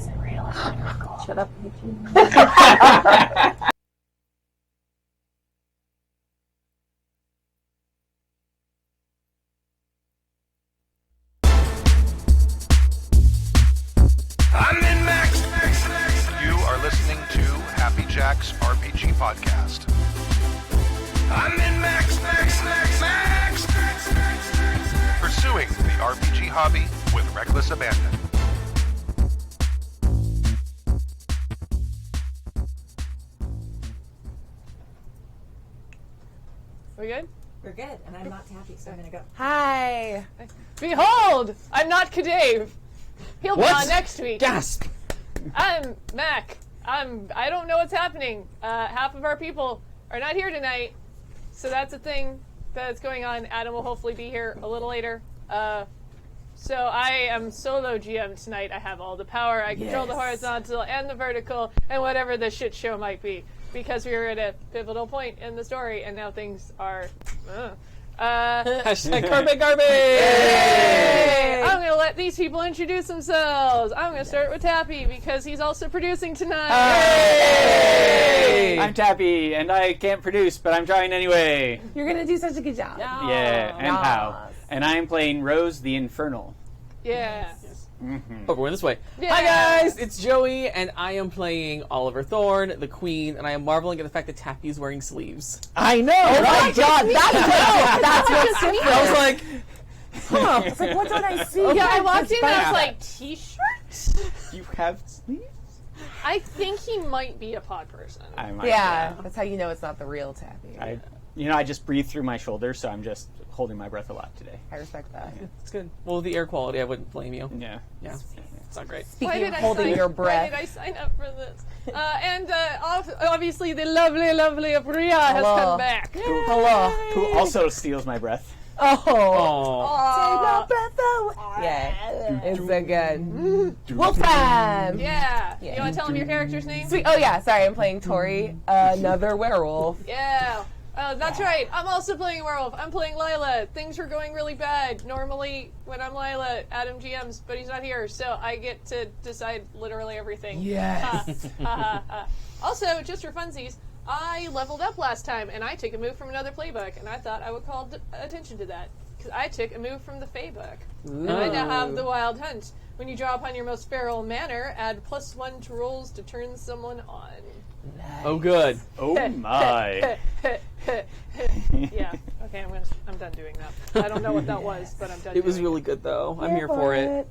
isn't real. Shut up, Pigeon. I'm in Max. You are listening to Happy Jack's RPG podcast. I'm in Max. Pursuing the RPG hobby with reckless abandon. We good? We're good, and I'm not Tappy, so I'm gonna go. Hi. Behold, I'm not Kadave. He'll be on next week. Gasp! I'm Mac. I don't know what's happening. Half of our people are not here tonight, so that's a thing that's going on. Adam will hopefully be here a little later. So I am solo GM tonight. I have all the power. I control the horizontal and the vertical and whatever the shit show might be. Because we were at a pivotal point in the story, and now things are... Hashtag garbage! I'm going to let these people introduce themselves. I'm going to start with Tappy, because he's also producing tonight. Hey! I'm Tappy, and I can't produce, but I'm trying anyway. You're going to do such a good job. Yeah, and how? And I'm playing Rose the Infernal. Yeah. Mm-hmm. Oh, we're going this way. Yeah. Hi guys, it's Joey, and I am playing Oliver Thorne, the Queen, and I am marveling at the fact that Tappy is wearing sleeves. I know! Oh my god, that's what's different. I was like, Huh. It's like, what don't I see? Yeah, I walked in and I was bad. like, t-shirt? You have sleeves? I think he might be a pod person. I might, Yeah, that's how you know it's not the real Tappy. I just breathe through my shoulders, so I'm just holding my breath a lot today. I respect that. it's good. Well, with the air quality, I wouldn't blame you. Yeah. Yeah, it's not great. Speaking of holding your Why breath. did I sign up for this? And obviously the lovely, lovely Bria has Hello. come back. Hello. Who also steals my breath. Oh. Oh, Take my breath away. Yeah, it's so good. Wolf time. Yeah. You want to tell him your character's name? Sweet. Oh yeah, sorry, I'm playing Tori, another werewolf. Yeah. That's right. I'm also playing a werewolf. I'm playing Lila. Things are going really bad. Normally, when I'm Lila, Adam GMs, but he's not here, so I get to decide literally everything. Yes. Also, just for funsies, I leveled up last time, and I took a move from another playbook, and I thought I would call attention to that. Because I took a move from the Fey book. And I now have the Wild Hunt. When you draw upon your most feral manner, add +1 to rolls to turn someone on. oh good. Oh my. Yeah. Okay, I'm done doing that. I don't know what that was, but I'm done. It was doing really good, though. I'm here for it.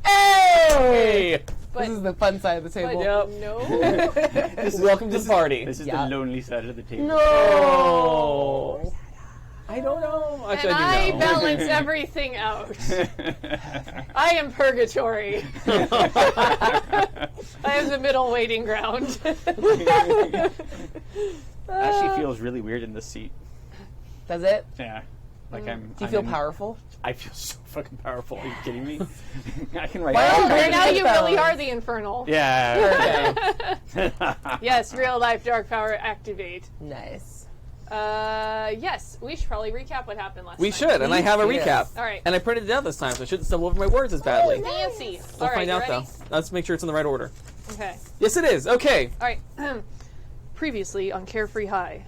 Hey! But, This is the fun side of the table. Yep. no. Welcome to the party. This is Yeah. the lonely side of the table. No. I don't know. And Actually, I do know. balance everything out. I am purgatory. I am the middle waiting ground. Actually feels really weird in this seat. Does it? Yeah. Like Do you feel powerful? I feel so fucking powerful. Are you kidding me? I can write. Well, Well, now you headphones. really are the infernal. Yeah. Yes, real life dark power activate. Nice. Yes, we should probably recap what happened last We night. should, and I have a Yes. recap. All right. And I printed it out this time, so I shouldn't stumble over my words as badly. Fancy. We'll All right, find you out, ready? though. Let's make sure it's in the right order. Okay. Yes, it is. Okay. All right. Previously on Carefree High.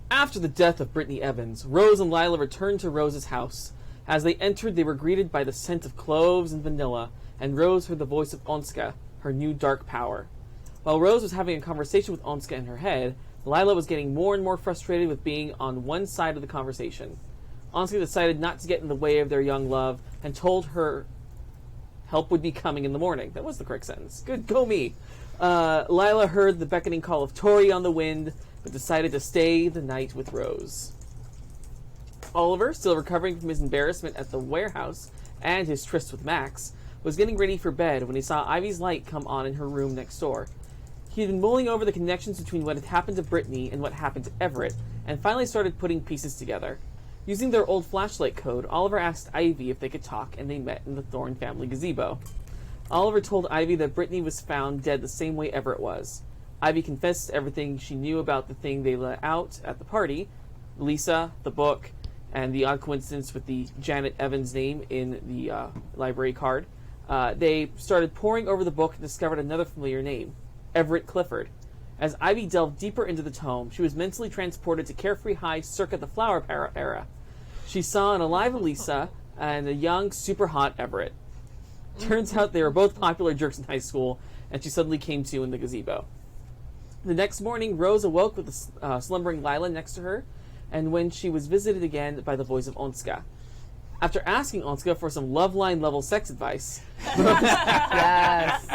After the death of Brittany Evans, Rose and Lila returned to Rose's house. As they entered, they were greeted by the scent of cloves and vanilla, and Rose heard the voice of Onska, her new dark power. While Rose was having a conversation with Onska in her head, Lila was getting more and more frustrated with being on one side of the conversation. Onska decided not to get in the way of their young love, and told her help would be coming in the morning. That was the correct sentence. Good, go me. Lila heard the beckoning call of Tori on the wind, but decided to stay the night with Rose. Oliver, still recovering from his embarrassment at the warehouse and his tryst with Max, was getting ready for bed when he saw Ivy's light come on in her room next door. He had been mulling over the connections between what had happened to Brittany and what happened to Everett, and finally started putting pieces together. Using their old flashlight code, Oliver asked Ivy if they could talk, and they met in the Thorne family gazebo. Oliver told Ivy that Brittany was found dead the same way Everett was. Ivy confessed everything she knew about the thing they let out at the party, Lisa, the book, and the odd coincidence with the Janet Evans name in the library card. They started poring over the book and discovered another familiar name, Everett Clifford. As Ivy delved deeper into the tome, she was mentally transported to Carefree High circa the Flower era. She saw an alive Elisa and a young, super hot Everett. Turns out they were both popular jerks in high school, and she suddenly came to in the gazebo. The next morning, Rose awoke with the slumbering Lila next to her, and when she was visited again by the voice of Onska. After asking Onska for some love line level sex advice,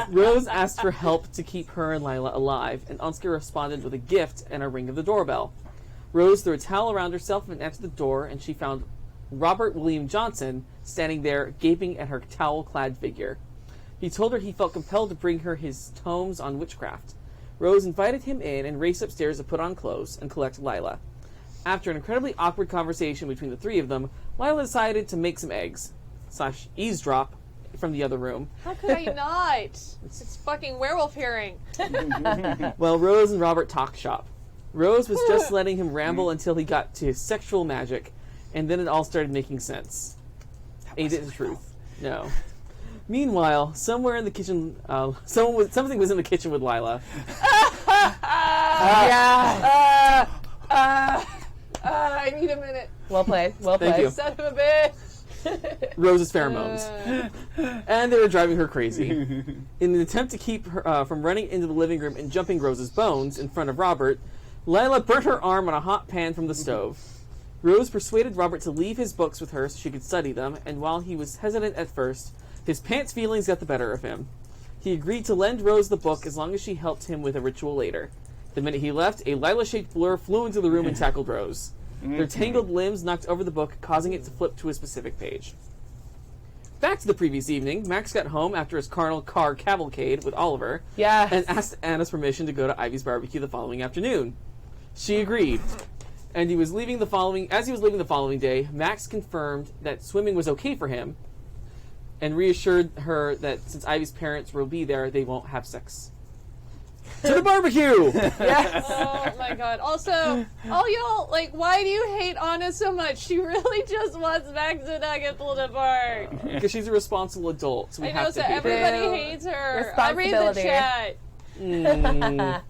Rose asked for help to keep her and Lila alive, and Onska responded with a gift and a ring of the doorbell. Rose threw a towel around herself and answered the door, and she found Robert William Johnson standing there, gaping at her towel-clad figure. He told her he felt compelled to bring her his tomes on witchcraft. Rose invited him in and raced upstairs to put on clothes and collect Lila. After an incredibly awkward conversation between the three of them, Lila decided to make some eggs / eavesdrop from the other room. How could I not? It's fucking werewolf hearing. While Rose and Robert talked shop. Rose was just letting him ramble until he got to his sexual magic, and then it all started making sense. Ain't it the truth? No. Meanwhile, somewhere in the kitchen, something was in the kitchen with Lila. I need a minute. Well played. Thank you. Son of a bitch. Rose's pheromones. And they were driving her crazy. In an attempt to keep her from running into the living room and jumping Rose's bones in front of Robert, Lila burnt her arm on a hot pan from the stove. Rose persuaded Robert to leave his books with her so she could study them, and while he was hesitant at first, his pants feelings got the better of him. He agreed to lend Rose the book as long as she helped him with a ritual later. The minute he left, a Lila-shaped blur flew into the room and tackled Rose. Their tangled limbs knocked over the book, causing it to flip to a specific page. Back to the previous evening, Max got home after his carnal car cavalcade with Oliver and asked Anna's permission to go to Ivy's barbecue the following afternoon. She agreed. And as he was leaving the following day, Max confirmed that swimming was okay for him and reassured her that since Ivy's parents will be there, they won't have sex. To the barbecue! Yes. Oh my god. Also, all y'all, why do you hate Anna so much? She really just wants Max to not get pulled apart. Because she's a responsible adult, so we I know, have so to hate her. everybody hates her. I read the Responsibility. chat.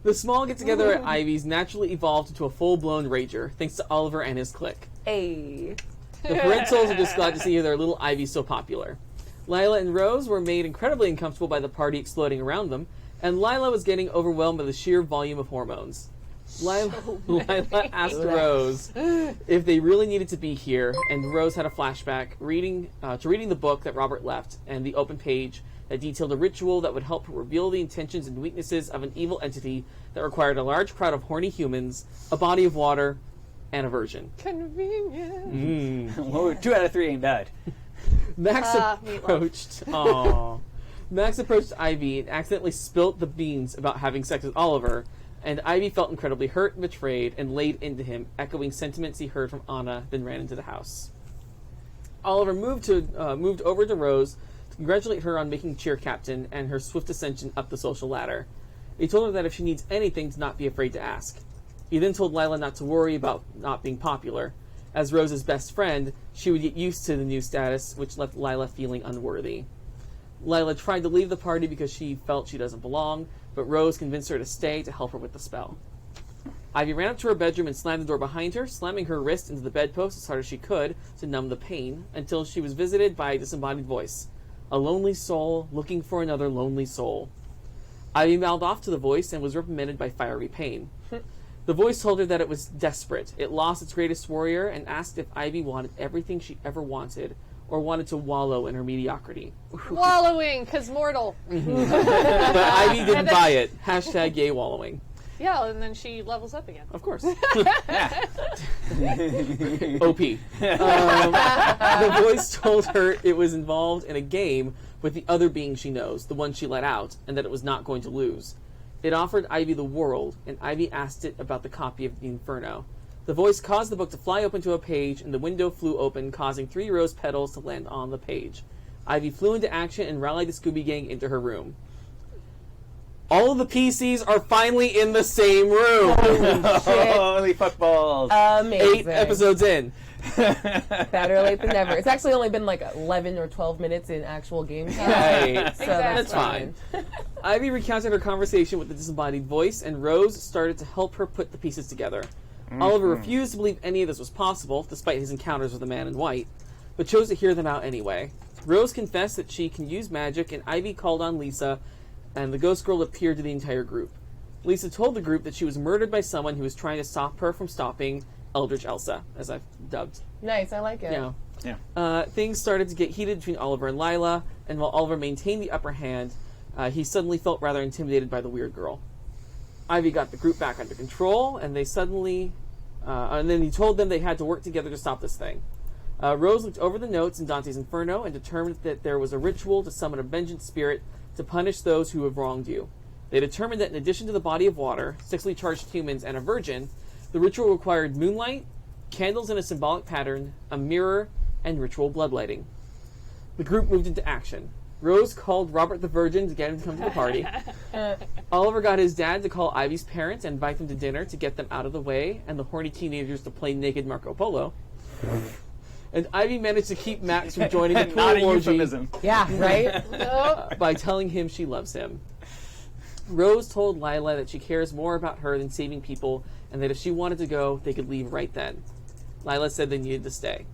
The small get-together at Ivy's naturally evolved into a full-blown rager, thanks to Oliver and his clique. Hey. The parentals are just glad to see their little Ivy so popular. Lila and Rose were made incredibly uncomfortable by the party exploding around them, and Lila was getting overwhelmed by the sheer volume of hormones. Lila asked Rose if they really needed to be here, and Rose had a flashback to reading the book that Robert left and the open page that detailed a ritual that would help her reveal the intentions and weaknesses of an evil entity that required a large crowd of horny humans, a body of water, and a virgin. Convenient. Whoa, 2 out of 3 ain't bad. Max approached Ivy and accidentally spilt the beans about having sex with Oliver, and Ivy felt incredibly hurt and betrayed and laid into him, echoing sentiments he heard from Anna, then ran into the house. Oliver moved over to Rose to congratulate her on making cheer captain and her swift ascension up the social ladder. He told her that if she needs anything, to not be afraid to ask. He then told Lila not to worry about not being popular. As Rose's best friend, she would get used to the new status, which left Lila feeling unworthy. Lila tried to leave the party because she felt she doesn't belong, but Rose convinced her to stay to help her with the spell. Ivy ran up to her bedroom and slammed the door behind her, slamming her wrist into the bedpost as hard as she could to numb the pain, until she was visited by a disembodied voice. A lonely soul looking for another lonely soul. Ivy mouthed off to the voice and was reprimanded by fiery pain. The voice told her that it was desperate. It lost its greatest warrior and asked if Ivy wanted everything she ever wanted, or wanted to wallow in her mediocrity. Wallowing, because mortal. But Ivy didn't buy it. Hashtag yay wallowing. Yeah, and then she levels up again. Of course. OP. The voice told her it was involved in a game with the other being she knows, the one she let out, and that it was not going to lose. It offered Ivy the world, and Ivy asked it about the copy of the Inferno. The voice caused the book to fly open to a page, and the window flew open, causing 3 rose petals to land on the page. Ivy flew into action and rallied the Scooby Gang into her room. All of the PCs are finally in the same room. Holy fuckballs. Amazing. 8 episodes in. Better late than never. It's actually only been like 11 or 12 minutes in actual game time. Right. So That's fine. Ivy recounted her conversation with the disembodied voice, and Rose started to help her put the pieces together. Oliver refused to believe any of this was possible, despite his encounters with the man in white, but chose to hear them out anyway. Rose confessed that she can use magic, and Ivy called on Lisa, and the ghost girl appeared to the entire group. Lisa told the group that she was murdered by someone who was trying to stop her from stopping Eldritch Elsa, as I've dubbed. Nice, I like it. Yeah. Things started to get heated between Oliver and Lila, and while Oliver maintained the upper hand, he suddenly felt rather intimidated by the weird girl. Ivy got the group back under control, and and then he told them they had to work together to stop this thing. Rose looked over the notes in Dante's Inferno and determined that there was a ritual to summon a vengeance spirit to punish those who have wronged you. They determined that in addition to the body of water, sexually charged humans, and a virgin, the ritual required moonlight, candles in a symbolic pattern, a mirror, and ritual bloodlighting. The group moved into action. Rose called Robert the Virgin to get him to come to the party. Oliver got his dad to call Ivy's parents and invite them to dinner to get them out of the way, and the horny teenagers to play naked Marco Polo. And Ivy managed to keep Max from joining the pool Not a orgy euphemism. Yeah, right? by telling him she loves him. Rose told Lila that she cares more about her than saving people, and that if she wanted to go, they could leave right then. Lila said they needed to stay.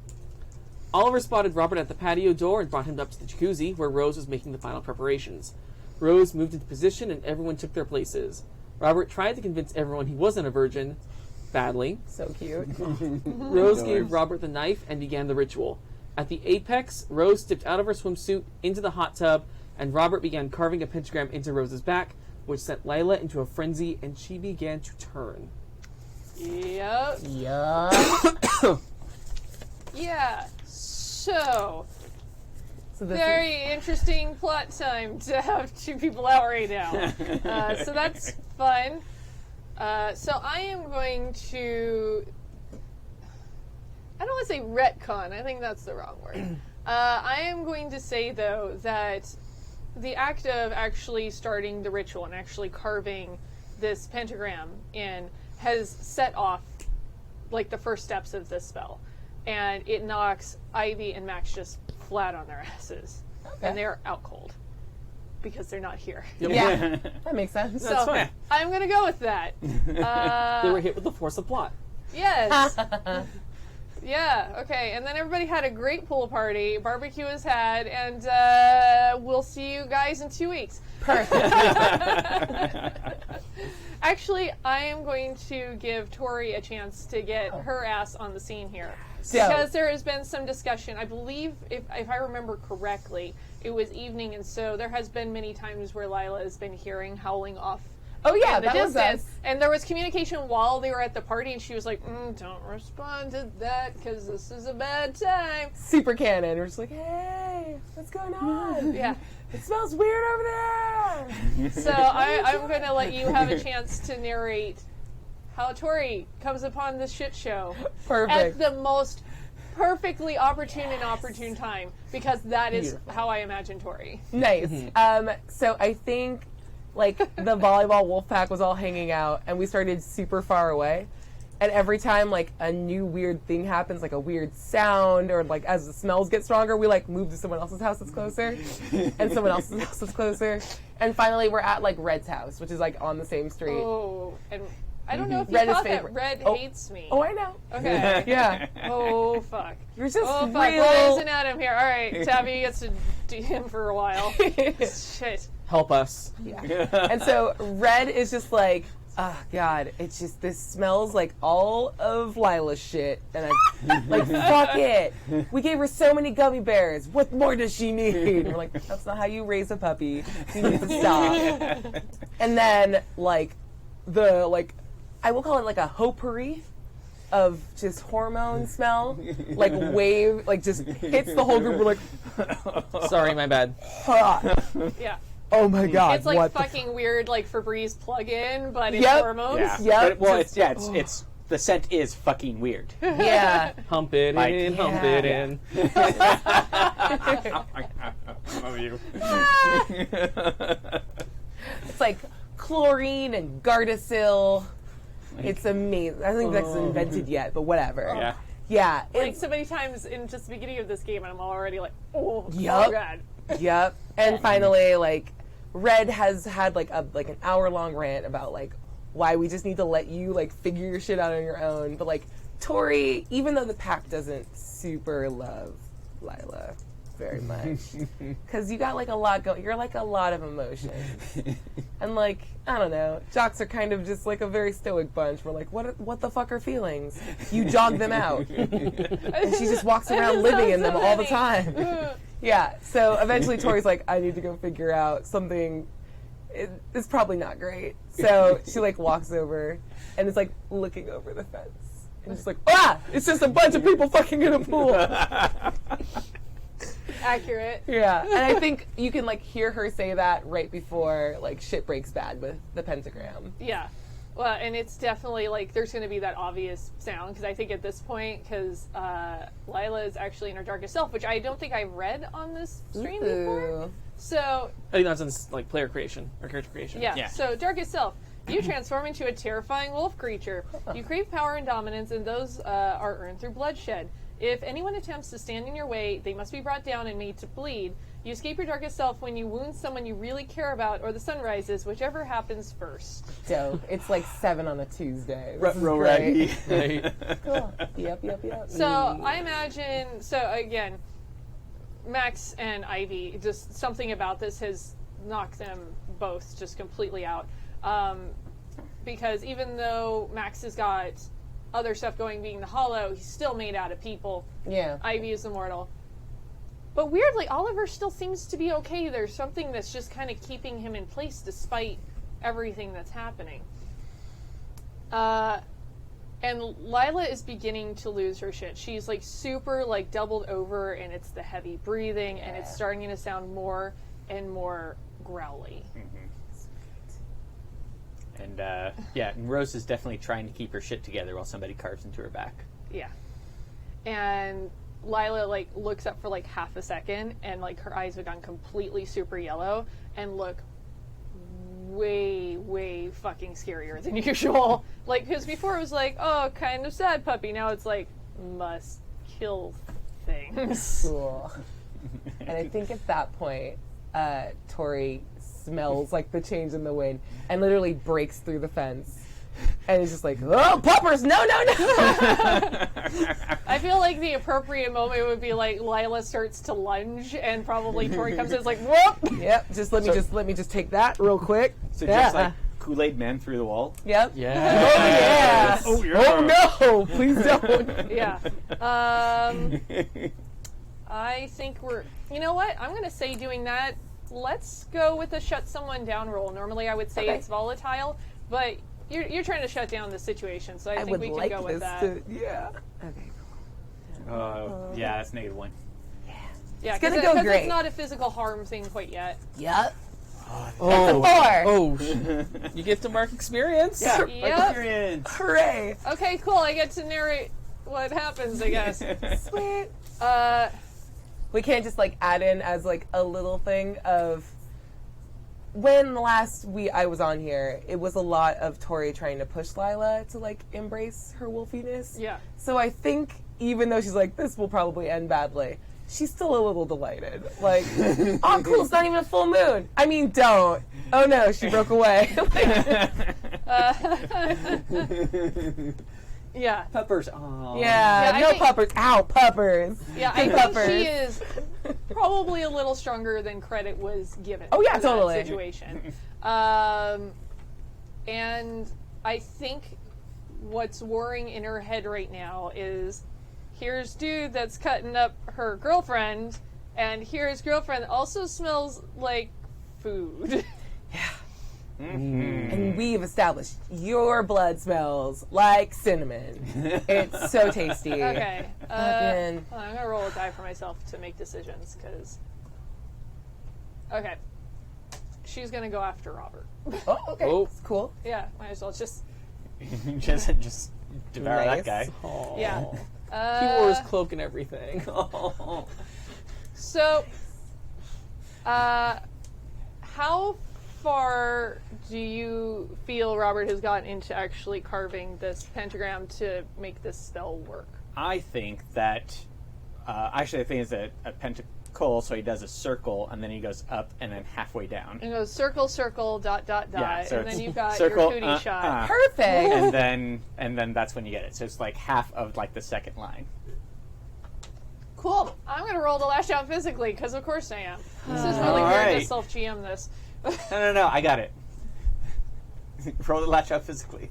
Oliver spotted Robert at the patio door and brought him up to the jacuzzi, where Rose was making the final preparations. Rose moved into position, and everyone took their places. Robert tried to convince everyone he wasn't a virgin, badly. So cute. Rose gave Robert the knife and began the ritual. At the apex, Rose stepped out of her swimsuit into the hot tub, and Robert began carving a pentagram into Rose's back, which sent Lila into a frenzy, and she began to turn. Yep. Yeah. Yeah. So, this very interesting plot time to have two people out right now. So that's fun. So I am going to... I don't want to say retcon. I think that's the wrong word. I am going to say, though, that the act of actually starting the ritual and actually carving this pentagram in has set off, like, the first steps of this spell. And it knocks Ivy and Max just flat on their asses. Okay. And they're out cold. Because they're not here. Yeah, that makes sense. So fine. I'm going to go with that. They were hit with the force of plot. Yes. Yeah, okay. And then everybody had a great pool party. Barbecue was had. And we'll see you guys in 2 weeks. Perfect. Actually, I am going to give Tori a chance to get her ass on the scene here. So- Because there has been some discussion. I believe, if I remember correctly, it was evening, and so there has been many times where Lila has been hearing howling off Oh, yeah, in the that was distance. us. And there was communication while they were at the party, and she was like, don't respond to that, because this is a bad time. Super canon. We're just like, hey, what's going on? Yeah. It smells weird over there. So I'm going to let you have a chance to narrate how Tori comes upon this shit show Perfect. at the most perfectly opportune time, because that is Beautiful. how I imagine Tori. Nice. So I think, like, the volleyball wolf pack was all hanging out, and we started super far away. And every time, like, a new weird thing happens, like a weird sound, or, like, as the smells get stronger, we, like, move to someone else's house that's closer, and someone else's house that's closer. And finally, we're at, like, Red's house, which is, like, on the same street. Oh, and I don't know if you Red is caught that. favorite. Red Oh. hates me. Oh, I know. Okay. Yeah. Oh, fuck. You're just Oh, fuck. real... Why isn't Adam here? All right, Tabby gets to DM for a while. Shit. Help us. Yeah. And so Red is just like, oh, God, it's just, this smells like all of Lila's shit. And I'm like, fuck it. We gave her so many gummy bears. What more does she need? And we're like, that's not how you raise a puppy. You need to stop. And then, like, I will call it like a potpourri of just hormone smell, like wave, like just hits the whole group. We're like, Sorry, my bad. ah. Yeah. Oh my God. It's like what fucking weird, like Febreze plug-in, but it's Yep. hormones. Yeah. Yep. But, well, Just- it's the scent is fucking weird. Yeah. Hump it Like- in, hump Yeah. it in. I love you. It's like chlorine and Gardasil. It's amazing. I don't think that's invented yet, but whatever. Yeah. Yeah. Like It's, so many times in just the beginning of this game, and I'm already like, oh Yup. god. yep. And finally, like, Red has had like an hour-long rant about like why we just need to let you like figure your shit out on your own. But like Tori, even though the pack doesn't super love Lila very much, because you got like a lot going. You're like a lot of emotion, and like I don't know, jocks are kind of just like a very stoic bunch. We're like, what the fuck are feelings? You jog them out, and she just walks around living in them all the time. Yeah. So eventually, Tori's like, I need to go figure out something. It's probably not great. So she like walks over, and is like looking over the fence, and it's like, it's just a bunch of people fucking in a pool. Accurate. Yeah, and I think you can like hear her say that right before like shit breaks bad with the pentagram. Yeah. Well, and it's definitely like there's going to be that obvious sound because I think at this point, because Lila is actually in her darkest self, which I don't think I've read on this stream before. Ooh. So I think that's in like player creation or character creation. yeah. So darkest self. You transform into a terrifying wolf creature. You crave power and dominance, and those are earned through bloodshed. If anyone attempts to stand in your way, they must be brought down and made to bleed. You escape your darkest self when you wound someone you really care about or the sun rises, whichever happens first. Dope. It's like 7 on a Tuesday. This is Ruh-roh great. raggy. Cool. Yep. So I imagine, so again, Max and Ivy, just something about this has knocked them both just completely out. Because even though Max has got other stuff going, being the Hollow, he's still made out of people. Yeah. Ivy is immortal. But weirdly, Oliver still seems to be okay. There's something that's just kind of keeping him in place despite everything that's happening. And Lila is beginning to lose her shit. She's like super like doubled over, and it's the heavy breathing, and it's starting to sound more and more growly. And and Rose is definitely trying to keep her shit together while somebody carves into her back. Yeah. And Lila like looks up for like half a second, and like her eyes have gone completely super yellow and look way fucking scarier than usual. Like, because before it was like, oh, kind of sad puppy. Now it's like, must kill things. Cool. And I think at that point, Tori smells like the change in the wind and literally breaks through the fence. And it's just like, oh, puppers, no. I feel like the appropriate moment would be like Lila starts to lunge, and probably Tori comes in and is like, whoop! Yep, let me just take that real quick. So just like Kool-Aid Man through the wall. Yep. Yeah. Oh, yeah. Oh, no, please don't. Yeah. I think you know what? I'm going to say doing that. Let's go with a shut someone down roll. Normally I would say it's volatile, but you're trying to shut down the situation, so I think we can go with that. Yeah. Okay. Yeah, that's -1. Yeah, It's gonna go great. It's not a physical harm thing quite yet. Yep. Oh, 4. oh, you get to mark experience. Yeah, Yep. experience. Hooray. Okay, cool. I get to narrate what happens, I guess. Sweet. Uh, We can't just like add in as like a little thing of when last I was on here, it was a lot of Tori trying to push Lila to like embrace her wolfiness. Yeah. So I think even though she's like, this will probably end badly, she's still a little delighted. Like, oh cool, it's not even a full moon. I mean, don't. Oh no, she broke away. yeah. Peppers. Oh. Yeah, I no think- puppers. Ow, puppers. Yeah, I Big think puppers. she is probably a little stronger than credit was given. Oh, yeah, for that totally. situation. And I think what's worrying in her head right now is here's dude that's cutting up her girlfriend, and here's girlfriend that also smells like food. And we've established your blood smells like cinnamon. It's so tasty. Okay. Fucking- I'm gonna roll a die for myself to make decisions, because. Okay. She's gonna go after Robert. Oh, okay. Oh. It's cool. Yeah, might as well just. just devour Nice. that guy. Oh. Yeah. He wore his cloak and everything. So, how far do you feel Robert has gotten into actually carving this pentagram to make this spell work? I think that actually I think it's a pentacle, so he does a circle and then he goes up and then halfway down. And goes circle, circle, dot, dot, dot, Yeah, so and then it's you've got circle, your cootie shot. Perfect. and then that's when you get it. So it's like half of like the second line. Cool. I'm gonna roll to lash out physically because of course I am. This is really All weird to right. self GM this. No, I got it. Roll the latch out physically.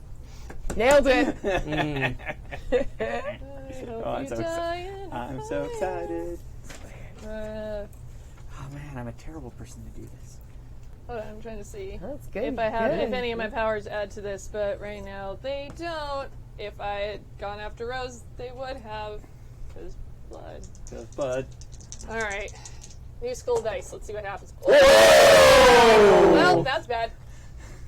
Nailed it. I hope I'm you so die in I'm so excited. Uh, Oh man, I'm a terrible person to do this. hold on, I'm trying to see That's good. if I have good. if any of my powers add to this, but right now they don't. If I had gone after Rose, they would have. Because blood. But All right. New skull dice. Let's see what happens. Well, that's bad.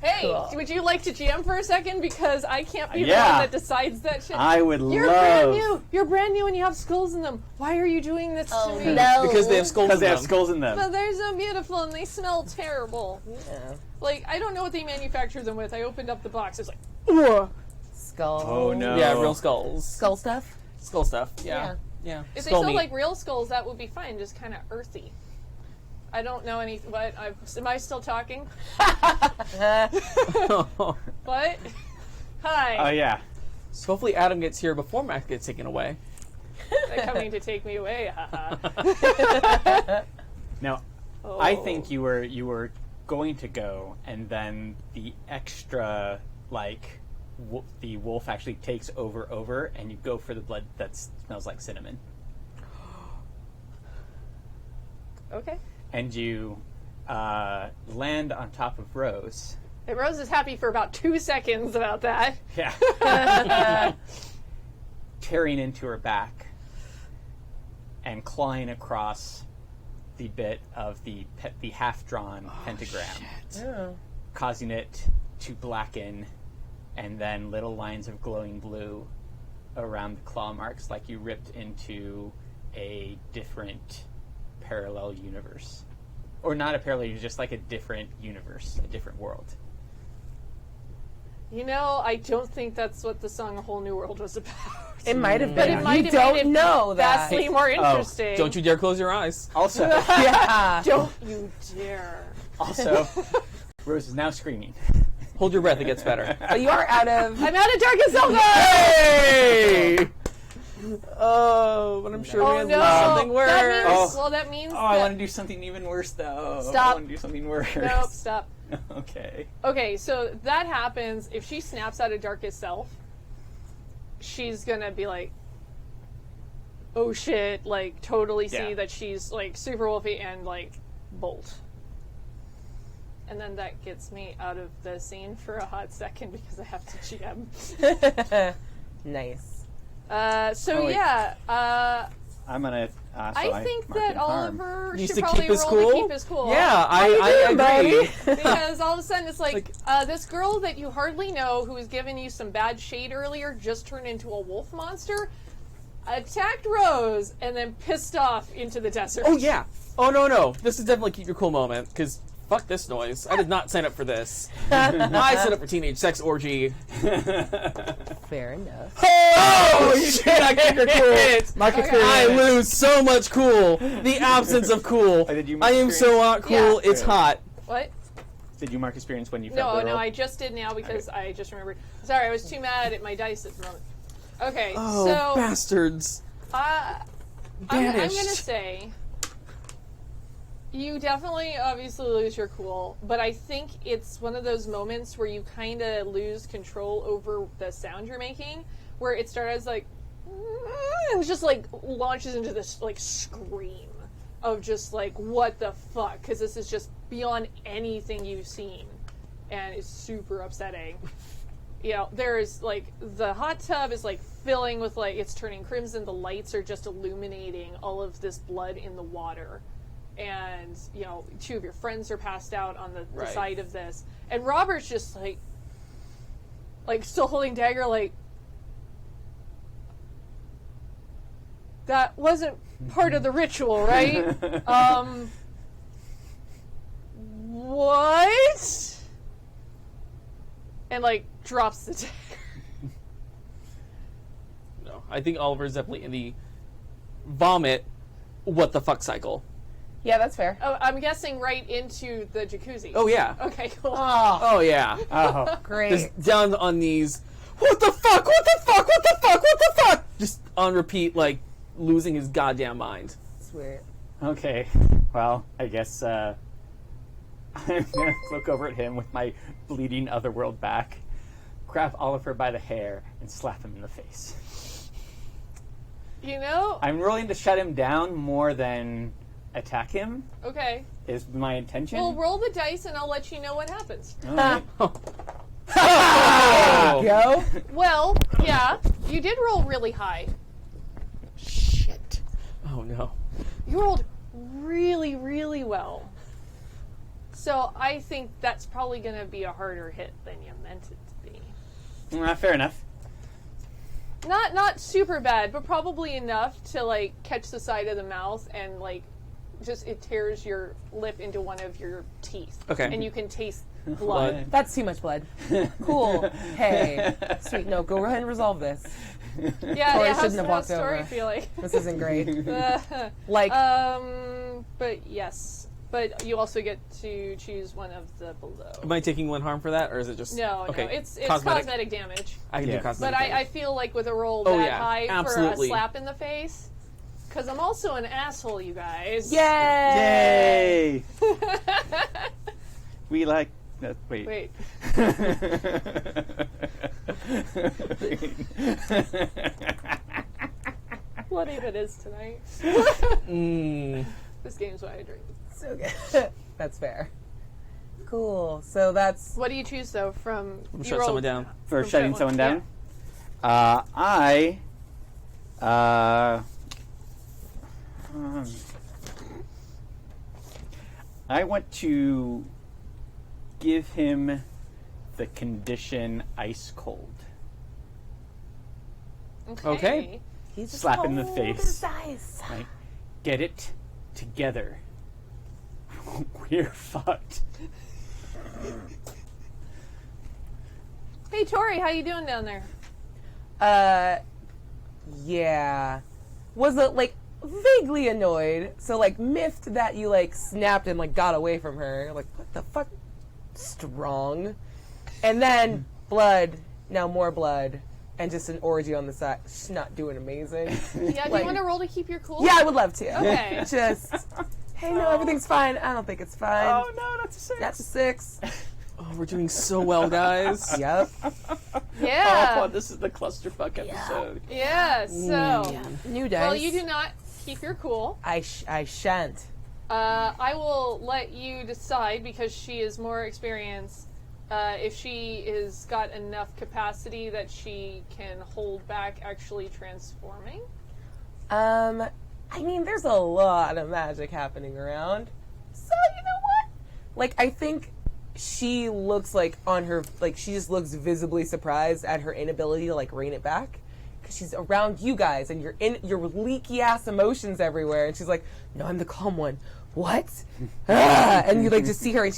Hey, Cool. would you like to GM for a second? Because I can't be the Yeah. one that decides that shit. I would You're love brand new. You're brand new and you have skulls in them. Why are you doing this to me? no. Because they have skulls because in they have them. skulls in them. But they're so beautiful and they smell terrible. Yeah. Like, I don't know what they manufacture them with. I opened up the box. It's like, Skull. Oh no. Yeah, real skulls. Skull stuff. Skull stuff. Yeah. if they Skull sold meat. like real skulls, that would be fine. Just kind of earthy. I don't know any. What? Am I still talking? What? Hi. Oh yeah. So hopefully Adam gets here before Mac gets taken away. They're coming to take me away. Haha. Now, Oh. I think you were going to go, and then the extra like the wolf actually takes over, and you go for the blood that smells like cinnamon, Okay. and you land on top of Rose. And Rose is happy for about 2 seconds about that. Yeah. Tearing into her back and clawing across the bit of the half-drawn pentagram, Yeah. causing it to blacken, and then little lines of glowing blue around the claw marks, like you ripped into a different parallel universe. Or not a parallel, just like a different universe, a different world. You know, I don't think that's what the song "A Whole New World" was about. It might have But been. it might You have made don't it know that. vastly more interesting. Don't you dare close your eyes. Also, Yeah. Don't you dare. Rose is now screaming. Hold your breath, it gets better. But you are out of. I'm out of Dark and Silver! Hey! Oh, but I'm sure we Oh have no! something worse. That means, Oh. well, that means Oh, I that... want to do something even worse, though. I Stop. want to do something worse. Nope, stop. Okay. Okay, so that happens. If she snaps out of Darkest Self, she's gonna be like, oh shit, like, totally see Yeah. that she's, like, super wolfy and, like, bolt. And then that gets me out of the scene for a hot second because I have to GM. Nice. So, Oh, wait. yeah, I'm gonna. I think mark that him harm. Oliver Needs should to probably keep his roll cool? to keep his cool. Yeah, I agree. Because all of a sudden it's like, this girl that you hardly know who was giving you some bad shade earlier just turned into a wolf monster, attacked Rose, and then pissed off into the desert. Oh, yeah. Oh, no. This is definitely keep your cool moment, because fuck this noise. I did not sign up for this. I signed up for teenage sex orgy. Fair enough. Oh, shit, I kick her cool. Mark Okay. experience. I lose so much cool. The absence of cool. Oh, did you mark I am so not cool, Yeah. it's hot. What? Did you mark experience when you felt No, the no, roll? I just did now because I just remembered. Sorry, I was too mad at my dice at the moment. Okay, Oh, so bastards. I'm going to Banished. say you definitely obviously lose your cool, but I think it's one of those moments where you kind of lose control over the sound you're making, where it starts like, and just like launches into this like scream of just like, what the fuck, because this is just beyond anything you've seen, and it's super upsetting. You know, there's like the hot tub is like filling with like it's turning crimson. The lights are just illuminating all of this blood in the water, and you know, 2 of your friends are passed out on the Right. side of this, and Robert's just like still holding dagger, like that wasn't part of the ritual, right? What? And like drops the dagger. No. I think Oliver's definitely in the vomit. What the fuck cycle? Yeah, that's fair. Oh, I'm guessing right into the jacuzzi. Oh yeah. Okay, cool. Oh yeah. Oh, Great. Just down on knees. What the fuck? What the fuck? What the fuck? What the fuck? Just on repeat, like losing his goddamn mind. Sweet. okay. Well, I guess I'm gonna look over at him with my bleeding otherworld back, grab Oliver by the hair, and slap him in the face. You know? I'm rolling to shut him down more than attack him, Okay. is my intention. Well, roll the dice and I'll let you know what happens. All right. Go. Well, yeah, you did roll really high. Shit. Oh no. You rolled really, really well. So I think that's probably going to be a harder hit than you meant it to be. Fair enough. Not super bad, but probably enough to like catch the side of the mouth and like just it tears your lip into one of your teeth. Okay. And you can taste blood. That's too much blood. Cool. Hey. Sweet. No, go ahead and resolve this. Yeah, Tori yeah. shouldn't have How's walked Tori over. feeling? This isn't great. Like, But yes. But you also get to choose one of the below. Am I taking one harm for that, or is it just No, okay? no, it's cosmetic damage. I can Yeah. do cosmetic. But damage. I feel like with a roll Oh, that yeah, high absolutely. for a slap in the face, because I'm also an asshole, you guys. yay! Yay! We like. Wait. Wait. What even is tonight? This game's why I drink. So good. That's fair. Cool. So that's What do you choose though from? you shut rolled- someone down. For From shutting someone, someone down? I want to give him the condition ice cold. Okay. he's just Slap in the cold face. as ice. Right? Get it together. We're fucked. Hey Tori, how you doing down there? Yeah. Was it like vaguely annoyed? So like miffed that you like snapped and like got away from her. Like what the fuck? Strong. And then blood. Now more blood. And just an orgy on the side. She's not doing amazing. Yeah, do Like- you want to roll to keep your cool? Yeah, I would love to. Okay. Just, hey, no, everything's fine. I don't think it's fine. Oh no, that's a 6. That's a 6. Oh, we're doing so well, guys. Yep. Yeah. Oh, this is the clusterfuck episode. Yeah. So, New dice. well, you do not keep your cool. I shan't. I will let you decide because she is more experienced. If she has got enough capacity that she can hold back actually transforming. I mean, there's a lot of magic happening around. So, you know what? Like, I think she looks like on her, like, she just looks visibly surprised at her inability to, like, rein it back. Because she's around you guys and you're in your leaky ass emotions everywhere. And she's like, no, I'm the calm one. What? And you, like, just see her and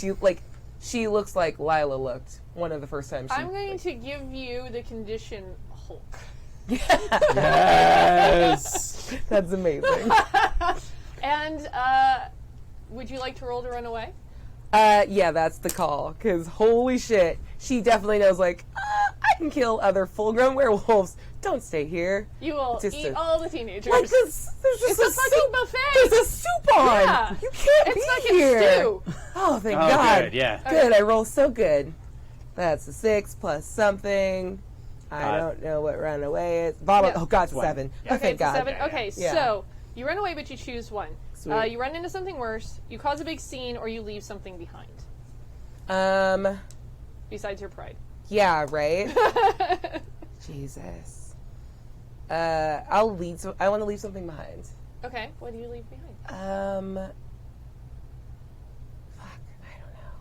she looks like Lila looked one of the first times she... I'm going to give you the condition Hulk. Yes. That's amazing. And would you like to roll to run away? Yeah, that's the call. Because holy shit, she definitely knows, like, I can kill other full-grown werewolves. Don't stay here. You will Just eat a- all the teenagers. Like, there's just It's a fucking soup. buffet. There's a soup on. Yeah. You can't It's be fucking here. stew. Oh, thank Oh, God. good, yeah. Good, I roll so good. That's a 6 plus something. I don't know what run away is. Bottom. Yeah. Oh, God, it's a One. 7. Yeah. Oh, Okay, thank it's a God. 7. Yeah, yeah. Okay, Yeah. so you run away, but you choose one. Sweet. You run into something worse, you cause a big scene, or you leave something behind. Besides your pride. Yeah, right? Jesus. I'll leave. I want to leave something behind. Okay, what do you leave behind? Fuck, I don't know.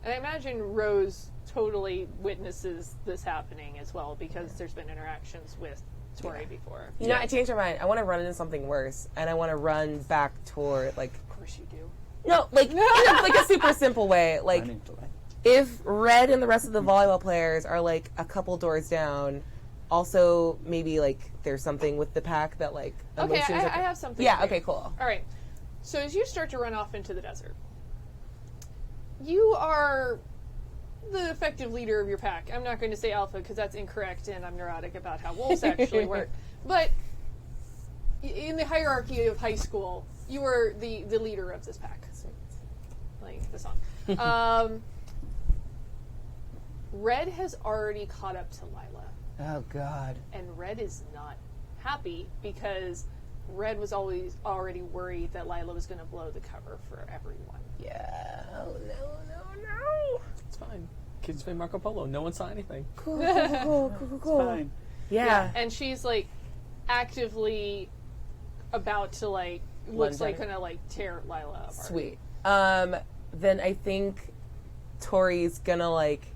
And I imagine Rose totally witnesses this happening as well because there's been interactions with Tori before. You know, I changed my mind. I want to run into something worse, and I want to run back toward, like, Of course you do. no, like, in a, like a super simple way. Like, Run into it. If Red and the rest of the volleyball players are like a couple doors down, also maybe like there's something with the pack that like Okay, emotions I have something. Yeah, for you. okay, cool. All right. So as you start to run off into the desert, you are the effective leader of your pack. I'm not going to say alpha because that's incorrect and I'm neurotic about how wolves actually work. But in the hierarchy of high school, you were the leader of this pack. Like the song. Red has already caught up to Lila. Oh God. And Red is not happy because Red was already worried that Lila was going to blow the cover for everyone. Yeah. Oh no. It's fine. Kids play Marco Polo. No one saw anything. Cool. Fine. Yeah. And she's like actively about to like looks like London. gonna like tear Lila apart. Sweet. Then I think Tori's gonna like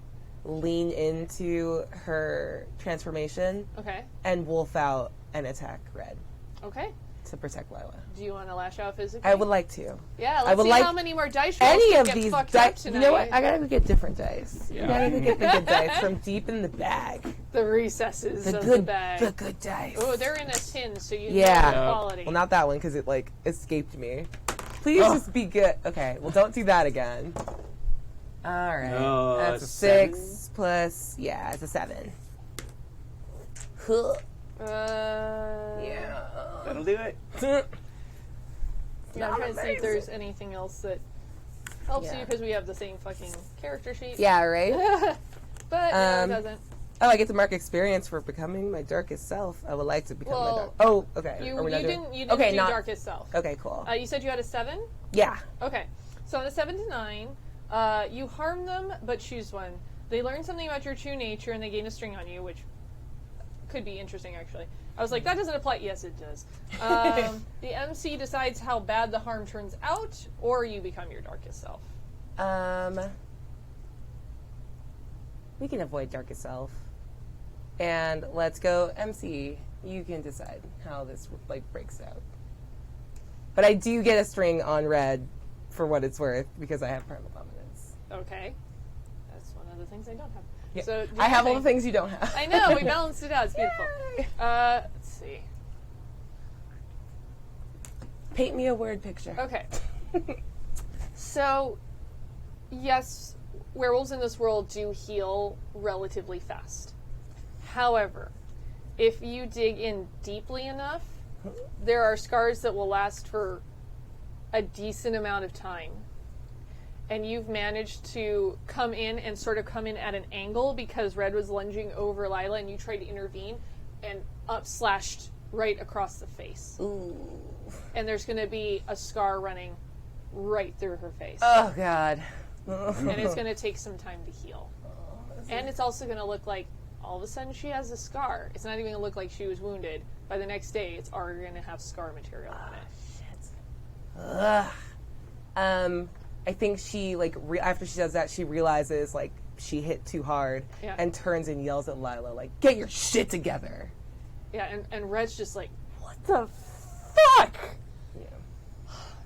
lean into her transformation Okay. and wolf out and attack Red Okay. to protect Lila. Do you want to lash out physically? I would like to. Yeah. Let's I would see like how many more dice rolls Any can of get these fucked up dice. tonight. You know what? I gotta go get different dice. Yeah. I gotta go get the good dice from deep in the bag. The recesses The of good, the bag. the good dice. Oh, they're in a tin, so you Yeah. know the quality. Well, not that one because it like escaped me. Please just be good. Okay. Well, don't do that again. All right. No, That's a seven? 6 plus. Yeah, it's a 7. Huh. Yeah. That'll do it. Yeah, I'm trying to see if there's anything else that helps Yeah. you because we have the same fucking character sheet. Yeah. Right. But no, it doesn't. Oh, I get to mark experience for becoming my darkest self. I would like to become my dark. Well, Oh, okay. You Are we not didn't doing- do okay, not darkest self. Okay, cool. You said you had a 7? Yeah. Okay. So on a 7 to 9, you harm them, but choose one. They learn something about your true nature, and they gain a string on you, which could be interesting, actually. I was like, that doesn't apply. Yes, it does. The MC decides how bad the harm turns out, or you become your darkest self. We can avoid darkest self. And let's go MC. You can decide how this like breaks out. But I do get a string on Red for what it's worth because I have primal dominance. Okay. That's one of the things I don't have. Yeah. So do I have all your the thing. things you don't have. I know, we balanced it out. It's beautiful. Let's see. Paint me a word picture. Okay. So, yes, werewolves in this world do heal relatively fast. However, if you dig in deeply enough, there are scars that will last for a decent amount of time. And you've managed to come in and sort of come in at an angle because Red was lunging over Lila and you tried to intervene and up-slashed right across the face. Ooh. And there's going to be a scar running right through her face. Oh, God. And it's going to take some time to heal. And it's also going to look like all of a sudden she has a scar. It's not even going to look like she was wounded. By the next day, it's already going to have scar material on it. Ugh. I think she, like, after she does that, she realizes, like, she hit too hard Yeah. and turns and yells at Lila, like, get your shit together. Yeah, and Red's just like, what the fuck? Yeah.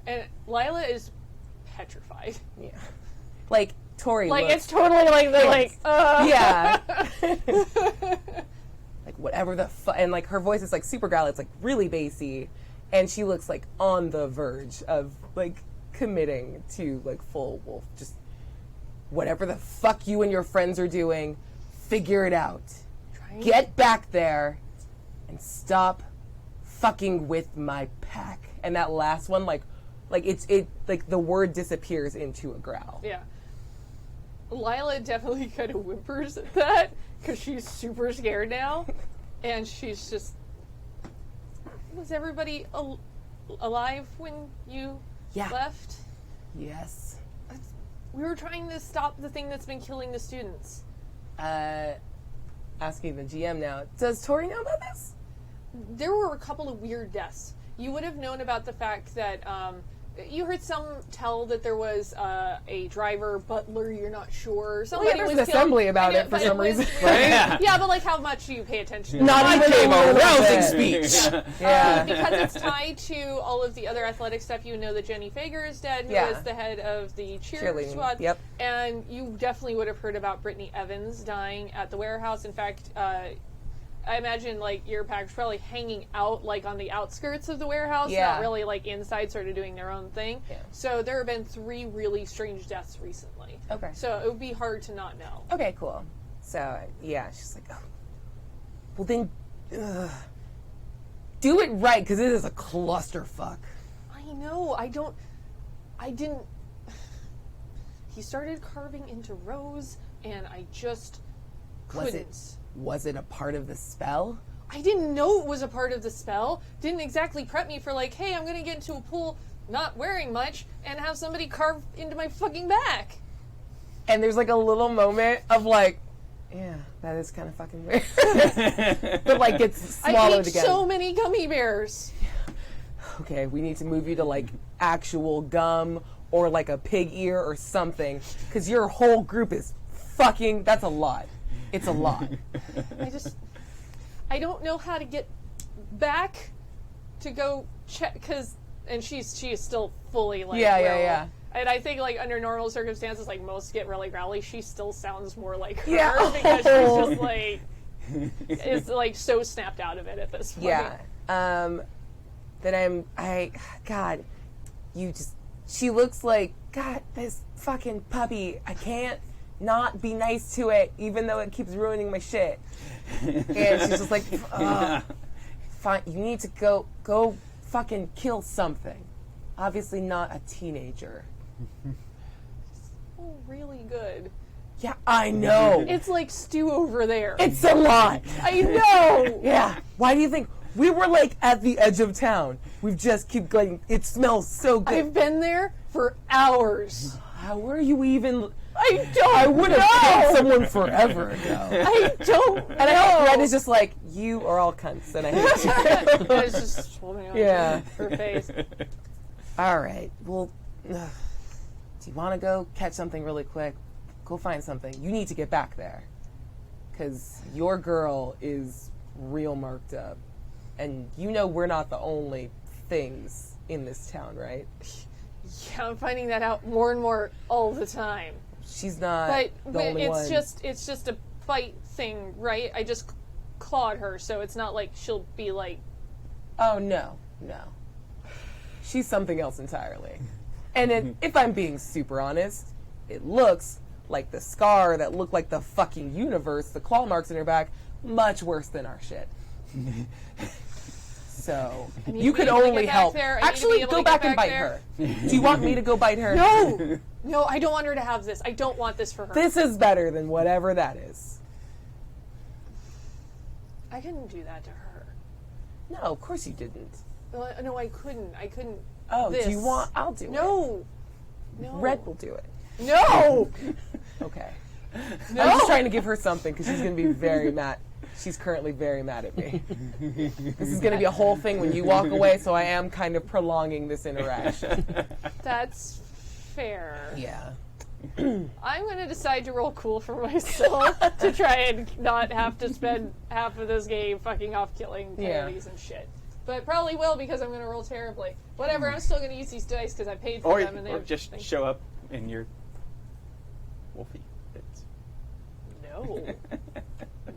And Lila is petrified. Yeah. Like, Tori Like, looks, it's totally like, they're like, yeah. Like, whatever the fuck. And, like, her voice is, like, super growly. It's, like, really bassy. And she looks, like, on the verge of, like, committing to, like, full wolf. Just whatever the fuck you and your friends are doing, figure it out. Get back there and stop fucking with my pack. And that last one, like the word disappears into a growl. Yeah. Lila definitely kind of whimpers at that because she's super scared now. And she's just, was everybody alive when you Yeah. left? Yes. We were trying to stop the thing that's been killing the students. Asking the GM now, does Tori know about this? There were a couple of weird deaths. You would have known about the fact that you heard some tell that there was a driver, butler, you're not sure. Somebody there's was an killed. assembly about I know, it for but some was reason. really- Right? Yeah, but like how much do you pay attention to Not it? even Gave a a little rousing bit. speech. Yeah. Because it's tied to all of the other athletic stuff. You know that Jenny Fager is dead, who Yeah. was the head of the cheer Cheerleading, squad. yep. And you definitely would have heard about Brittany Evans dying at the warehouse. In fact, I imagine like your pack's probably hanging out like on the outskirts of the warehouse, Yeah. not really like inside, sort of doing their own thing. Yeah. So there have been 3 really strange deaths recently. Okay. So it would be hard to not know. Okay, cool. So, yeah, she's like, oh. Well, then, do it right, because it is a clusterfuck. I know. I didn't. He started carving into Rose, and I just couldn't. Was it a part of the spell? I didn't know it was a part of the spell. Didn't exactly prep me for like, hey, I'm gonna get into a pool not wearing much and have somebody carve into my fucking back. And there's like a little moment of like, yeah, that is kind of fucking weird. But like gets I swallowed ate again. so many gummy bears. Okay, we need to move you to like actual gum or like a pig ear or something, because your whole group is fucking, that's a lot. It's a lot. I don't know how to get back to go check, and she is still fully like, Yeah. And I think like under normal circumstances, like most get really growly, she still sounds more like her Yeah. because she's just like, is like so snapped out of it at this point. Yeah. God, she looks like, God, this fucking puppy, I can't not be nice to it, even though it keeps ruining my shit. And she's just like, fine, you need to go fucking kill something. Obviously not a teenager. Oh, really good. Yeah, I know. It's like stew over there. It's a lot. I know. Yeah. Why do you think we were like at the edge of town? We just keep going. It smells so good. I've been there for hours. How were you even? I don't I would have know. killed someone forever ago. I don't And I Red is just like, you are all cunts, and I hate you. And it's just holding on Yeah. to her face. All right. Well, do you want to go catch something really quick? Go find something. You need to get back there, because your girl is real marked up, and you know we're not the only things in this town, right? Yeah, I'm finding that out more and more all the time. She's not But the only one. it's just a fight thing, right? I just clawed her, so it's not like she'll be like, Oh, no. She's something else entirely. And if I'm being super honest, it looks like the scar that looked like the fucking universe, the claw marks in her back, much worse than our shit. So, need you to could be able to only get back help. there. I need to Actually, be able go to get back and back bite there. her. Do you want me to go bite her? no, I don't want her to have this. I don't want this for her. This is better than whatever that is. I couldn't do that to her. No, of course you didn't. No, I couldn't. Oh, This. do you want? I'll do it. No. Red will do it. No. Okay. No. I'm just trying to give her something because she's going to be very mad. She's currently very mad at me. This is going to be a whole thing when you walk away, so I am kind of prolonging this interaction. That's fair. Yeah. I'm going to decide to roll cool for myself to try and not have to spend half of this game fucking off killing coyotes and shit. But probably will because I'm going to roll terribly. Whatever, I'm still going to use these dice because I paid for them. And Or just show up in your wolfy bits.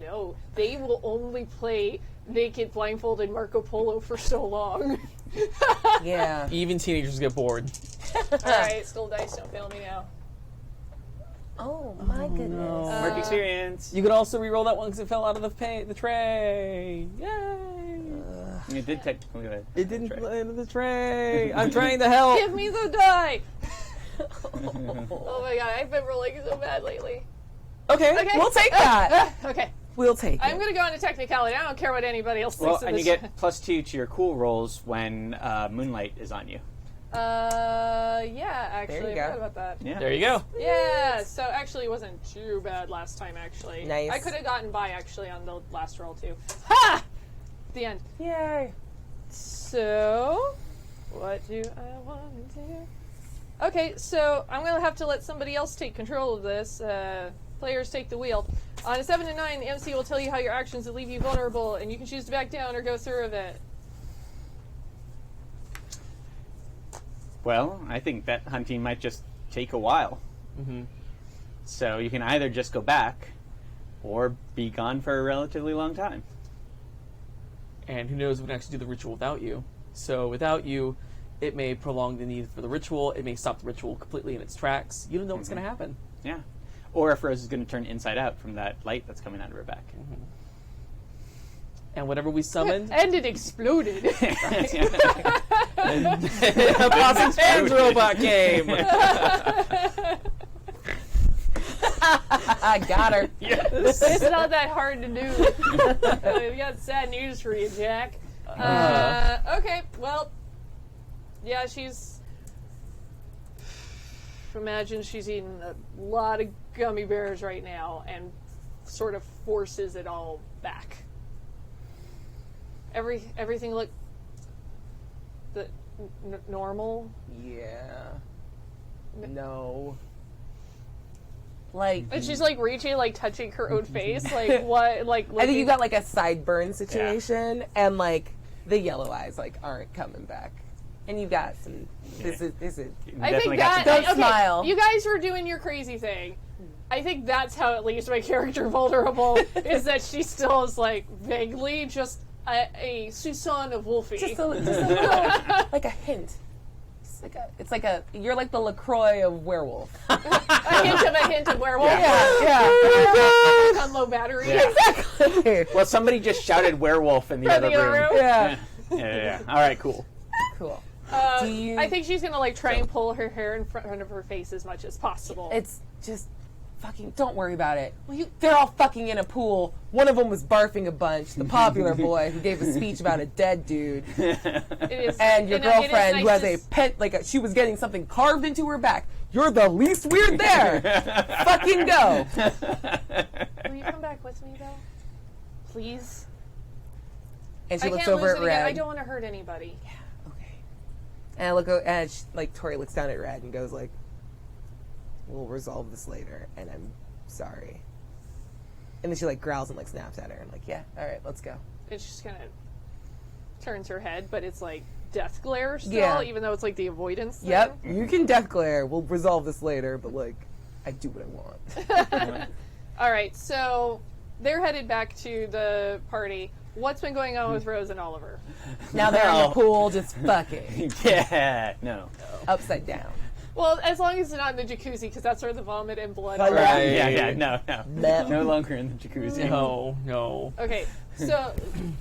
No, they will only play naked, blindfolded Marco Polo for so long. Yeah. Even teenagers get bored. Alright, still dice, don't fail me now. Oh, my goodness. Work experience. You could also re-roll that one because it fell out of the tray. Yay! It did technically. It didn't land in the tray. I'm trying to help. Give me the die! Oh my god, I've been rolling so bad lately. Okay. Okay. We'll take that. Okay. We'll take it. I'm gonna go into technicality. I don't care what anybody else Well, thinks of and you this. get +2 to your cool rolls when moonlight is on you. Yeah, actually, There you I go. forgot about that. Yeah. There you go. Yeah, so actually it wasn't too bad last time, actually. Nice. I could have gotten by, actually, on the last roll, too. Ha! The end. Yay. So, What do I want to do? Okay, so I'm going to have to let somebody else take control of this. Players take the wheel. On a 7 to 9, the MC will tell you how your actions will leave you vulnerable, and you can choose to back down or go through with it. Well, I think that hunting might just take a while. Mm-hmm. So you can either just go back or be gone for a relatively long time. And who knows if we can actually do the ritual without you. So without you, it may prolong the need for the ritual. It may stop the ritual completely in its tracks. You don't know what's going to happen. Yeah. Or if Rose is going to turn inside out from that light that's coming out of her back. And whatever we summoned... And it exploded. Possum's hands robot came! I got her. Yes. It's not that hard to do. We got sad news for you, Jack. Okay, well, yeah, she's... Imagine she's eating a lot of gummy bears right now and sort of forces it all back. Everything looked normal. Yeah. No. Like, And she's like reaching, like touching her own face. Like what? Like I think you got like a sideburn situation, and like the yellow eyes like aren't coming back, and you got some. This is. I Definitely think got that. Don't okay, smile. You guys were doing your crazy thing. I think that's how it leaves my character vulnerable. Is that she still is like vaguely just a Susan of Wolfie. Just a little, like a hint. It's like a. You're like the LaCroix of werewolf. a hint of werewolf. Yeah. On low battery. Yeah. Exactly. Well, somebody just shouted werewolf in the other room. Yeah. Yeah. All right, cool. Cool. Uh, Do you- I think she's gonna like try and pull her hair in front of her face as much as possible. It's just fucking. Don't worry about it. They're all fucking in a pool. One of them was barfing a bunch. The popular boy who gave a speech about a dead dude, It is, and your you know, it is girlfriend who nice has to a pen. She was getting something carved into her back. You're the least weird there. Fucking go. Will you come back with me though? Please. And she I looks can't over lose at it again. I Red. don't want to hurt anybody. Okay. And I look, and like Tori looks down at Red and goes like, "We'll resolve this later." And I'm sorry. And then she like growls and like snaps at her and like, "Yeah, all right, let's go." And she just kind of turns her head, but it's like death glare still, Yeah. even though it's like the avoidance thing. Yep, you can death glare. We'll resolve this later, but like, I do what I want. All right, so they're headed back to the party. What's been going on with Rose and Oliver? Now they're in the pool, just fucking Yeah. No. upside down. Well, as long as it's not in the jacuzzi, because that's where the vomit and blood Right. are. Right. Yeah. No. No. No longer in the jacuzzi. No. Okay, so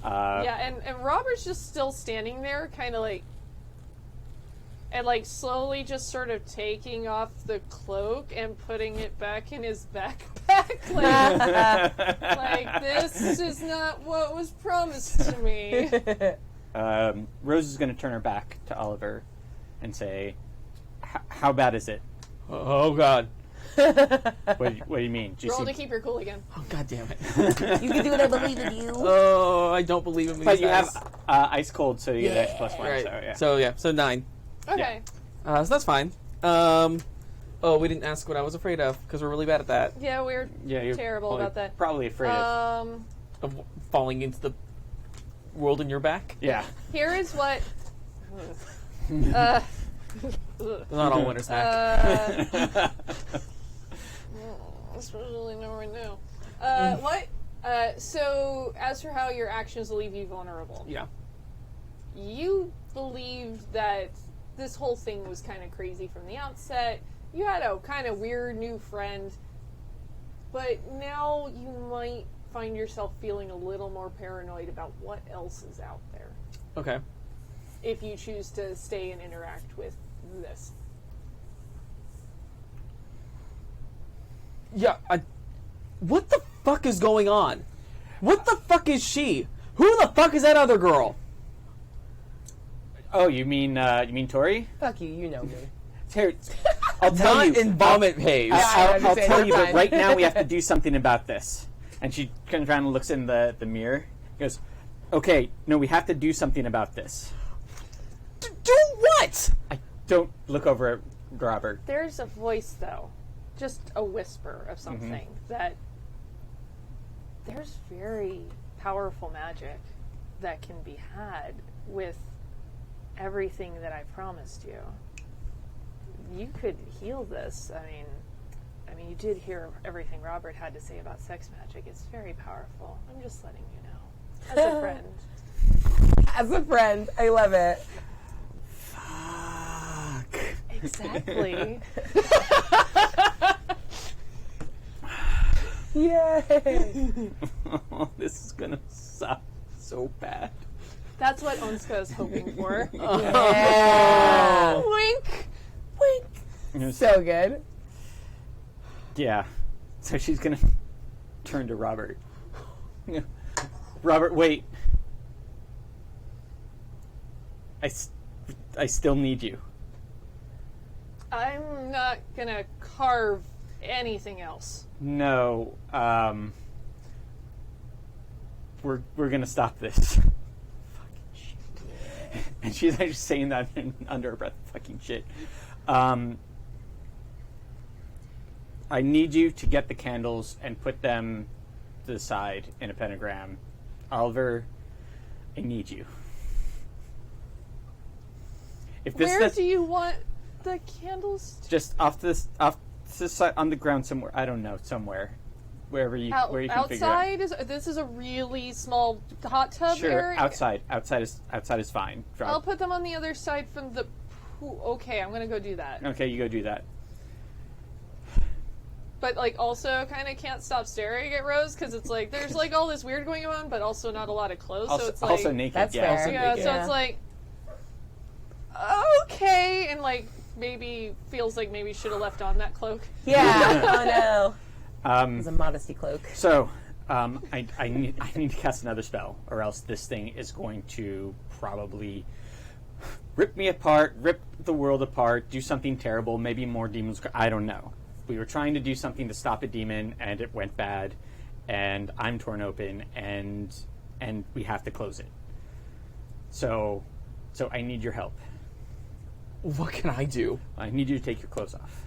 Uh, yeah, and Robert's just still standing there, kind of like, and like slowly just sort of taking off the cloak and putting it back in his backpack. Like this is not what was promised to me. Rose is going to turn her back to Oliver and say, "How bad is it? Oh, God. What do you mean? Do you Roll see- to keep your cool again. Oh, God damn it. You can do it. I believe in you. Oh, I don't believe in these But you guys. have ice cold, so you get X plus 1. Right. So yeah. So 9. Okay. So that's fine. We didn't ask what I was afraid of, because we're really bad at that. Yeah, we're You're terrible probably- about that. Probably afraid of. Of falling into the world in your back. Yeah. Here is what. Not all winners hack. Especially now right now. What? So, as for how your actions will leave you vulnerable, Yeah. you believed that this whole thing was kind of crazy from the outset. You had a kind of weird new friend, but now you might find yourself feeling a little more paranoid about what else is out there Okay. if you choose to stay and interact with this. Yeah, what the fuck is going on? What the fuck is she? Who the fuck is that other girl? Oh, you mean Tori? Fuck you. You know me. Terry, I'll tell Not you. in vomit haze. I I'll understand. tell you, You're but fine. right now we have to do something about this. And she turns around and looks in the mirror. Goes, okay, no, we have to do something about this. Do don't look over at Robert. There's a voice, though, just a whisper of something that there's very powerful magic that can be had with everything that I promised you. You could heal this. I mean, you did hear everything Robert had to say about sex magic. It's very powerful. I'm just letting you know. As a friend. As a friend, I love it. Fuck. Exactly. Yay! This is gonna suck so bad. That's what Onska is hoping for. Yeah. Wink! Wink! So good. Yeah. So she's gonna turn to Robert. Robert, wait. I still need you. I'm not gonna carve anything else. No, we're gonna stop this. Fucking shit. And she's actually saying that under her breath. Fucking shit. I need you to get the candles and put them to the side in a pentagram. Oliver, I need you. If this Where do you want the candles? just off this side on the ground somewhere, I don't know, somewhere, where you can figure out. Outside this is a really small hot tub Sure, area. outside is fine. Drop. I'll put them on the other side from the pool. Okay, I'm gonna go do that. Okay, you go do that. But like also kind of can't stop staring at Rose because it's like there's like all this weird going on, but also not a lot of clothes. Also, so it's like also naked. That's yeah, fair. also yeah, naked. so it's like okay, and like maybe feels like maybe should have left on that cloak. Yeah. Oh no. Um, It's a modesty cloak. so, I need to cast another spell, or else this thing is going to probably rip me apart, rip the world apart, do something terrible. Maybe more demons. I don't know. We were trying to do something to stop a demon, and it went bad, and I'm torn open, and we have to close it. So I need your help. What can I do? I need you to take your clothes off.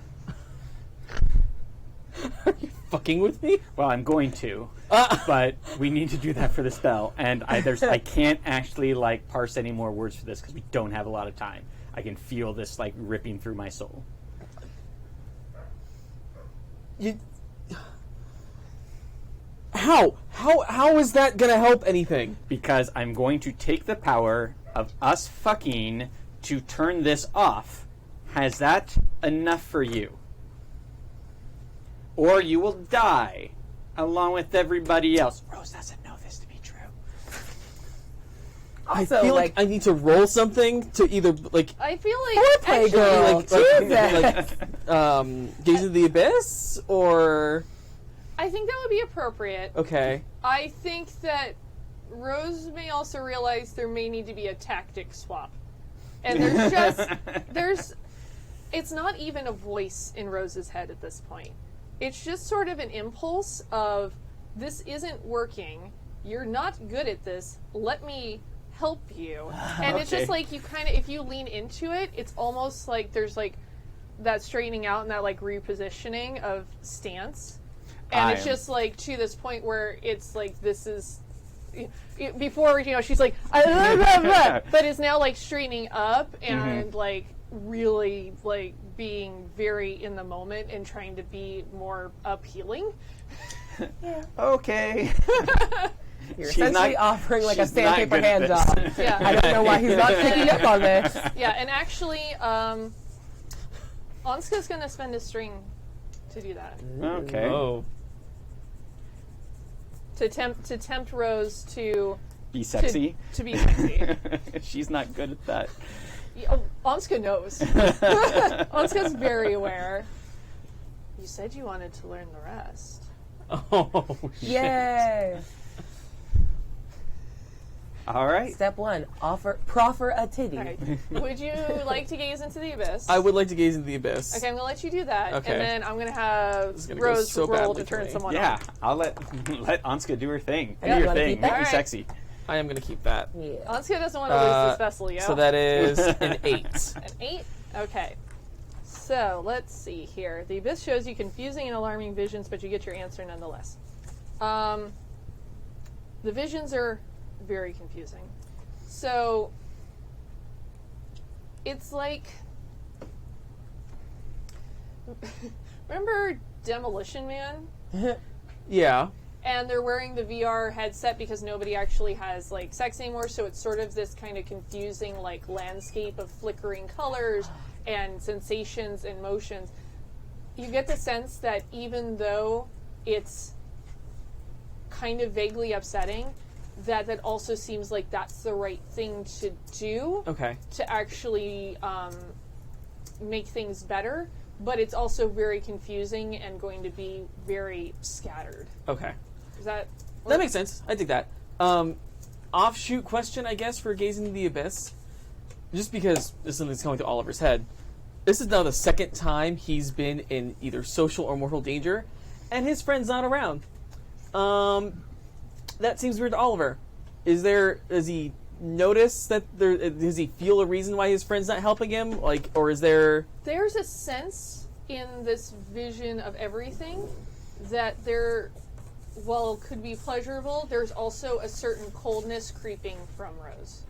Are you fucking with me? Well, I'm going to, but we need to do that for the spell, and I can't actually like parse any more words for this because we don't have a lot of time. I can feel this like ripping through my soul. How is that gonna help anything? Because I'm going to take the power of us fucking to turn this off. Has that enough for you? Or you will die along with everybody else. Rose doesn't know this to be true. I Also, feel like I need to roll something to either like I feel like Foreplay, actually, girl. Jesus. gaze into the abyss or I think that would be appropriate. okay. I think that Rose may also realize there may need to be a tactic swap. And it's not even a voice in Rose's head at this point. It's just sort of an impulse of, this isn't working, you're not good at this, let me help you. And it's just Okay. like, you kind of, if you lean into it, it's almost like there's like that straightening out and that like repositioning of stance. And it's just like to this point where it's like, this is, before, she's like, but is now like straightening up and like really like being very in the moment and trying to be more appealing. Okay. You're She's essentially not- offering like a she's not sandpaper good at hand this. job. Yeah. I don't know why he's not picking up on this. Yeah, and actually, Onska's gonna spend a string to do that. Okay. Oh. To tempt Rose to Be sexy. to be sexy. She's not good at that. Oh, Onska knows. Onska's very aware. You said you wanted to learn the rest. Oh shit. Yay. All right. Step 1, proffer a titty. All right. Would you like to gaze into the abyss? I would like to gaze into the abyss. Okay, I'm gonna let you do that, Okay. and then I'm gonna have is gonna go Rose so roll badly to for turn me. someone Yeah, on. I'll let Anska do her thing. Yeah, Do you your wanna thing. keep that? Be Alright. sexy. I am gonna keep that. Yeah. Onska doesn't want to lose this vessel, yo. So that is an 8. An 8. Okay. So, let's see here. The abyss shows you confusing and alarming visions, but you get your answer nonetheless. The visions are very confusing. So, it's like... Remember Demolition Man? Yeah. And they're wearing the VR headset because nobody actually has like sex anymore, so it's sort of this kind of confusing like landscape of flickering colors and sensations and motions. You get the sense that even though it's kind of vaguely upsetting, that also seems like that's the right thing to do Okay. to actually make things better, but it's also very confusing and going to be very scattered. Okay. Is that... That makes sense. I dig that. Offshoot question, I guess, for Gazing into the Abyss. Just because this is something that's coming to Oliver's head. This is now the second time he's been in either social or mortal danger, and his friend's not around. That seems weird to Oliver. Does he notice that does he feel a reason why his friend's not helping him? Like, or is there... There's a sense in this vision of everything that there... While it could be pleasurable, there's also a certain coldness creeping from Rose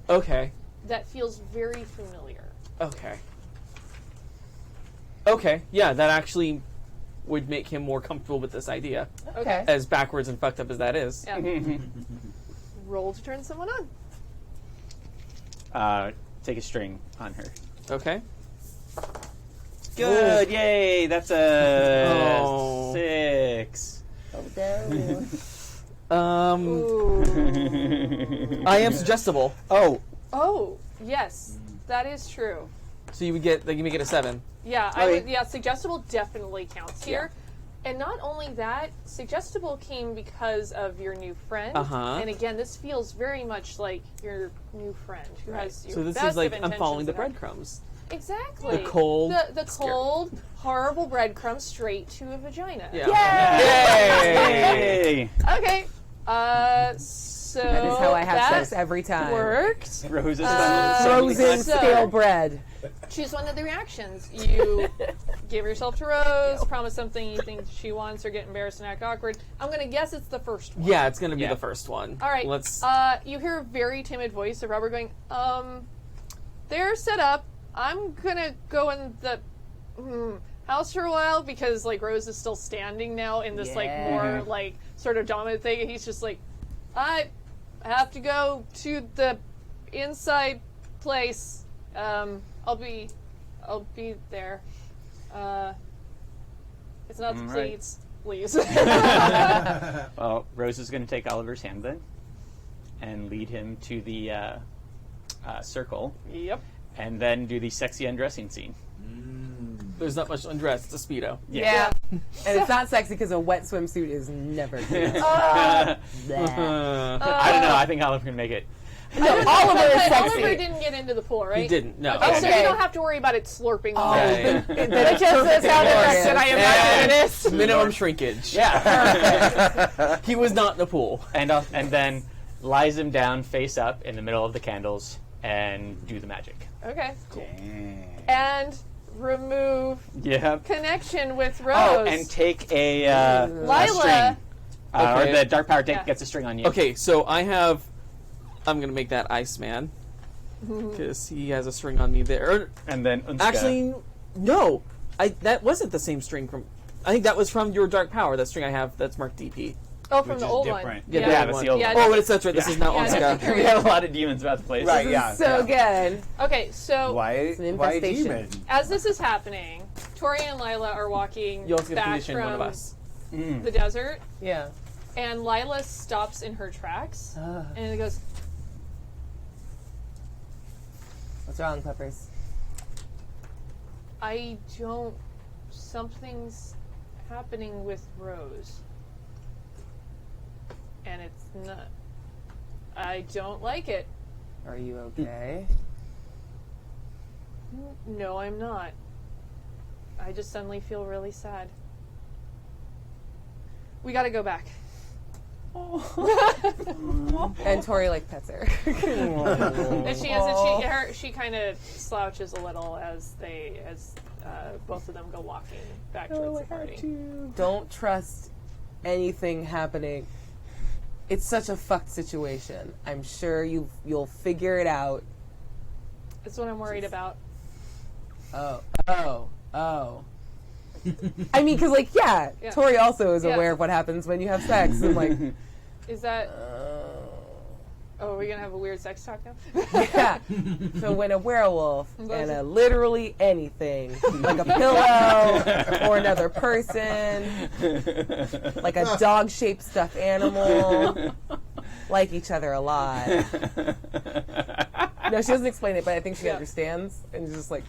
Okay. that feels very familiar. Okay. Okay, yeah, that actually would make him more comfortable with this idea. Okay. As backwards and fucked up as that is. Yeah. Roll to turn someone on. Take a string on her. Okay. Good, yay! That's a Oh. 6. Ooh. I am suggestible. Oh, Oh, yes, that is true. So you would get, like, you make it a 7. Yeah, Okay. suggestible definitely counts here. And not only that, suggestible came because of your new friend. Uh-huh. And again, this feels very much like your new friend who has your So this best is like of I'm following the intentions breadcrumbs. Exactly. The cold the cold, horrible breadcrumbs straight to a vagina. Yeah. yay! Okay. So That is how I have that sex every time. worked. Rose is done. Frozen So- stale bread. Choose one of the reactions. You give yourself to Rose, promise something you think she wants, or get embarrassed and act awkward. I'm going to guess it's the first one. Yeah, it's going to be Yeah. the first one. All right. Let's... You hear a very timid voice of Robert going, they're set up. I'm going to go in the house for a while because, like, Rose is still standing now in this, like, more, like, sort of dominant thing. And he's just like, I have to go to the inside place. I'll be there. It's not the Right. pleats. Please. Well, Rose is going to take Oliver's hand then and lead him to the circle, Yep. and then do the sexy undressing scene. There's not much undress. It's a Speedo. Yeah. And it's not sexy because a wet swimsuit is never good. I don't know. I think Oliver can make it. No, Oliver is Oliver sexy. didn't get into the pool, right? He didn't, no. Oh, so Okay. you don't have to worry about it slurping off. Yeah. That just is how glorious. I am not doing this. Minimum shrinkage. Yeah. He was not in the pool. and then lies him down face up in the middle of the candles and do the magic. Okay. And remove Yep. connection with Rose. Oh, and take a Lila. string. Or Okay. the dark power Yeah. gets a string on you. Okay, so I'm going to make that Iceman. Because he has a string on me there. And then Unska. Actually, no. That wasn't the same string from... I think that was from your Dark Power, that string I have that's marked DP. Oh, from Which the is old different. one. Yeah, Yeah, that that's one. the old Yeah, one. Oh, that's right. This is not Yeah, Onska. that's We have a lot of demons about the place. Right, yeah. So good. Okay, so Why? an Why infestation. demon? as this is happening, Tori and Lila are walking You also get to back condition from one of us. the desert, Yeah. and Lila stops in her tracks, and it goes, What's wrong, Peppers? I don't... Something's happening with Rose. And it's not... I don't like it. Are you okay? No, I'm not. I just suddenly feel really sad. We gotta go back. And Tori like pets her. And she isn't. She kind of slouches a little as both of them go walking back towards the party. Don't trust anything happening. It's such a fucked situation. I'm sure you'll figure it out. That's what I'm worried about. Oh. I mean, because, like, yeah, Tori also is aware of what happens when you have sex. And, like... Is that... Oh, are we going to have a weird sex talk now? Yeah. So when a werewolf and a literally anything, like a pillow or another person, like a dog-shaped stuffed animal, like each other a lot. No, she doesn't explain it, but I think she understands. And she's just like...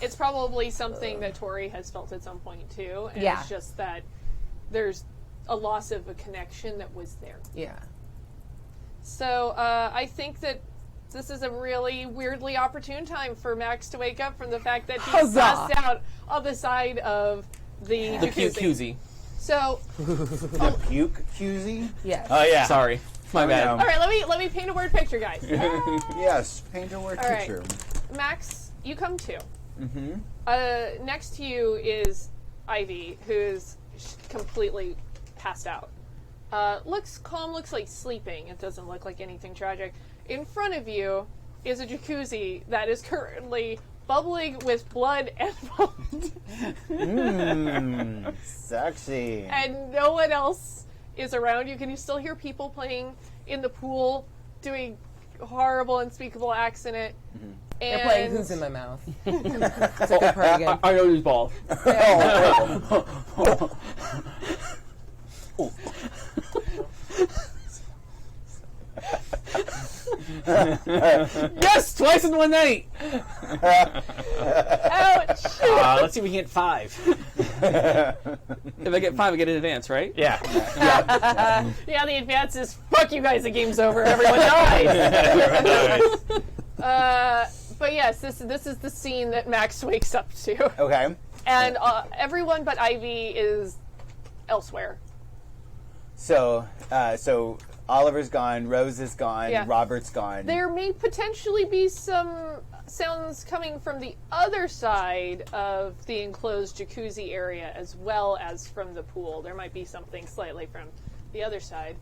It's probably something that Tori has felt at some point, too. And it's just that there's a loss of a connection that was there. Yeah. So I think that this is a really weirdly opportune time for Max to wake up from the fact that he's passed out on the side of the jacuzzi. So, The puke QZ? Yes. Oh yeah. Sorry, my bad. all right, let me paint a word picture, guys. Yes, paint a word All right. picture. Max, you come too. Mm-hmm. Next to you is Ivy, who's completely passed out. Looks calm, looks like sleeping. It doesn't look like anything tragic. In front of you is a jacuzzi that is currently bubbling with blood and vomit. Sexy. And no one else is around you. Can you still hear people playing in the pool, doing horrible, unspeakable acts in it? Mm-hmm. They're playing Who's in My Mouth. It's a good part again. I know these balls. Yes, twice in one night. Ouch! Let's see if we can get 5. If I get 5, I get an advance, right? Yeah. Yeah, the advance is, fuck you guys, the game's over, everyone dies! But yes, this is the scene that Max wakes up to. Okay. And everyone but Ivy is elsewhere. So Oliver's gone, Rose is gone, Yeah. Robert's gone. There may potentially be some sounds coming from the other side of the enclosed jacuzzi area as well as from the pool. There might be something slightly from the other side.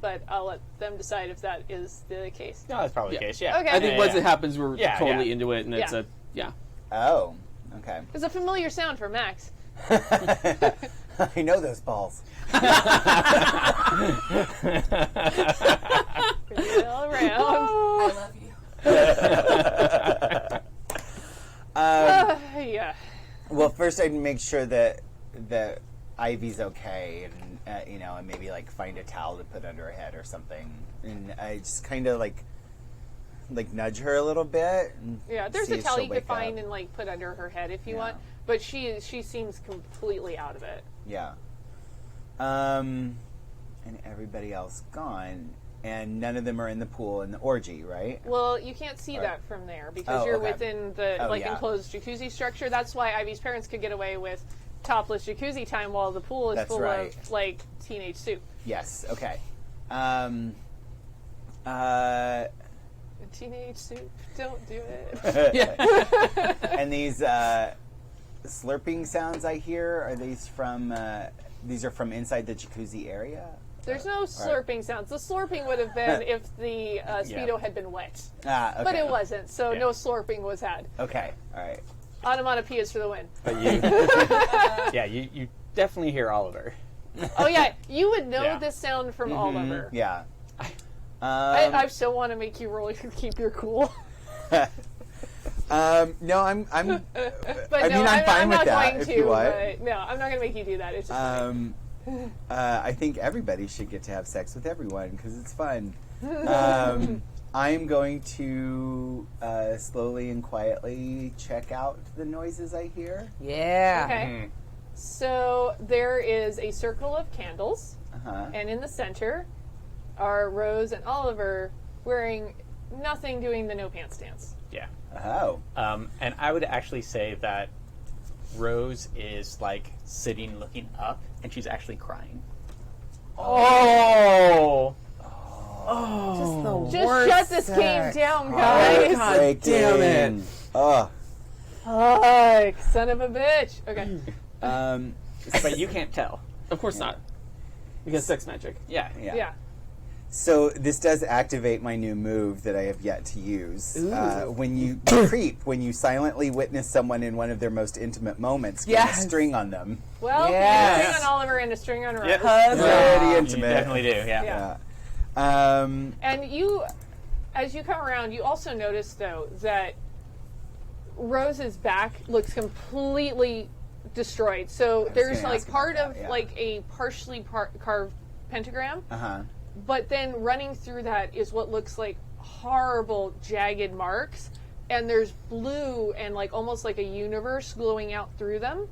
But I'll let them decide if that is the case. No, that's probably the case, yeah. Okay. I think once it happens, we're totally yeah. into it, and it's Yeah. Oh, okay. It's a familiar sound for Max. I know those balls. All around. I love you. Yeah. Well, first I'd make sure that Ivy's okay, and and maybe like find a towel to put under her head or something, and I just kind of like nudge her a little bit. And Yeah, there's see a if towel she'll you could wake find up. and put under her head if you Yeah. want, but she seems completely out of it. Yeah. And everybody else gone, and none of them are in the pool in the orgy, right? Well, you can't see that from there because Oh, you're okay. within the yeah. enclosed jacuzzi structure. That's why Ivy's parents could get away with topless jacuzzi time while the pool is That's full right. of teenage soup. Yes. Okay. Teenage soup, don't do it. And these slurping sounds I hear, are these from? These are from inside the jacuzzi area. There's no slurping sounds. The slurping would have been if the Speedo had been wet. Okay. But it wasn't, so no slurping was had. Okay. All right. Onomatopoeias for the win. But you, you definitely hear Oliver. Oh yeah, you would know Yeah. this sound from Oliver. Yeah. I still want to make you roll to keep your cool. No, I'm. But I no, mean, I'm fine I'm with not that, going if to. you want. But no, I'm not going to make you do that. It's just I think everybody should get to have sex with everyone because it's fun. I'm going to slowly and quietly check out the noises I hear. Yeah. okay. So there is a circle of candles, Uh-huh. and in the center are Rose and Oliver wearing nothing, doing the no pants dance. Yeah. Oh. And I would actually say that Rose is sitting looking up, and she's actually crying. Oh! Just the Just worst shut this game sex. down, guys. God damn it. Oh. Fuck, son of a bitch. Okay. But you can't tell. Of course not. Because sex magic. Yeah. Yeah. So this does activate my new move that I have yet to use. When you creep, when you silently witness someone in one of their most intimate moments, get a Yes. string on them. Well, Yes. you string on Oliver and a string on Rose. Yep. Huzzah. Pretty You intimate. definitely do, yeah. Yeah. And you, as you come around, you also notice, though, that Rose's back looks completely destroyed. So there's gonna like ask part about of that, yeah. like a partially carved pentagram, But then running through that is what looks like horrible jagged marks, and there's blue and like almost like a universe glowing out through them.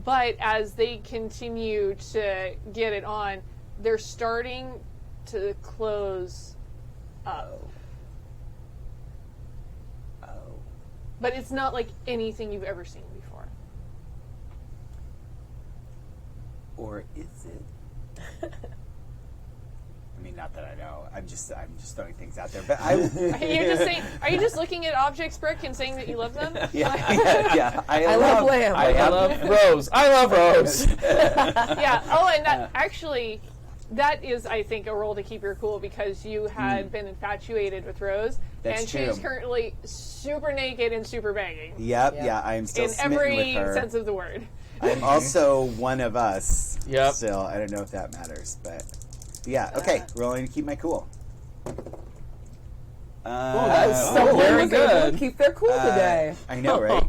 But as they continue to get it on, they're starting to close up. Oh. But it's not like anything you've ever seen before. Or is it? I mean, not that I know. I'm just throwing things out there. But Are you just saying? Are you just looking at objects, Brick, and saying that you love them? yeah. I love lamb. I love Rose. I love Rose. Yeah. Oh, and that actually, that is, I think, a role to keep your cool because you had been infatuated with Rose, That's and she's true. currently super naked and super banging Yep. Yeah. I am still in smitten every with her. sense of the word. I'm also one of us. Yep. Still, I don't know if that matters, but yeah. Okay, rolling to keep my cool. Someone very was able to good. keep their cool today. I know, right?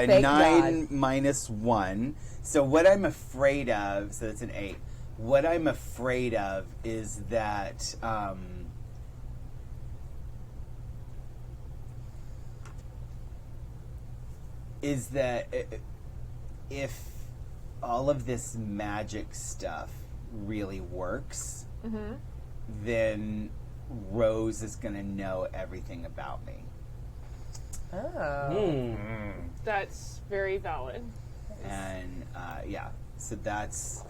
Thank 9 God. minus 1. So what I'm afraid of, so that's an 8. What I'm afraid of is that if all of this magic stuff really works, then Rose is going to know everything about me. Oh. That's very valid. And yeah, so that's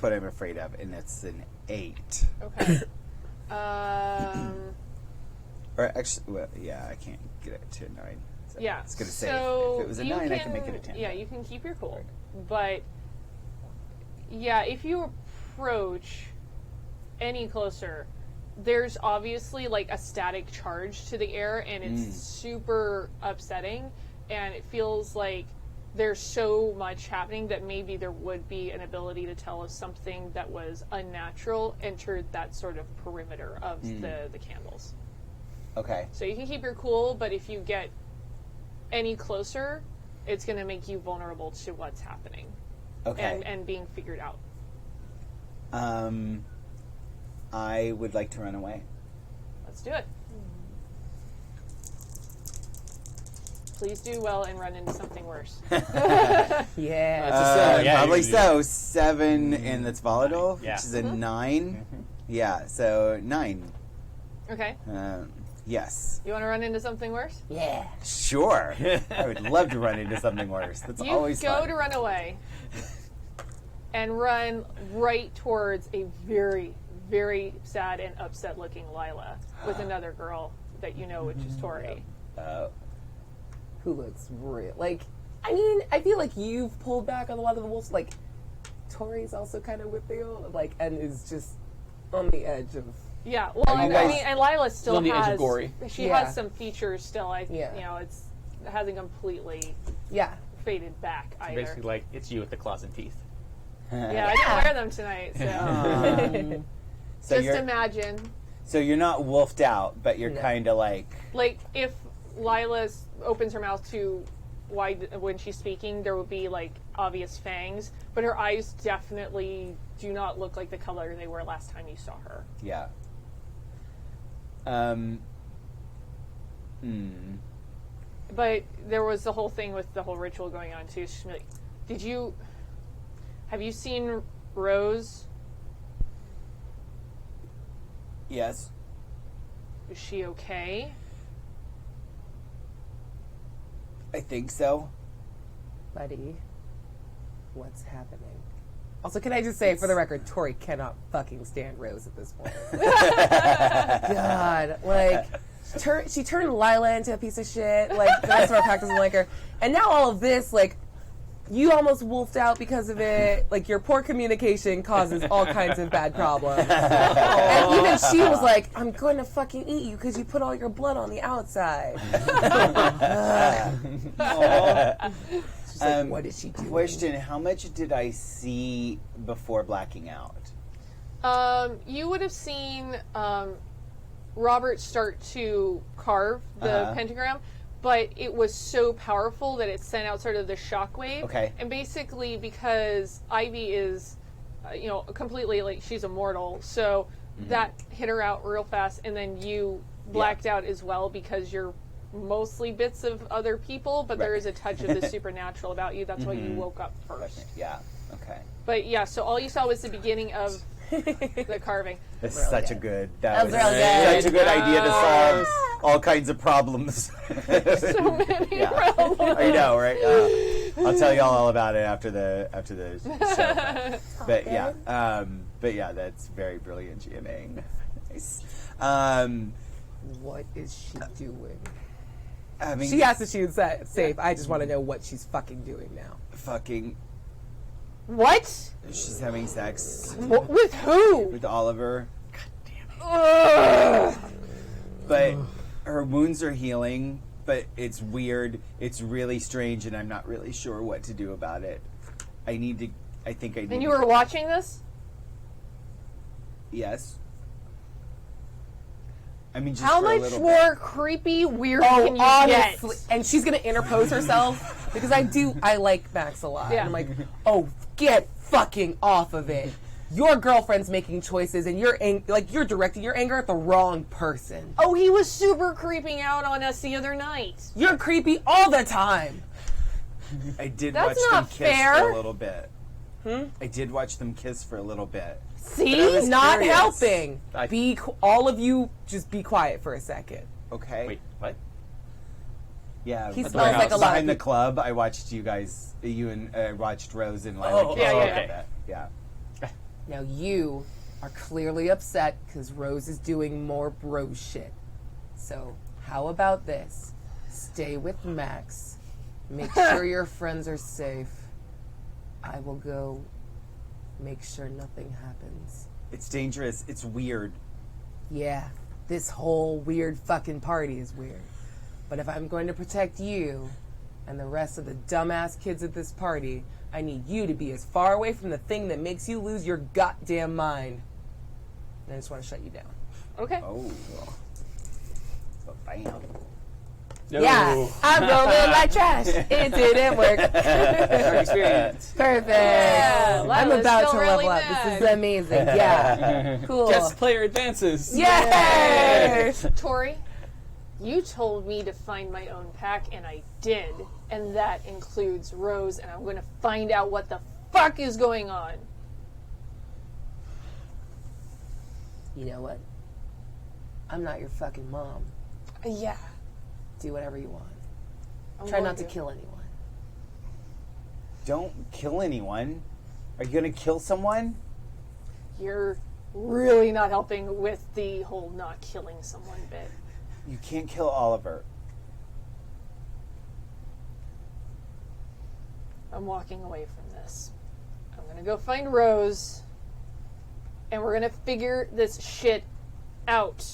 what I'm afraid of, and it's an 8. Okay. Or actually, well, yeah, I can't get it to 9. So Yeah. it's gonna say So if it was a you 9, I can make it a 10. Yeah, you can keep your cool. But yeah, if you approach any closer, there's obviously like a static charge to the air, and it's super upsetting, and it feels like there's so much happening that maybe there would be an ability to tell if something that was unnatural entered that sort of perimeter of the candles. Okay. So you can keep your cool, but if you get any closer, it's going to make you vulnerable to what's happening Okay. and being figured out. I would like to run away. Let's do it. Please do well and run into something worse. Yeah. Probably you- so. 7, and that's volatile, Yeah. which is a 9. Yeah, so 9. Okay. Yes. You want to run into something worse? Yeah. Sure. I would love to run into something worse. That's You always go fun. to run away and run right towards a very, very sad and upset looking Lila with another girl that you know, which is Tori. Who looks real? Like, I mean, I feel like you've pulled back on a lot of the wolves. Like, Tori's also kind of with you, like, and is just on the edge of. Yeah, well, you I guys- mean, and Lila still on the edge has of gory. She Yeah. has some features still. Yeah. You know, it hasn't completely Yeah. faded back either. Basically, like, it's you with the claws and teeth. Yeah, I didn't wear them tonight, so So just you're, imagine, so you're not wolfed out, but you're No. kind of like, like if Lila opens her mouth too wide when she's speaking, there will be like obvious fangs, but her eyes definitely do not look like the color they were last time you saw her. yeah. But there was the whole thing with the whole ritual going on too. She's like, have you seen Rose? Yes. Is she okay? I think so. Buddy, what's happening? Also, can I just say, for the record, Tori cannot fucking stand Rose at this point. God, like, she turned Lila into a piece of shit. Like, the rest of our pack doesn't like her. And now all of this, like, you almost wolfed out because of it. Like, your poor communication causes all kinds of bad problems. And even she was like, I'm going to fucking eat you because you put all your blood on the outside. She's like, what did she do? Question, how much did I see before blacking out? You would have seen Robert start to carve the pentagram, but it was so powerful that it sent out sort of the shockwave. Okay. And basically, because Ivy is, completely, like, she's immortal, so that hit her out real fast, and then you blacked out as well because you're mostly bits of other people, but there is a touch of the supernatural about you. That's why you woke up first. Yeah, okay. But yeah, so all you saw was the beginning of the carving. That's Really such good. a good. That was really good. such a good idea to solve all kinds of problems. So many problems. I know, right? I'll tell y'all all about it after the show. But yeah, that's very brilliant, GMing. Nice. What is she doing? I mean, She asked if she was safe. I just want to know what she's fucking doing now. fucking. What? She's having sex With who? with Oliver, Ugh. but her wounds are healing. But it's weird. It's really strange, and I'm not really sure what to do about it. I think I need. And you were watching this? Yes. I mean, just How for a much little more creepy, weird Oh, can you honestly. get? And she's going to interpose herself because I like Max a lot. Yeah. And I'm like, oh, get fucking off of it. Your girlfriend's making choices and you're directing your anger at the wrong person. Oh, he was super creeping out on us the other night. You're creepy all the time. I did That's watch them not kiss fair. for a little bit. I did watch them kiss for a little bit. See? was Not curious. helping. All of you, just be quiet for a second. Okay. Wait, what? Yeah. He but smells like a lot of behind the people. club. I watched watched Rose and Lila. Oh, kiss yeah, a yeah, little yeah. bit. Yeah. Now you are clearly upset because Rose is doing more bro shit. So how about this? Stay with Max. Make sure your friends are safe. I will go make sure nothing happens. It's dangerous. It's weird. Yeah, this whole weird fucking party is weird. But if I'm going to protect you and the rest of the dumbass kids at this party, I need you to be as far away from the thing that makes you lose your goddamn mind. And I just want to shut you down. Okay. Oh. So, bam. No. Yeah, I'm rolling like trash. It didn't work. Our experience. Perfect. Yeah, I'm Lila's about to still level really up. mad. This is amazing. Yeah. Cool. Guest player advances. Yay! Tori, you told me to find my own pack, and I did. And that includes Rose, and I'm going to find out what the fuck is going on. You know what? I'm not your fucking mom. Yeah. Do whatever you want. I'm Try going not to kill anyone. Don't kill anyone. Are you gonna kill someone? You're really not helping with the whole not killing someone bit. You can't kill Oliver. I'm walking away from this. I'm going to go find Rose, and we're going to figure this shit out.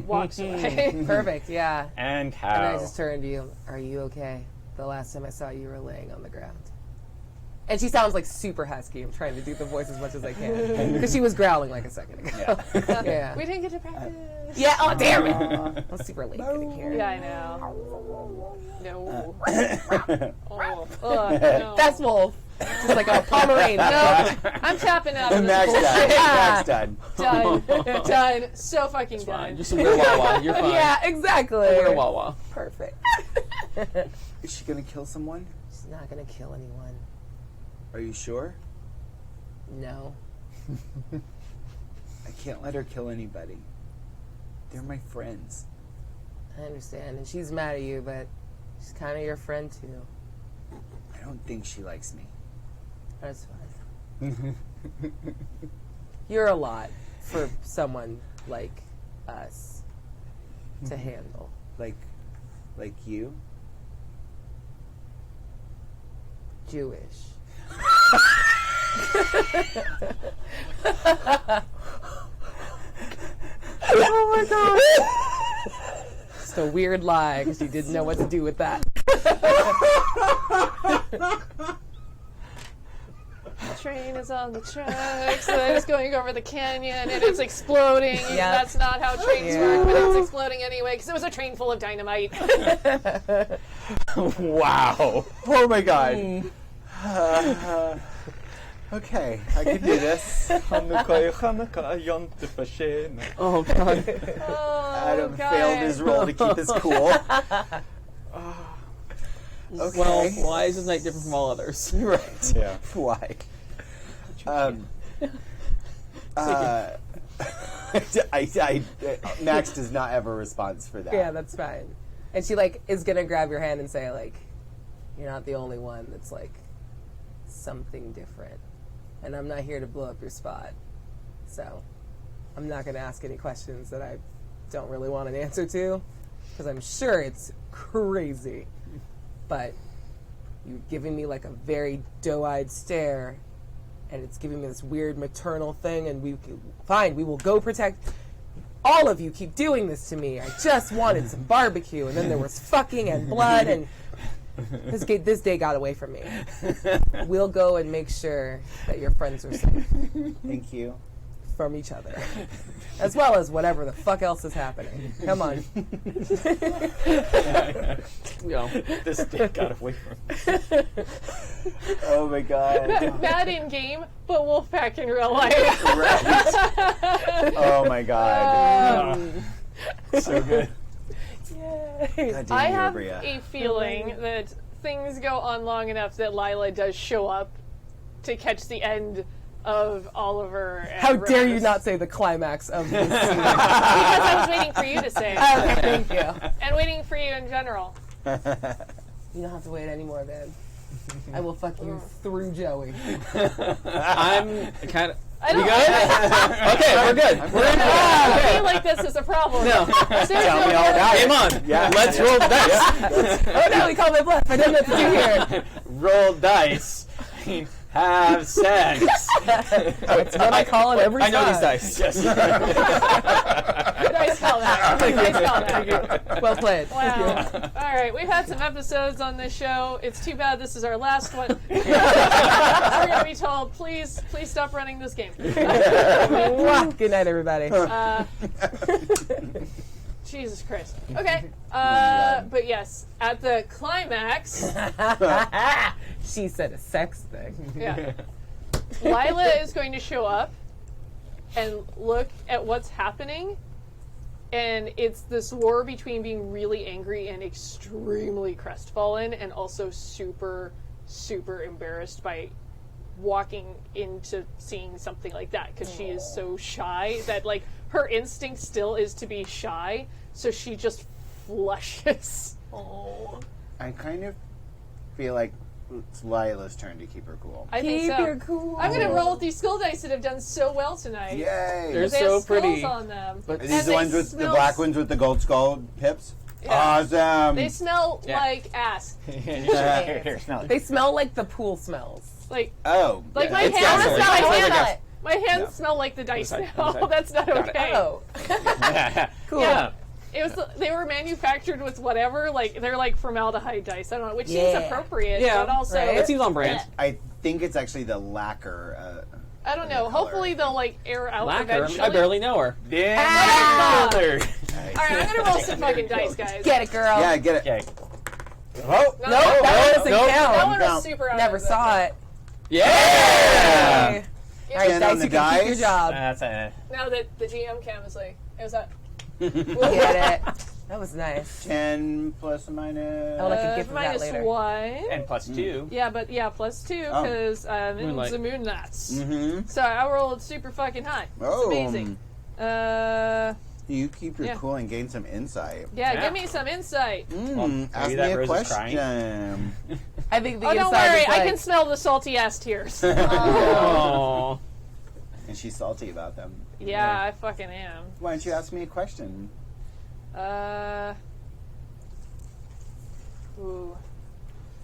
Walks away. Perfect, yeah. And how? And I just turned to you. Are you okay? The last time I saw you, you were laying on the ground. And she sounds like super husky. I'm trying to do the voice as much as I can. Because she was growling like a second ago. Yeah. We didn't get to practice. Yeah, oh damn it! I was super late getting here. Yeah, I know. No. Oh, no. That's Wolf. Just like a Pomeranian. No, I'm tapping out of this Max bullshit. done. Max done. Done. Done. So fucking Fine. done. Just wear Wawa. You're fine. Yeah, exactly. Wear Wawa. Perfect. Is she gonna kill someone? She's not gonna kill anyone. Are you sure? No. I can't let her kill anybody. They're my friends. I understand. And she's mad at you, but she's kind of your friend too. I don't think she likes me. That's fine. You're a lot for someone like us to handle. Like you? Jewish. Oh my god. Just a weird lie because you didn't know what to do with that. The train is on the tracks, and it's going over the canyon, and it's exploding. Yeah. That's not how trains work, but it's exploding anyway because it was a train full of dynamite. Wow. Oh my god. Okay, I can do this. Oh god. Adam God. failed his role to keep us cool. Okay. Well, why is this night different from all others? Right. Yeah. Why? Max does not have a response for that. Yeah, that's fine. And she is gonna grab your hand and say you're not the only one that's something different. And I'm not here to blow up your spot. So I'm not gonna ask any questions that I don't really want an answer to, because I'm sure it's crazy. But you're giving me a very doe-eyed stare, and it's giving me this weird maternal thing, and we will go protect. All of you keep doing this to me. I just wanted some barbecue, and then there was fucking and blood, and this day got away from me. We'll go and make sure that your friends are safe Thank you. from each other, as well as whatever the fuck else is happening. Come on. This day got away from me. Oh my god. Bad in game, but Wolfpack in real life. Right. Oh my god. So good. Yay. God damn I you, have Bria. a feeling that things go on long enough that Lila does show up to catch the end of Oliver. And How dare you Rose. not say the climax of this scene? Because I was waiting for you to say it. Okay, thank you. And waiting for you in general. You don't have to wait anymore, man. I will fuck you through Joey. I'm kind of. I don't Okay, we're good. We're in. I feel like this is a problem. No. Seriously, Tell me all about Game it. on. Yeah. Let's roll dice. Oh no, he called my bluff. I don't know what to do here. Roll dice. Have sex. It's what I call it every I know time. these dice. Yes. Nice call that. Nice call that. Well played. Wow. All right, we've had some episodes on this show. It's too bad this is our last one. We're going to be told, please stop running this game. Mwah. Good night, everybody. Jesus Christ. Okay. But yes, at the climax, She said a sex thing. yeah, Lila is going to show up and look at what's happening. And it's this war between being really angry and extremely crestfallen, and also super, super embarrassed by walking into seeing something like that, because she is so shy that her instinct still is to be shy, so she just flushes. I kind of feel like it's Lila's turn to keep her cool. I think Keep so. your cool. I'm gonna roll with these skull dice that have done so well tonight. Yay! There's They so have skulls pretty. on them. But Are And these the they ones with the smell black ones with the gold skull pips? Yeah. Awesome! They smell Yeah. like ass. Here, smell it. They smell like the pool smells. Like Oh. my yeah. hands gas. smell. It's My gas. hands, my hands smell like the dice Other side, now. other side. That's not Got it. okay. Oh. Cool. Yeah. It was. They were manufactured with whatever. They're like formaldehyde dice. I don't know, which seems Yeah. appropriate. Yeah, But also, right. It seems on brand. I think it's actually the lacquer. I don't know. the color. Hopefully they'll air out Lacquer. eventually. I barely know her. Damn. Ah! Brother. All right, I'm gonna roll some fucking dice, guys. Get it, girl. Yeah, get it. Okay. Oh! No, Nope, that doesn't nope. that count. one was super. out Never of the- saw it. Yeah. All right, Ten dice, on the you can keep your dice. job. That's a. Now that the GM cam is like, it was that. Get it. That was nice. 10 plus or minus. I would like a gift of that minus later. 1. And plus 2. Yeah, but plus 2 Oh. because I'm in Moonlight. the moonlights. Mm-hmm. So I rolled super fucking high. Oh. It's amazing. You keep your Yeah. cool and gain some insight. Yeah, Yeah. give me some insight. Ask maybe me that a Rose is question. I think the Oh, don't inside worry. is like, I can smell the salty ass tears. Oh. And she's salty about them. Yeah, I fucking am. Why don't you ask me a question? Ooh.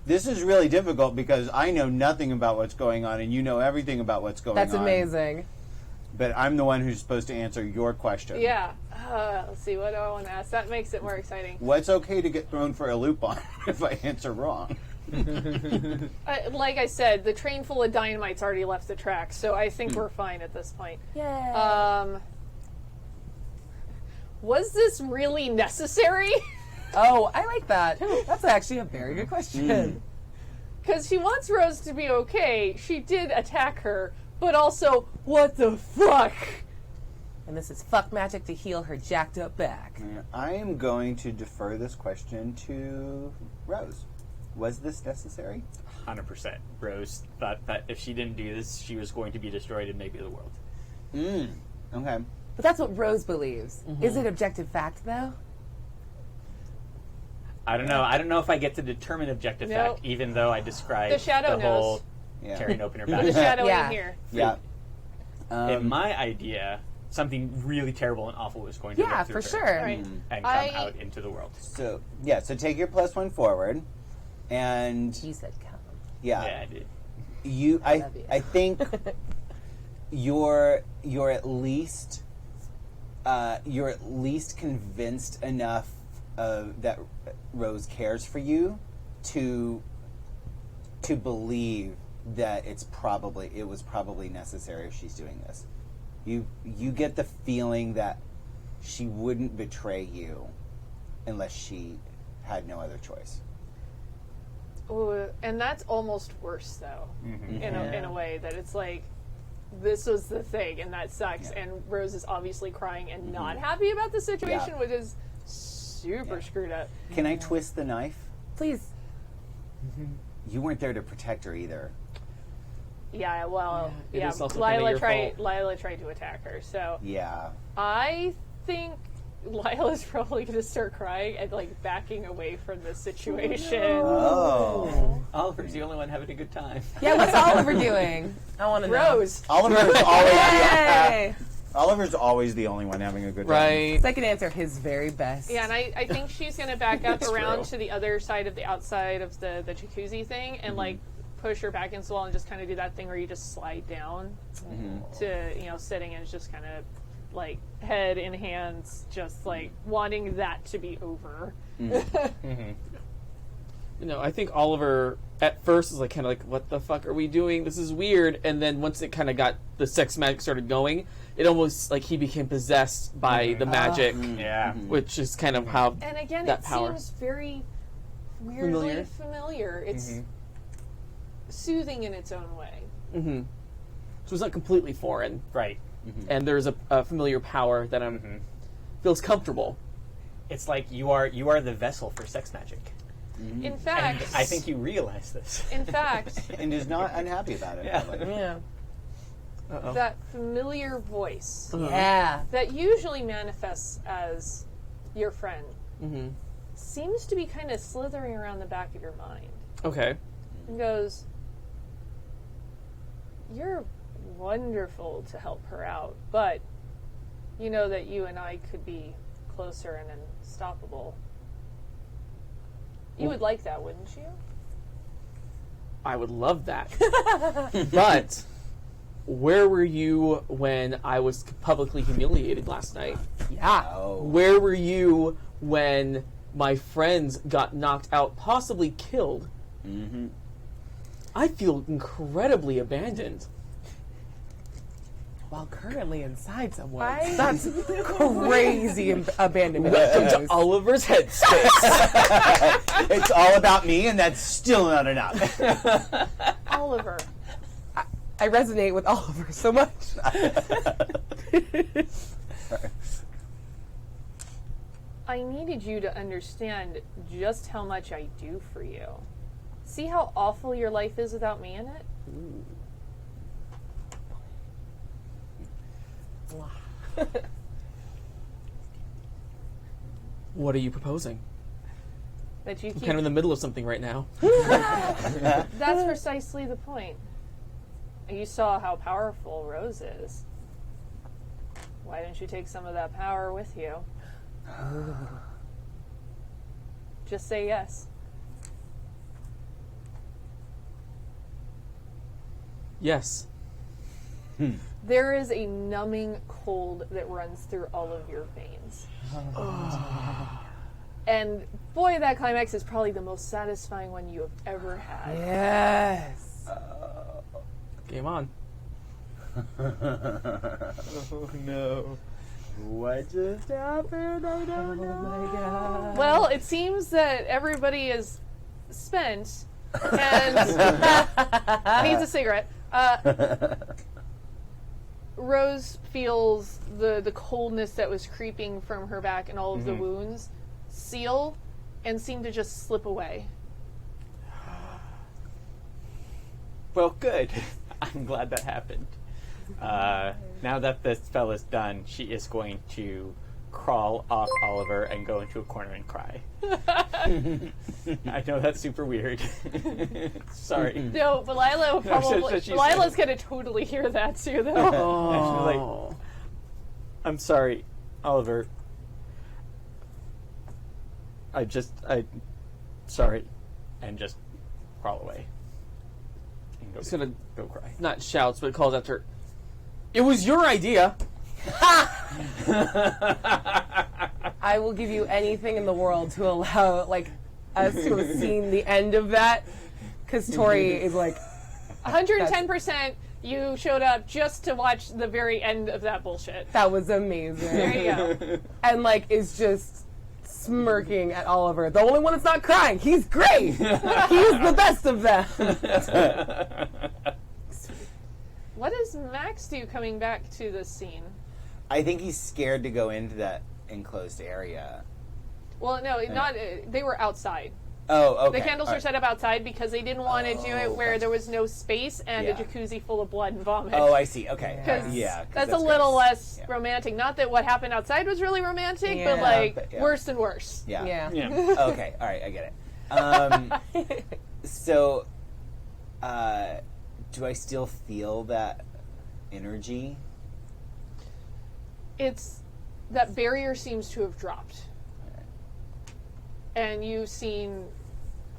This is really difficult because I know nothing about what's going on, and you know everything about what's going that's on. amazing. But I'm the one who's supposed to answer your question. Yeah. Let's see. What do I want to ask? That makes it more exciting. What's okay to get thrown for a loop on if I answer wrong? Like I said, the train full of dynamite's already left the track, so I think we're fine at this point. Yeah. Was this really necessary? Oh, I like that. That's actually a very good question. Because she wants Rose to be okay. She did attack her, but also, what the fuck? And this is fuck magic to heal her jacked up back. I am going to defer this question to Rose. Was this necessary? 100%. Rose thought that if she didn't do this, she was going to be destroyed and maybe the world. Okay. But that's what Rose believes. Is it objective fact, though? I don't know. I don't know if I get to determine objective Nope. fact, even though I described The shadow the whole knows. Yeah. tearing open her The back. shadow Yeah. in here. Yeah. In my idea, something really terrible and awful was going to Yeah, rip through for her sure. Right. and come I- out into the world. So take your +1 forward, and You said come. Yeah, I did. love you. I think you're at least convinced enough that Rose cares for you to believe that it was probably necessary if she's doing this. You get the feeling that she wouldn't betray you unless she had no other choice. Ooh, and that's almost worse, though, in a way, that it's like, this was the thing, and that sucks, and Rose is obviously crying and not happy about the situation, which is super screwed up. Can I twist the knife? Please. You weren't there to protect her either. Yeah, well, it yeah, is also kinda Lila your tried fault. to attack her, so Yeah. I think Lila's probably going to start crying and, like, backing away from this situation. Oh. Oliver's the only one having a good time. Yeah, what's Oliver doing? I want to know. Rose. Oliver's always the only one having a good time. Right. Second answer, his very best. Yeah, and I think she's going to back up That's around true. to the other side of the outside of the jacuzzi thing and, like, push her back against the wall and just kind of do that thing where you just slide down to, sitting and just kind of, like, head in hands, just, like, wanting that to be over. I think Oliver at first was like kind of like, what the fuck are we doing? This is weird. And then once it kind of got the sex magic started going, it almost like he became possessed by the magic, Yeah. which is kind of how And again, that it power. seems very weirdly familiar. It's soothing in its own way. So it's not completely foreign, Right. and there's a familiar power that feels comfortable. It's like you are the vessel for sex magic. In fact, I think you realize this. in fact, And is not unhappy about it. Yeah. probably. Yeah. that familiar voice Yeah. that usually manifests as your friend seems to be kind of slithering around the back of your mind Okay. and goes, "You're wonderful to help her out, but you know that you and I could be closer and unstoppable. You would like that, wouldn't you?" I would love that. But where were you when I was publicly humiliated last night? Yeah. Oh. Where were you when my friends got knocked out, possibly killed? I feel incredibly abandoned. While currently inside someone. I- That's crazy abandonment. Welcome to Oliver's headspace. It's all about me, and that's still not enough. Oliver, I resonate with Oliver so much. I needed you to understand just how much I do for you. See how awful your life is without me in it? What are you proposing? that you I'm keep. kind of in the middle of something right now. That's precisely the point. You saw how powerful Rose is. Why didn't you take some of that power with you? Just say yes. Yes. There is a numbing cold that runs through all of your veins. And boy, that climax is probably the most satisfying one you have ever had. Yes. Game on. Oh no. What just happened? I don't know. Oh my god. Well, it seems that everybody is spent and needs a cigarette. Rose feels the coldness that was creeping from her back and all of the wounds seal and seem to just slip away. Well, good. I'm glad that happened. Now that the spell is done, she is going to crawl off Oliver and go into a corner and cry. I know that's super weird. Sorry. No, but Lila will probably. she said. Lila's gonna totally hear that too, though. And she's like, I'm sorry, Oliver. Sorry. And just crawl away. And He's gonna go cry. not shouts, but calls after. It was your idea. I will give you anything in the world to allow, like, us to have seen the end of that. Because Tori is like, 110%. You showed up just to watch the very end of that bullshit. that was amazing. There you go. And, like, is just smirking at Oliver. The only one that's not crying. He's great. He's the best of them. What does Max do coming back to this scene? I think he's scared to go into that enclosed area. Well, no, not. They were outside. Oh, okay. The candles were set up outside because they didn't want to do it where there was no space and a jacuzzi full of blood and vomit. Oh, I see. Okay. Because Yeah. 'cause that's a little gross. less Yeah. romantic. Not that what happened outside was really romantic, Yeah. but like But, yeah. worse and worse. Yeah. Yeah. Yeah. Okay. All right. I get it. So, do I still feel that energy? It's that barrier seems to have dropped, and you've seen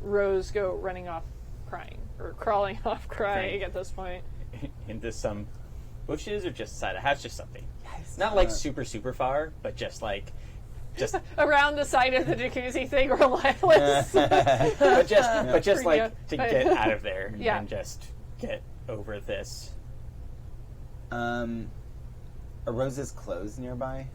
Rose go running off crying or crawling off crying Right. at this point. Into some bushes or just side of house, just something. Not like super, super far, but just like, just, Around the side of the jacuzzi thing where Lila's. but just like Yeah. to get out of there Yeah. and just get over this. Are Rose's clothes nearby?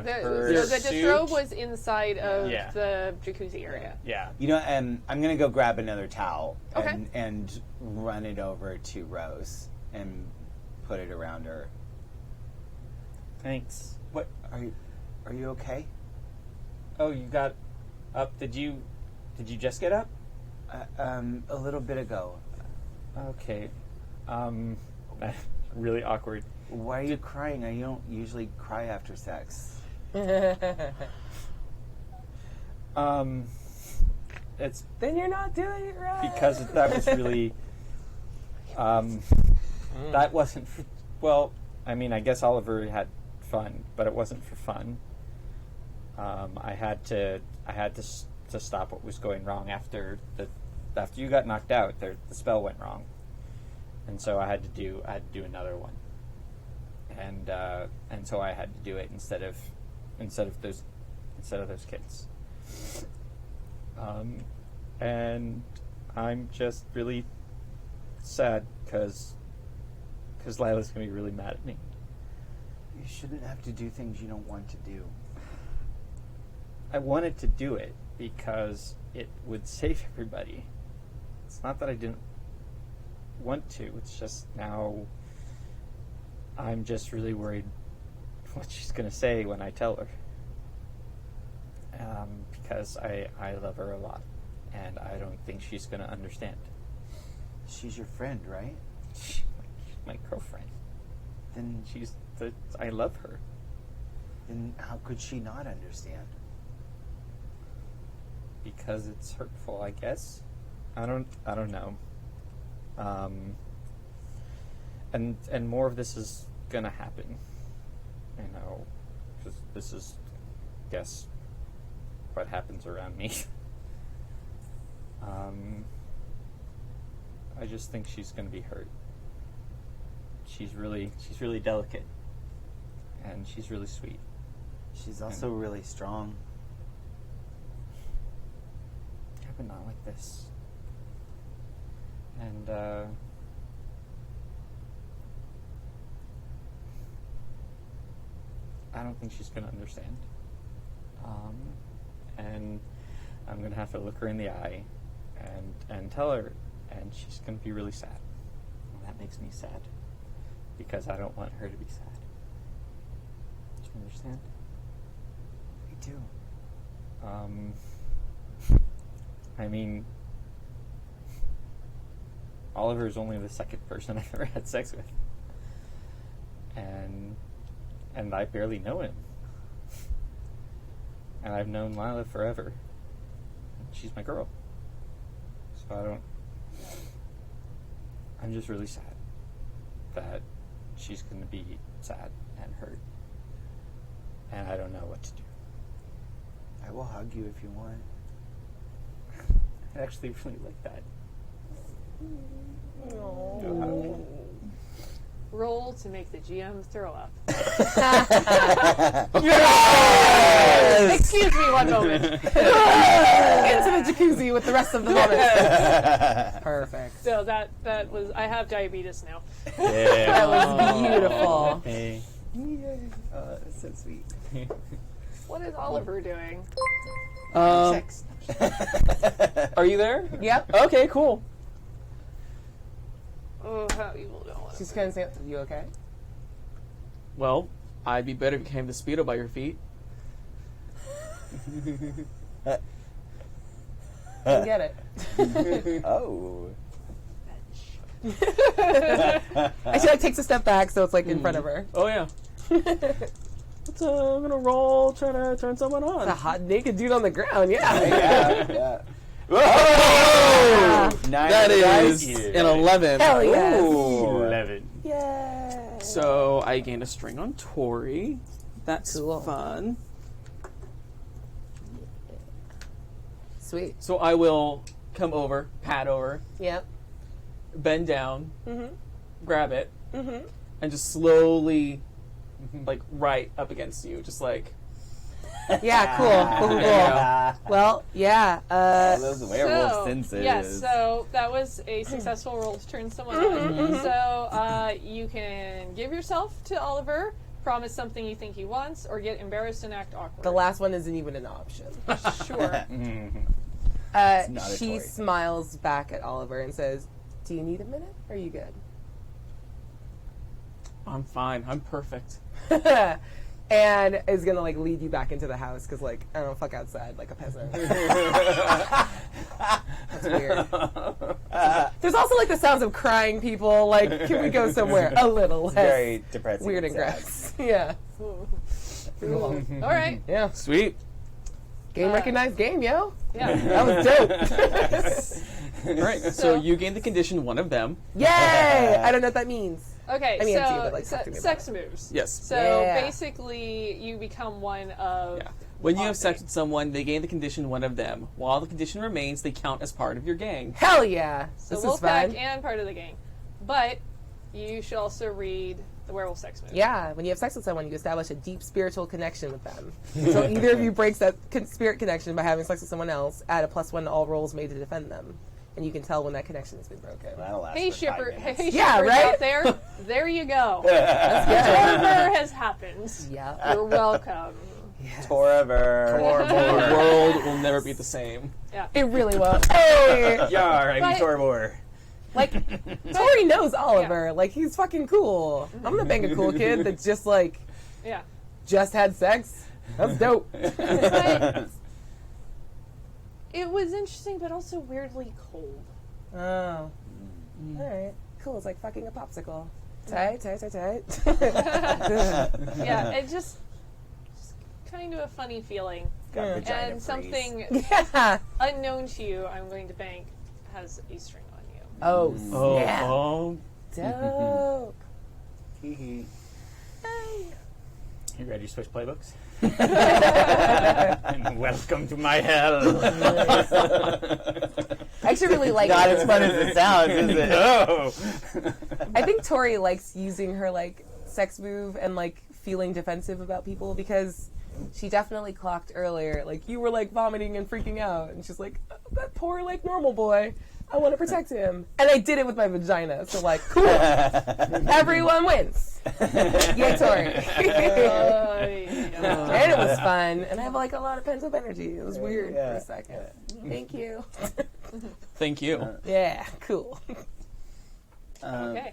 The Suit? disrobe was inside of Yeah. the jacuzzi area. Yeah. You know, I'm gonna go grab another towel Okay. and run it over to Rose and put it around her. Thanks. What are you okay? Oh, you got up? Did you just get up? A little bit ago. Okay. Really awkward. Why are you crying? I don't usually cry after sex. It's Then you're not doing it right. because that was really, that wasn't, well, I mean, I guess Oliver had fun, but it wasn't for fun. I had to stop what was going wrong after you got knocked out. The spell went wrong, and so I had to do another one, and so I had to do it instead of those kids. And I'm just really sad because Lila's gonna be really mad at me. You shouldn't have to do things you don't want to do. I wanted to do it because it would save everybody. It's not that I didn't want to. It's just now I'm just really worried what she's going to say when I tell her. Because I love her a lot, and I don't think she's going to understand. She's your friend, right? She's my girlfriend. Then I love her. Then how could she not understand? Because it's hurtful, I guess. I don't know. And more of this is gonna happen. You know, because this is, guess, what happens around me. I just think she's gonna be hurt. She's really delicate, and she's really sweet. She's also really strong. Yeah, but not like this. And I don't think she's gonna understand. And I'm gonna have to look her in the eye and tell her, and she's gonna be really sad. And that makes me sad because I don't want her to be sad. Do you understand? Me too. I mean, Oliver is only the second person I've ever had sex with, and I barely know him. And I've known Lila forever. She's my girl. So I'm just really sad that she's going to be sad and hurt. And I don't know what to do. I will hug you if you want. I actually really like that. Roll to make the GM throw up. Excuse me one moment. Into the jacuzzi with the rest of the moments. Perfect. So that was, I have diabetes now. That was beautiful. Hey. Oh, that's so sweet. What is Oliver doing? Sex. Are you there? Yep. Okay, cool. Oh, how evil do I want She's gonna say, "You okay?" Well, I'd be better if you came to Speedo by your feet. You get it. Oh. And she like takes a step back, so it's like in front of her. Oh, yeah. Let's, I'm gonna roll, try to turn someone on. It's a hot naked dude on the ground. Yeah. Yeah. Whoa! Nice. That is Nice. an 11. Hell yes. Ooh. 11. Yay. So I gained a string on Tori. That's Cool. fun. Sweet. So I will come over, pat over, Yep. bend down, Mm-hmm. grab it, Mm-hmm. and just slowly, like, right up against you. Just like, Yeah. Cool. Cool. Well, yeah. Those werewolf so, senses. yes, so that was a successful roll to turn someone on. So you can give yourself to Oliver, promise something you think he wants, or get embarrassed and act awkward. The last one isn't even an option. Sure. not a She Tory. smiles back at Oliver and says, "Do you need a minute? Or are you good?" I'm fine. I'm perfect. And is gonna like lead you back into the house because like I don't know, fuck outside like a peasant. That's weird. There's also like the sounds of crying people. Like, can we go somewhere a little less Very depressing. weird and sad. gross? Yeah. All right. Yeah. Sweet. Game recognized game, yo. Yeah. That was dope. All right. So you gain the condition one of them. Yay! I don't know what that means. Okay, I mean, it's you, so but, like, talk to me about sex it. moves. Yes. So Yeah. basically, you become one of. Yeah. When you have sex Awesome. with someone, they gain the condition one of them. While the condition remains, they count as part of your gang. Hell yeah. So This is Wolfpack fun. and part of the gang. But you should also read the werewolf sex move. Yeah, when you have sex with someone, you establish a deep spiritual connection with them. So either of you breaks that spirit connection by having sex with someone else, add a +1 to all rolls made to defend them. And you can tell when that connection has been broken. That'll last Hey, for 5 shipper! minutes. Hey, Yeah, shippers right? out there! There you go. That's good. Whatever has happened. Yeah. You're welcome. Toraver. The world will never be the same. Yeah. It really will. Hey! Yar, I'm But- Torbor. Like, Tori knows Oliver. Like, he's fucking cool. I'm gonna bang a cool kid that just, like, Yeah. just had sex. That's dope. But it was interesting, but also weirdly cold. Oh. Alright. Cool. It's like fucking a popsicle. Tight. Yeah, it just kind of a funny feeling. Got vagina And freeze. something Yeah. unknown to you, I'm going to bank, has a string on you. Oh, Oh, snap. oh. Dope. Hee hee. You ready to switch playbooks? And welcome to my hell. I actually really like Not as fun as it sounds, is it? No. I think Tori likes using her like sex move and like feeling defensive about people because she definitely clocked earlier like you were like vomiting and freaking out and she's like, oh, that poor like normal boy, I want to protect him, and I did it with my vagina, so like cool. Everyone wins. Yay, Tori. And it was fun, and I have like a lot of pent up energy. It was weird for a second. Thank you. Thank you. Yeah, cool. Okay.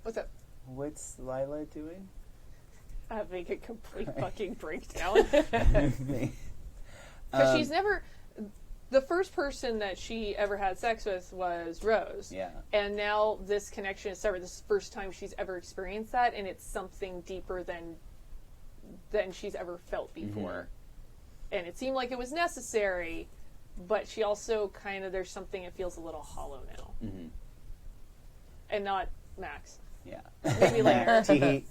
What's up? What's Lila doing? Having a complete fucking breakdown. Because she's never... The first person that she ever had sex with was Rose. Yeah. And now this connection is severed. This is the first time she's ever experienced that, and it's something deeper than she's ever felt before. And it seemed like it was necessary, but she also kind of, there's something that feels a little hollow now. And not Max. Yeah. Maybe later. Tee-hee.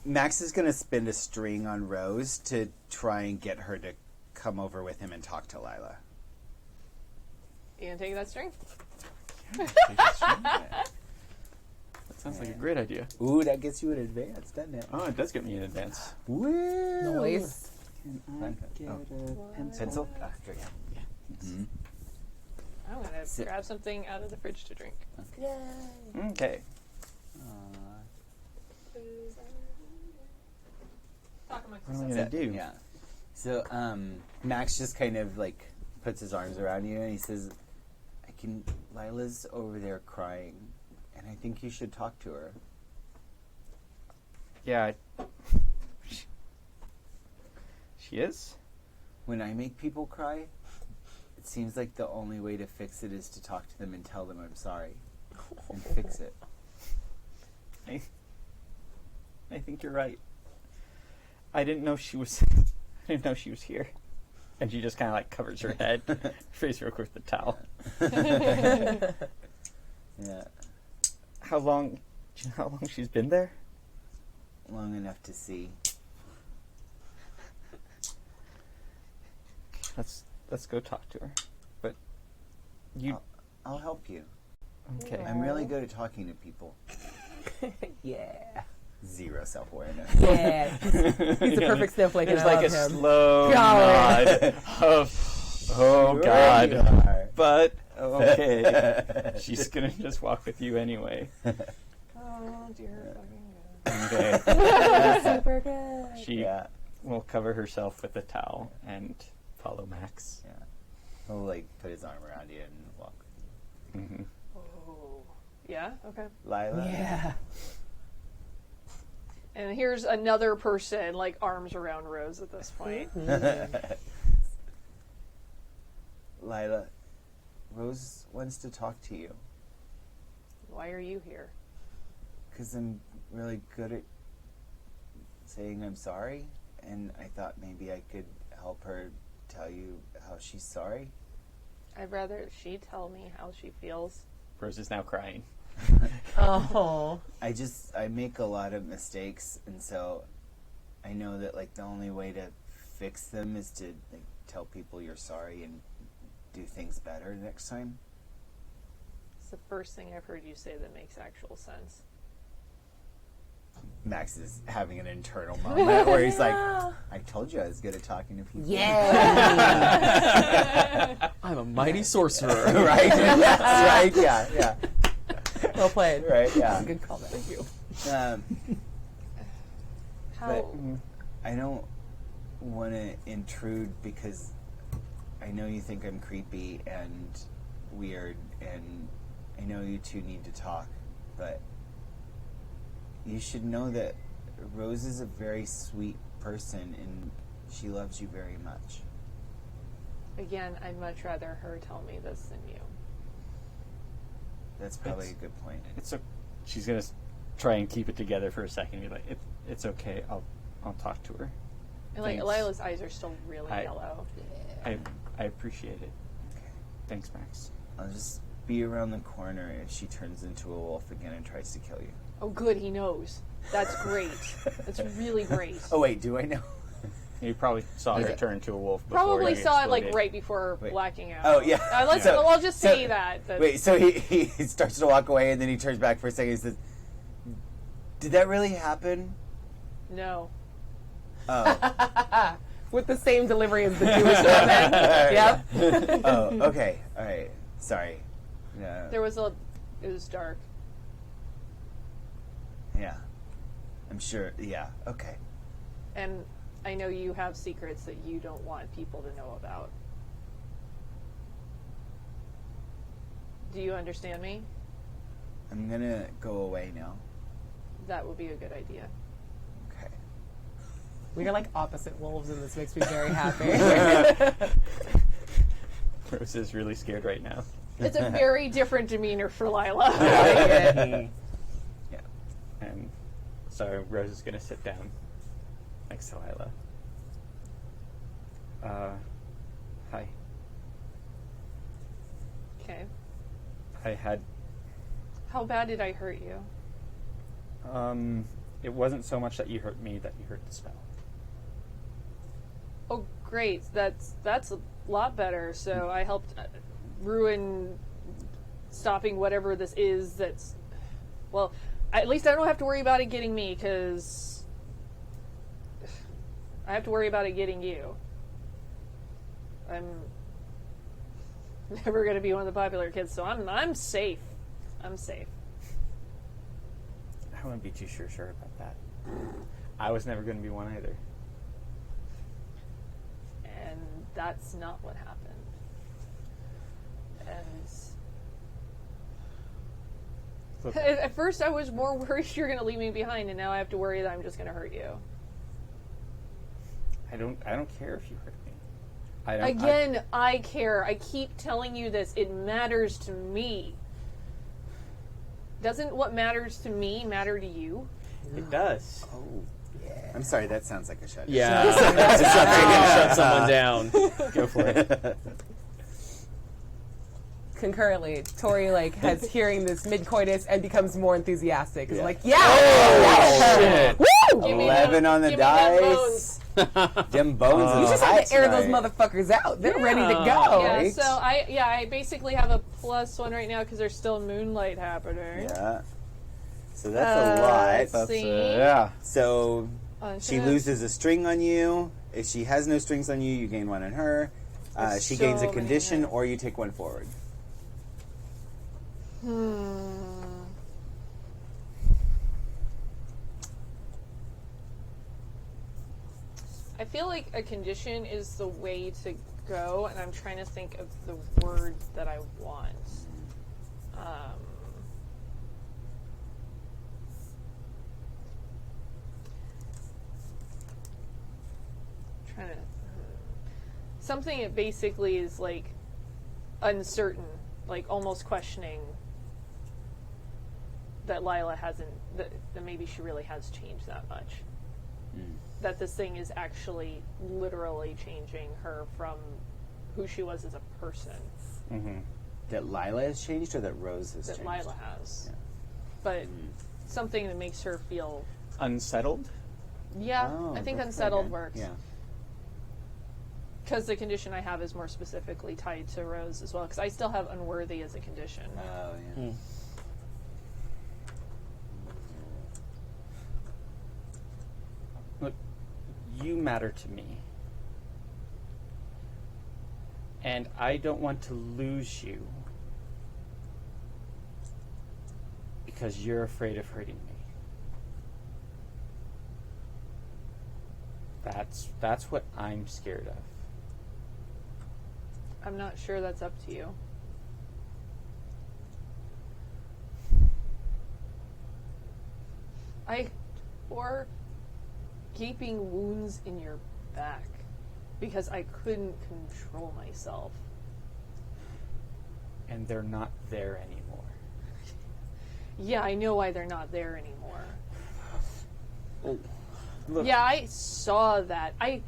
Max is going to spin a string on Rose to try and get her to come over with him and talk to Lila. You gonna take that string? That sounds like a great idea. Ooh, that gets you an advance, doesn't it? Oh, it does get me in advance. Woo! Noise. Pencil? Ah, sure, yeah. I'm gonna grab something out of the fridge to drink. Okay. Talk amongst What am I yourselves. gonna do? Yeah. So, Max just kind of like puts his arms around you and he says, Lila's over there crying and I think you should talk to her. Yeah. She is? When I make people cry, it seems like the only way to fix it is to talk to them and tell them I'm sorry. And fix it. I think you're right. I didn't know she was here. And she just kind of like covers her head, face real quick with the towel. Yeah. How long she's been there? Long enough to see. Let's go talk to her. But you I'll help you. okay. I'm really good at talking to people. Yeah. Zero self-awareness. Yeah. He's a perfect snowflake, and There's I like a love him. slow Golly. nod of oh Sure god. you are. But okay. She's gonna just walk with you anyway. Oh dear fucking God. Okay. Super good. She Yeah. will cover herself with a towel and follow Max. Yeah. He'll like put his arm around you and walk with you. Mm-hmm. Oh. Yeah? Okay. Lila? Yeah. And here's another person, like, arms around Rose at this point. Lila, Rose wants to talk to you. Why are you here? Because I'm really good at saying I'm sorry, and I thought maybe I could help her tell you how she's sorry. I'd rather she tell me how she feels. Rose is now crying. Oh. I make a lot of mistakes, and so I know that like the only way to fix them is to like tell people you're sorry and do things better next time. It's the first thing I've heard you say that makes actual sense. Max is having an internal moment where he's like, I told you I was good at talking to people. Yeah. I'm a mighty sorcerer. Right? That's right, yeah. Well played. Right, yeah. Good callback. Thank you. But I don't want to intrude because I know you think I'm creepy and weird, and I know you two need to talk, but you should know that Rose is a very sweet person and she loves you very much. Again, I'd much rather her tell me this than you. That's probably a good point. She's gonna try and keep it together for a second. And be like, it's okay. I'll talk to her. And like Thanks. Lila's eyes are still really I- yellow. I appreciate it. Thanks, Max. I'll just be around the corner if she turns into a wolf again and tries to kill you. Oh, good, he knows. That's great. That's really great. Oh wait, do I know? You probably saw her Okay. turn to a wolf before Probably you saw it like exploded. right before Wait. blacking out. Oh yeah. Let's. So- I'll just so- say that. Wait, so he starts to walk away and then he turns back for a second and says, "Did that really happen?" No. Oh. With the same delivery as the Jewish woman. Yep. Oh, okay. All right. Sorry. Yeah. There was it was dark. Yeah. I'm sure. Yeah. Okay. And I know you have secrets that you don't want people to know about. Do you understand me? I'm gonna go away now. That would be a good idea. Okay. We are like opposite wolves, and this makes me very happy. Rose is really scared right now. It's a very different demeanor for Lila. Yeah. And so Rose is going to sit down next to Lila. Hi. Okay. How bad did I hurt you? It wasn't so much that you hurt me, that you hurt the spell. Oh, great. That's a lot better. So I helped ruin stopping whatever this is that's... Well, at least I don't have to worry about it getting me, because I have to worry about it getting you. I'm never going to be one of the popular kids, so I'm safe. I'm safe. I wouldn't be too sure about that. I was never going to be one either. And that's not what happened. And Look, at first I was more worried you're going to leave me behind, and now I have to worry that I'm just going to hurt you. I don't care if you hurt me. Again, I care. I keep telling you this. It matters to me. Doesn't what matters to me matter to you? It does. Oh. Yeah. I'm sorry. That sounds like a shut. Yeah. Just shut someone down. Go for it. Concurrently, Tori like has hearing this mid-coitus and becomes more enthusiastic. Is Yeah. like, yeah, Oh, shit. woo! Give me 11 on the give me them dice. bones. Them bones. You is just hot have to air those tonight. motherfuckers out. They're ready to Yeah. go. Yeah, right? so I basically have a +1 right now because there's still moonlight happening. Yeah. So that's a lot. let's see. Yeah. So she Infinite. loses a string on you. If she has no strings on you, you gain one on her. There's She so gains a many condition, hits. or you take one forward. I feel like a condition is the way to go, and I'm trying to think of the word that I want. Trying to something that basically is like uncertain, like almost questioning that Lila hasn't, that maybe she really has changed that much. That this thing is actually literally changing her from who she was as a person. Mm-hmm. That Lila has changed, or that Rose has That changed? Lila has. Yeah. But something that makes her feel, Unsettled? yeah, Oh, I think that's unsettled okay. works. Yeah. Because the condition I have is more specifically tied to Rose as well, because I still have unworthy as a condition. Oh, yeah. Look, you matter to me. And I don't want to lose you because you're afraid of hurting me. That's what I'm scared of. I'm not sure that's up to you. I or gaping wounds in your back because I couldn't control myself. And they're not there anymore. Yeah, I know why they're not there anymore. Look, Yeah, I saw that. I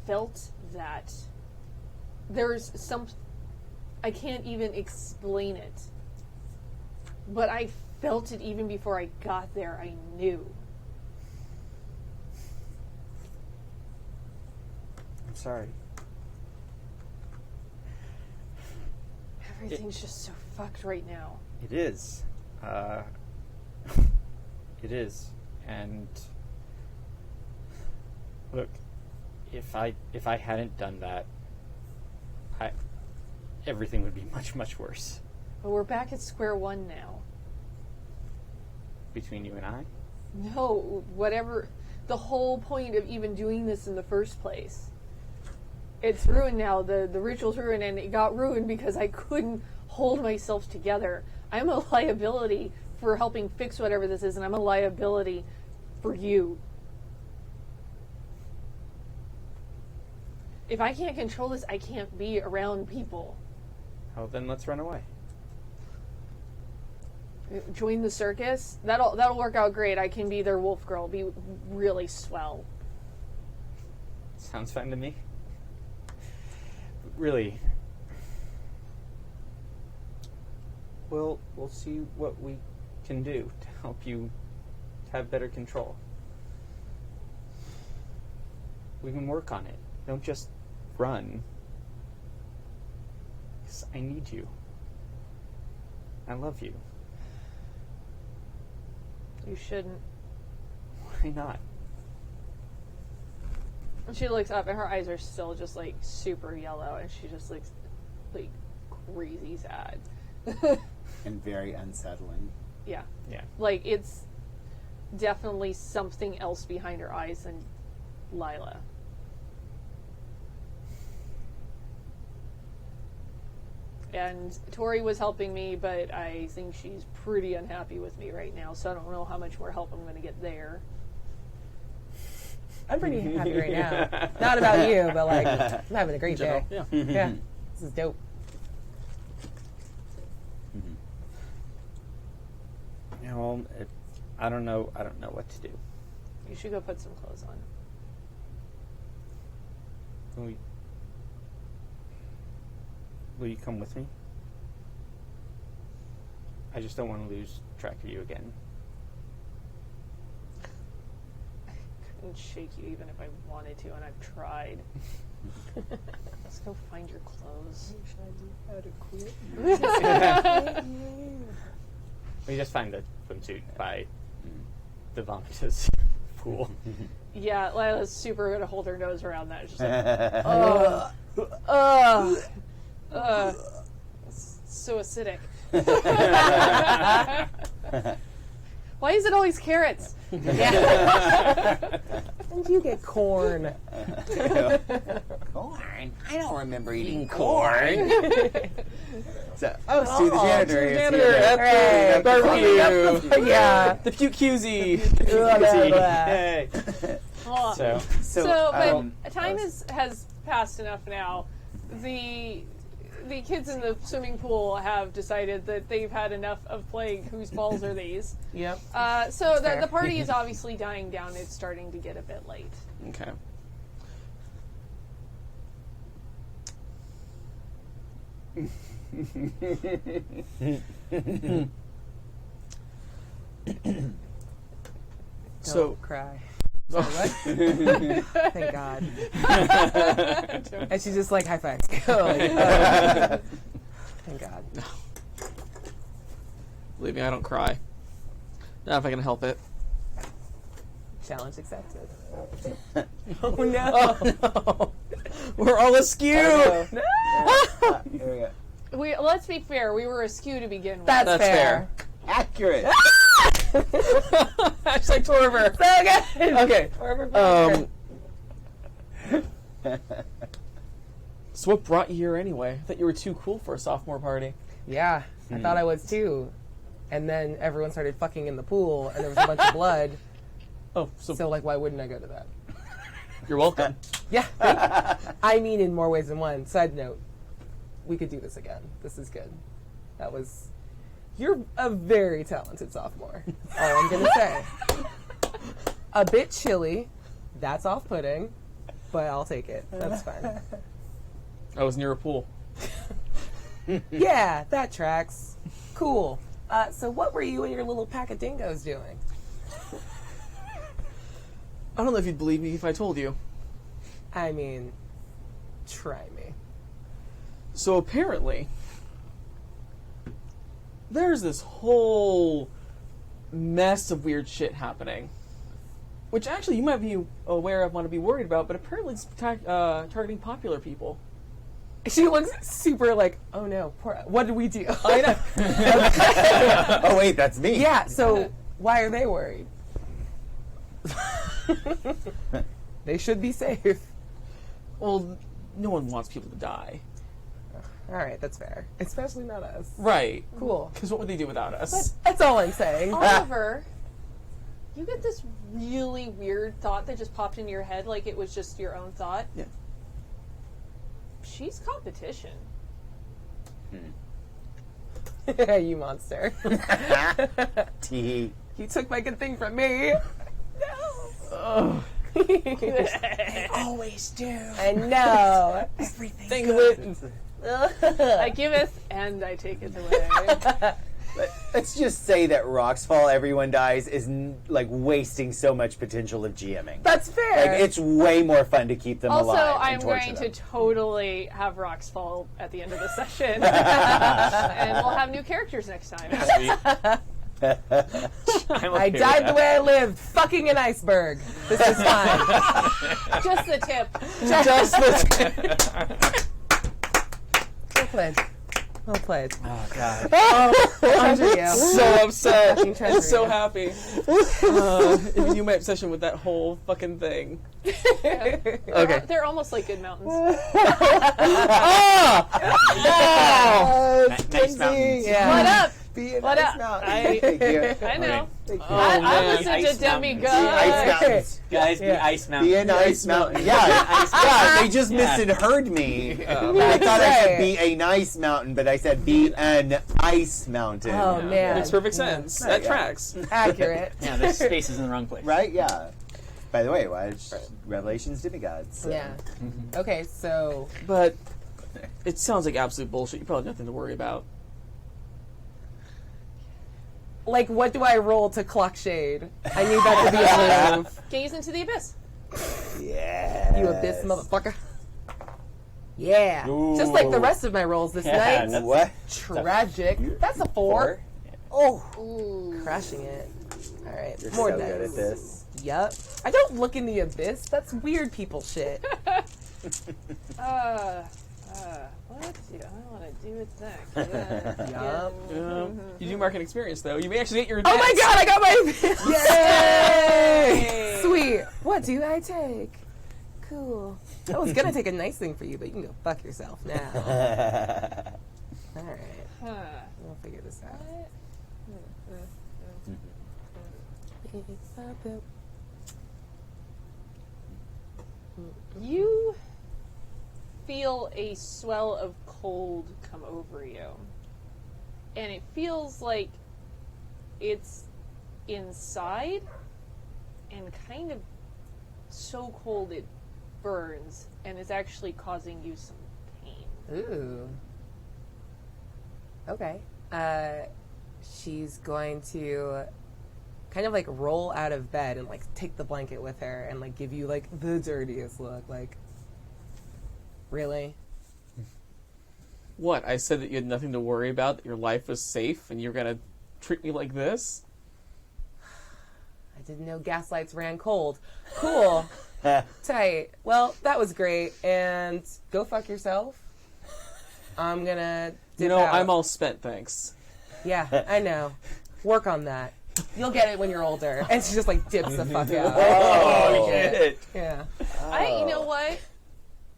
felt that. There's some... I can't even explain it. But I felt it even before I got there. I knew. I'm sorry. Everything's just so fucked right now. It is. It is. And look, if I hadn't done that, everything would be much, much worse. But we're back at square one now. Between you and I? No, whatever. The whole point of even doing this in the first place. It's ruined now. The ritual's ruined, and it got ruined because I couldn't hold myself together. I'm a liability for helping fix whatever this is, and I'm a liability for you. If I can't control this, I can't be around people. Oh, then let's run away. Join the circus? That'll work out great. I can be their wolf girl, be really swell. Sounds fine to me. But really, we'll see what we can do to help you have better control. We can work on it. Don't just run. 'Cause I need you. I love you. You shouldn't. Why not? And she looks up, and her eyes are still just like super yellow, and she just looks like crazy sad. And very unsettling. Yeah. Yeah. Like, it's definitely something else behind her eyes than Lila. And Tori was helping me, but I think she's pretty unhappy with me right now, so I don't know how much more help I'm going to get there. I'm pretty happy right now. Not about you, but like, I'm having a great day. Yeah. Yeah. This is dope. Yeah, well, I don't know what to do. You should go put some clothes on. Will you come with me? I just don't want to lose track of you again. I couldn't shake you even if I wanted to, and I've tried. Let's go find your clothes. We just find the swimsuit by the vomitous pool. Yeah, Lila's super going to hold her nose around that. It's just like, it's so acidic. Why is it always carrots? And you get corn. Corn? I don't remember eating corn. So, Stu the janitor. is here. Hooray. Barbecue. Yeah. The puke cuisy. Hey. Oh. So, But time has passed enough now. The kids in the swimming pool have decided that they've had enough of playing whose balls are these. Yep. So fair. the party is obviously dying down. It's starting to get a bit late. Okay. Don't cry. Sorry, what? Thank God. And she just like high fives. Thank God. Believe me, I don't cry. Not if I can help it. Challenge accepted. Oh no. No. We're all askew. Here we go. Let's be fair. We were askew to begin with. That's fair. Accurate. Hashtag Torver. So good. Okay. So what brought you here anyway? I thought you were too cool for a sophomore party. Yeah, I thought I was too. And then everyone started fucking in the pool, and there was a bunch of blood. Oh, so like, why wouldn't I go to that? you're welcome. Yeah. I mean, in more ways than one. Side note, we could do this again. This is good. You're a very talented sophomore. All I'm going to say. A bit chilly. That's off-putting, but I'll take it. That's fine. I was near a pool. Yeah, that tracks. Cool. So what were you and your little pack of dingoes doing? I don't know if you'd believe me if I told you. I mean, try me. So apparently, there's this whole mess of weird shit happening. Which actually you might be aware of, want to be worried about, but apparently it's targeting popular people. She looks super like, oh no, poor, what did we do? I know. Oh wait, that's me. Yeah, so why are they worried? They should be safe. Well, no one wants people to die. All right, that's fair. Especially not us. Right. Cool. Because what would they do without us? That's all I'm saying. Oliver, you get this really weird thought that just popped into your head like it was just your own thought. Yeah. She's competition. You monster. Tee. You took my good thing from me. No. They always do. I know. Think of it. I giveth and I taketh away. Let's just say that Roxfall, everyone dies, is like wasting so much potential of GMing. That's fair. Like it's way more fun to keep them Also, alive. I'm and torture going them. to totally have rocks fall at the end of the session. And we'll have new characters next time. I died the way I lived, fucking an iceberg. This is fine. Just the tip. Just the Well played. Well played. Oh god. Treasure you. so upset. Fucking treasure I'm so you. happy. If you knew my obsession with that whole fucking thing. Okay. They're almost like good mountains. Nice mountains. Yeah. What up? Be an What ice up? mountain. I- Thank you. I know. Thank you. I man. listen Ice to mountains. Ice Demigod. mountains. Guys, be Yeah. ice mountains. Be an ice mountain. Yeah, they just misheard me. They thought I said be a nice mountain, but I said be an ice mountain. Oh, man. Makes perfect sense. That Yeah. tracks. Accurate. Yeah, there's spaces in the wrong place. Right? Yeah. By the way, watch Revelations Demigods. So. Yeah. Okay, so But it sounds like absolute bullshit. You probably have nothing to worry about. like, what do I roll to clock shade? I need that to be a move. Gaze into the abyss. Yeah. You abyss motherfucker. Yeah. Just like the rest of my rolls this Yeah, night. that's- What? Tragic. That's a 4. Oh, Ooh. crashing it. All right, You're more so dice. good at this. Yup. I don't look in the abyss. That's weird people shit. What do I want to do with next? Yup. You do mark an experience, though. You may actually get your Oh my advance. god, I got my abyss! Yay! Sweet. What do I take? Cool. I was gonna take a nice thing for you, but you can go fuck yourself now. All right, Huh. we'll figure this out. You feel a swell of cold come over you. And it feels like it's inside and kind of so cold it burns and is actually causing you some pain. Ooh. Okay. She's going to kind of like roll out of bed and like take the blanket with her and like give you like the dirtiest look. Like, really? What? I said that you had nothing to worry about, that your life was safe, and you're gonna treat me like this? I didn't know gaslights ran cold. Cool. Tight. Well, that was great. And go fuck yourself. I'm gonna dip You know, out. I'm all spent, thanks. Yeah, I know. Work on that. You'll get it when you're older. And she just like dips the fuck out. Oh, get it. Yeah. You know what?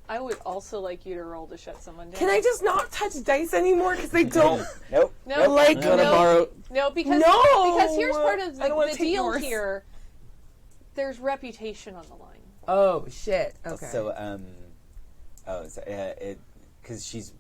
I would also like you to roll to shut someone down. Can I just not touch dice anymore? Because they don't. Nope. No, Like, I'm gonna borrow. no, because No! because here's part of I don't wanna the take deal yours. here. There's reputation on the line. Oh, shit. Okay. So, because she's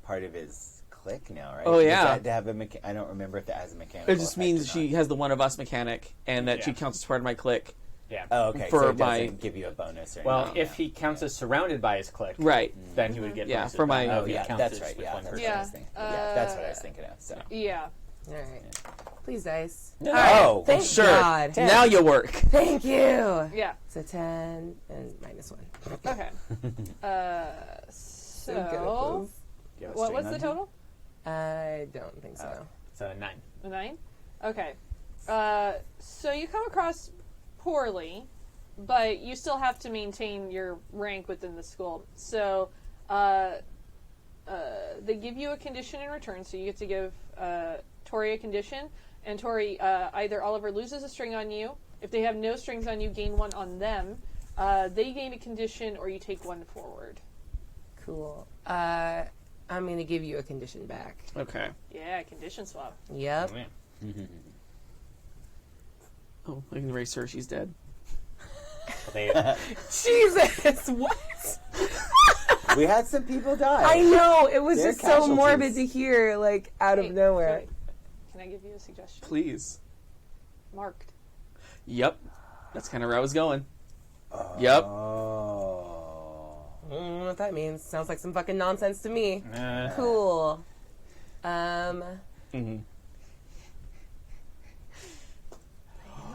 part of his clique now, right? Oh, yeah. Does that to have a I don't remember if that has a mechanical It just effect means or she not. has the one of us mechanic, and that she Yeah. counts as part of my clique. Yeah. Oh, okay. For so it my- doesn't give you a bonus or Well, anything. if he counts as surrounded by his clique, Right. then he would get Yeah, bonuses for my- back. Oh, If he yeah, counts that's as right. with Yeah, one that's person. what I Yeah. was thinking. Yeah, that's what I was thinking of. So. Yeah. All right. Please, dice. Oh, Thank Sure. God. Now you'll work. Thank you. Yeah. So 10 and -1. Okay. So good at So, those. Do you have a what string was on the here? total? I don't think so. So 9. A 9? Okay. So you come across poorly, but you still have to maintain your rank within the school. So they give you a condition in return, so you get to give Tori a condition. And Tori, either Oliver loses a string on you. If they have no strings on you, gain 1 on them. They gain a condition, or you take 1 forward. Cool. I'm going to give you a condition back. Okay. Yeah, condition swap. Yep. Oh, yeah. Oh, I can erase her. She's dead. They, Jesus! What? We had some people die. I know. It was They're just so casualties. morbid to hear, like, out Hey, of nowhere. sorry. Can I give you a suggestion? Please. Marked. Yep. That's kind of where I was going. Yep. Oh. I don't know what that means. Sounds like some fucking nonsense to me. uh, Cool. Mm-hmm.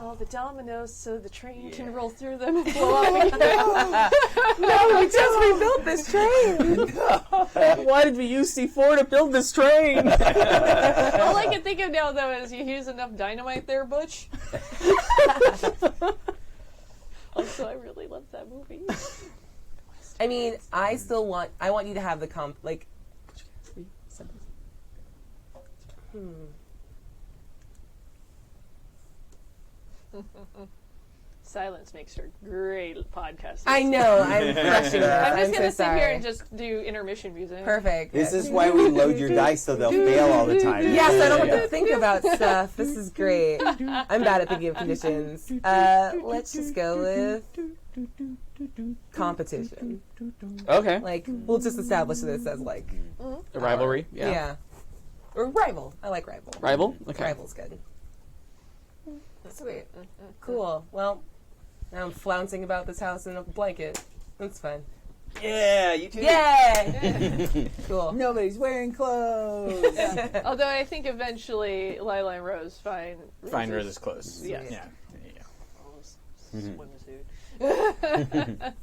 All the dominoes so the train can roll through them and blow up again. No, we just rebuilt this train. Why did we use C4 to build this train? All I can think of now, though, is you use enough dynamite there, Butch. Also, I really love that movie. I mean, I want you to have the Silence makes for great podcasting. I know, I'm crushing this. I'm just so gonna sit sorry. here and just do intermission music. Perfect. This is why we load your dice so they'll fail all the time. Yes, I don't have to think about stuff. This is great. I'm bad at thinking of conditions. Let's just go with competition. Okay. Like, we'll just establish this as like, A rivalry. yeah. Or rival. I like rival. Rival? Okay. Rival's good. Sweet. Cool. Well, now I'm flouncing about this house in a blanket. That's fine. Yeah, you too. Yay! Cool. Nobody's wearing clothes. Although I think eventually Lila and Rose find Rose's close. Yes. Yeah. There you go. swimsuit.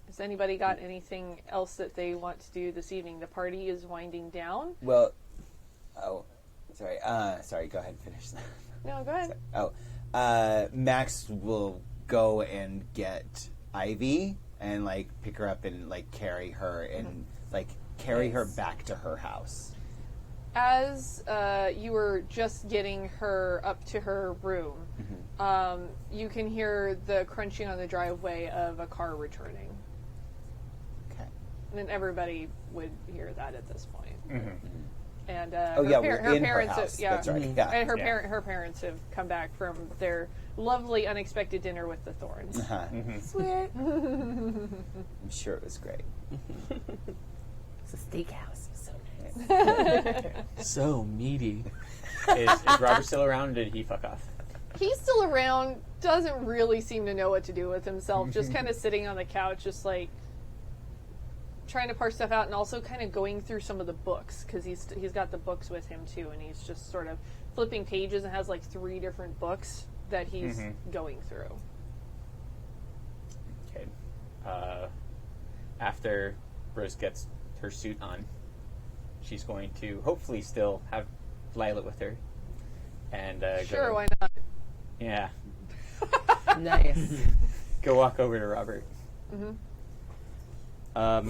Has anybody got anything else that they want to do this evening? The party is winding down. Well, sorry. Sorry, go ahead and finish that. No, go ahead. Max will go and get Ivy and like pick her up and like carry her and like carry her back to her house. As you were just getting her up to her room, you can hear the crunching on the driveway of a car returning. Okay. And everybody would hear that at this point. And Oh yeah, we're in her house. yeah, That's right. Yeah. and her Yeah. her parents have come back from their lovely unexpected dinner with the Thorns. Uh-huh. Sweet. I'm sure it was great. It's a steakhouse. It's so nice. So meaty. Is Robert still around, or did he fuck off? He's still around, doesn't really seem to know what to do with himself, just kind of sitting on the couch, just like trying to parse stuff out, and also kind of going through some of the books, because he's got the books with him too, and he's just sort of flipping pages and has like 3 different books that he's going through. Okay. After Rose gets her suit on, she's going to hopefully still have Lila with her. And Sure, go, why not? Yeah. Nice. Go walk over to Robert. Are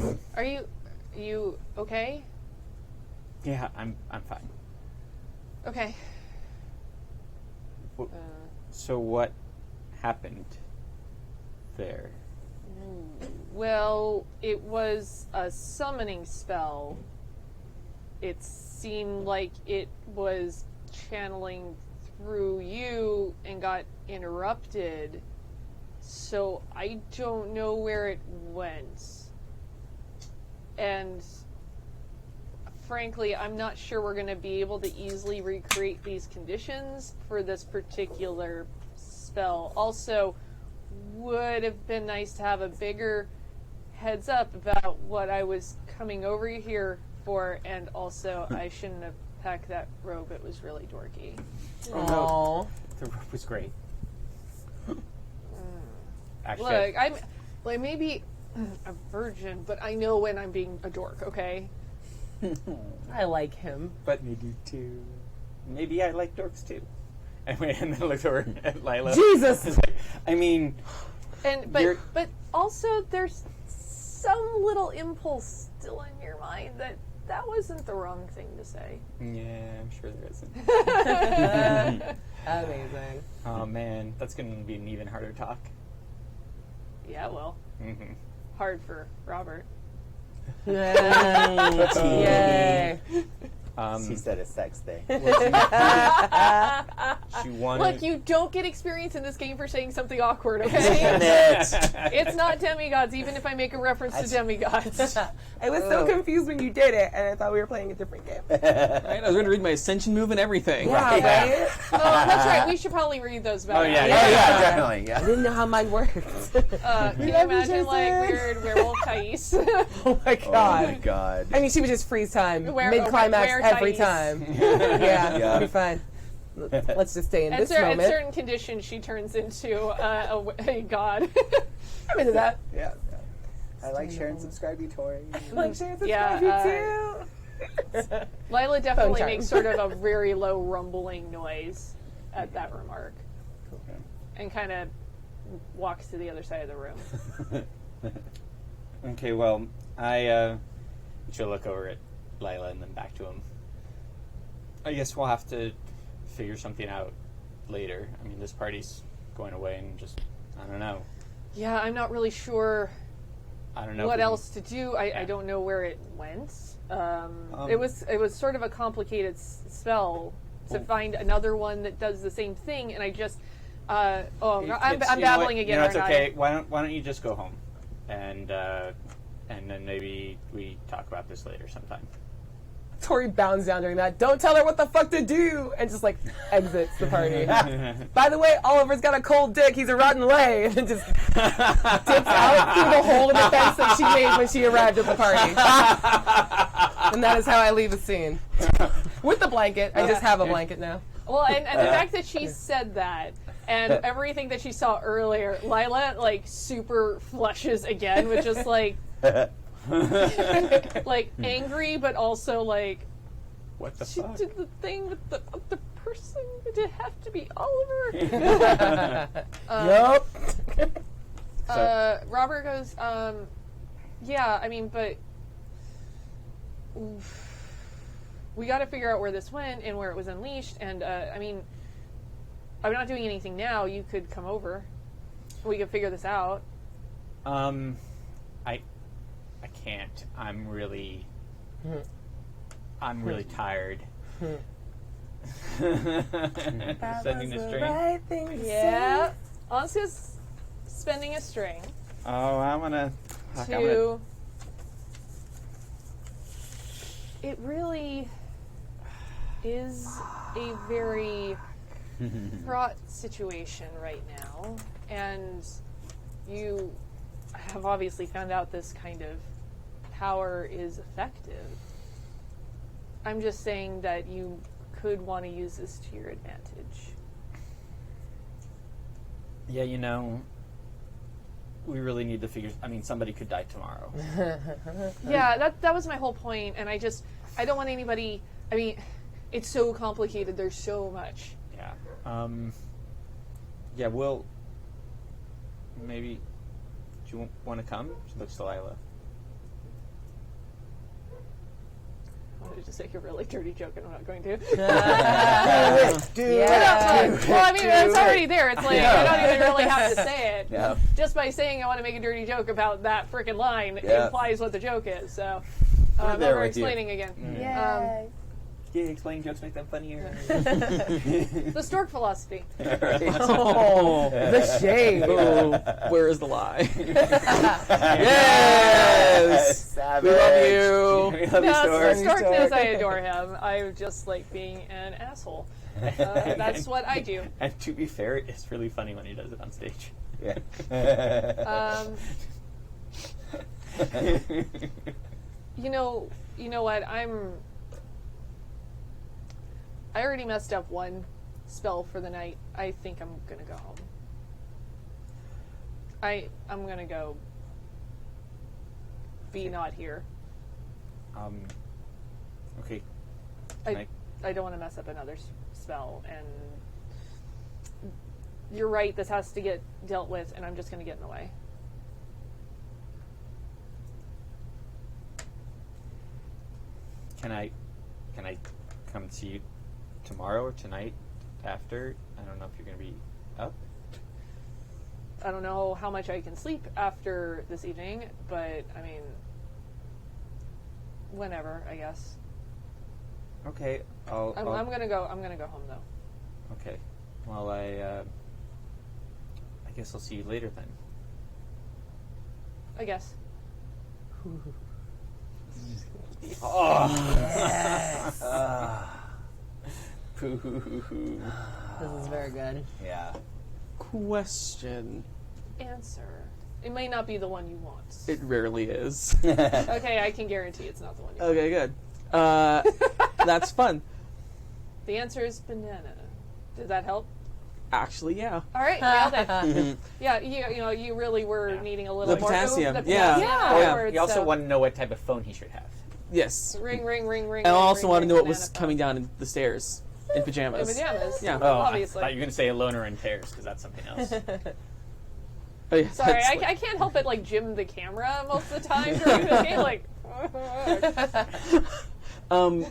you okay? Yeah, I'm fine. Okay. So what happened there? Well, it was a summoning spell. It seemed like it was channeling through you and got interrupted. So I don't know where it went. And frankly, I'm not sure we're going to be able to easily recreate these conditions for this particular spell. Also, would have been nice to have a bigger heads up about what I was coming over here for, and also I shouldn't have packed that robe. It was really dorky. Aww. The rope was great. Actually, Look, I'm like maybe a virgin, but I know when I'm being a dork, okay? I like him. but maybe too. Maybe I like dorks too. And then I looked over at Lila. Jesus! I mean, And but also there's some little impulse still in your mind that wasn't the wrong thing to say. yeah, I'm sure there isn't. Amazing. Oh man, that's going to be an even harder talk. Yeah, well, Mm-hmm. hard for Robert. Yay. She said a sex thing. She wanted. Look, you don't get experience in this game for saying something awkward, okay? Damn it. It's not demigods, even if I make a reference to demigods. I was so confused when you did it, and I thought we were playing a different game. Right? I was going to read my ascension move and everything. Yeah, right? Oh, that's right. We should probably read those back. Oh, yeah, Oh, yeah, definitely. I Yeah. didn't know how mine worked. Can you imagine, like, weird werewolf Thais? Oh my Oh god. my god. I mean, she would just freeze time, Where- mid-climax where every Thais? time. Yeah, Yeah. it'll be fine. Let's just stay in At this at moment. certain conditions, she turns into a god. I'm into that. Yeah. I like, share, and subscribe you, Tori. Like, share, subscribe, Yeah, you too. Lila definitely Phone makes sort of a very low rumbling noise at that remark. And kind of walks to the other side of the room. Okay, well, I should look over at Lila and then back to him. I guess we'll have to figure something out later. I mean, this party's going away and just, I don't know. Yeah, I'm not really sure I don't know. what if we else to do. I don't know where it went. It was sort of a complicated spell to find another one that does the same thing, and I just I'm babbling again. You know, it's aren't okay. Why don't you just go home, and then maybe we talk about this later sometime. Tori bounds down during that. Don't tell her what the fuck to do, and just like exits the party. By the way, Oliver's got a cold dick. He's a rotten lay, and just dips out through the hole in the fence that she made when she arrived at the party. And that is how I leave the scene with the blanket. I just have a blanket now. Well, and the fact that she said that and everything that she saw earlier, Lila like super flushes again with just like like angry, but also like What the she fuck? did the thing with the other person. Did it have to be Oliver? Yup. Robert goes, yeah, I mean, but we got to figure out where this went and where it was unleashed. And I mean, I'm not doing anything now. You could come over. We could figure this out. I can't. I'm really tired. Sending a string. Right thing to Yeah. Anska's spending a string Oh, I'm gonna. to. It really is a very fraught situation right now, and you have obviously found out this kind of power is effective. I'm just saying that you could want to use this to your advantage. Yeah, you know, we really need to figure. I mean, somebody could die tomorrow. Yeah, that was my whole point, and I don't want anybody. I mean, it's so complicated. There's so much. Yeah. Yeah. Well, maybe. Do you want to come? She looks to Lila. I wanted to say a really dirty joke, and I'm not going to. Yeah. Well, I mean, it's already there. It's like I don't even really have to say it. Yeah. Just by saying I want to make a dirty joke about that frickin' line Yeah. implies what the joke is. So I'm there over with you. explaining again. Yay. Yeah, explain jokes, make them funnier. The stork philosophy. Oh, the shade. Oh, where is the lie? Yes. Savage. We love you. We love you, No, Stork. Stork knows I adore him. I just like being an asshole. That's what I do. And to be fair, it's really funny when he does it on stage. Yeah. You know what? I already messed up one spell for the night. I think I'm gonna go home. I'm gonna go be not here. Okay. I don't want to mess up another spell, and you're right, this has to get dealt with, and I'm just going to get in the way. Can I come see you tomorrow or tonight after? I don't know if you're going to be up. I don't know how much I can sleep after this evening, but I mean, whenever, I guess. Okay, I'm gonna go home though. Okay. Well, I guess I'll see you later then. I guess. This is very good. Yeah. Question. Answer. It may not be the one you want. It rarely is. Okay, I can guarantee it's not the one you want. Okay, good. That's fun. The answer is banana. Did that help? Actually, yeah. All right, nailed it. Yeah, you really were needing a little The more potassium, oomph, the yeah. potassium Yeah. afterwards, You also so- want to know what type of phone he should have. Yes. ring, ring, ring, ring. And I ring, also ring, want to ring, know what banana was phone. coming down the stairs in pajamas. In pajamas. Yeah. Oh, obviously. I thought you were going to say a loner in tears, because that's something else. Oh, yeah, Sorry, that's I can't help but like jim the camera most of the time during the game. Like, I'm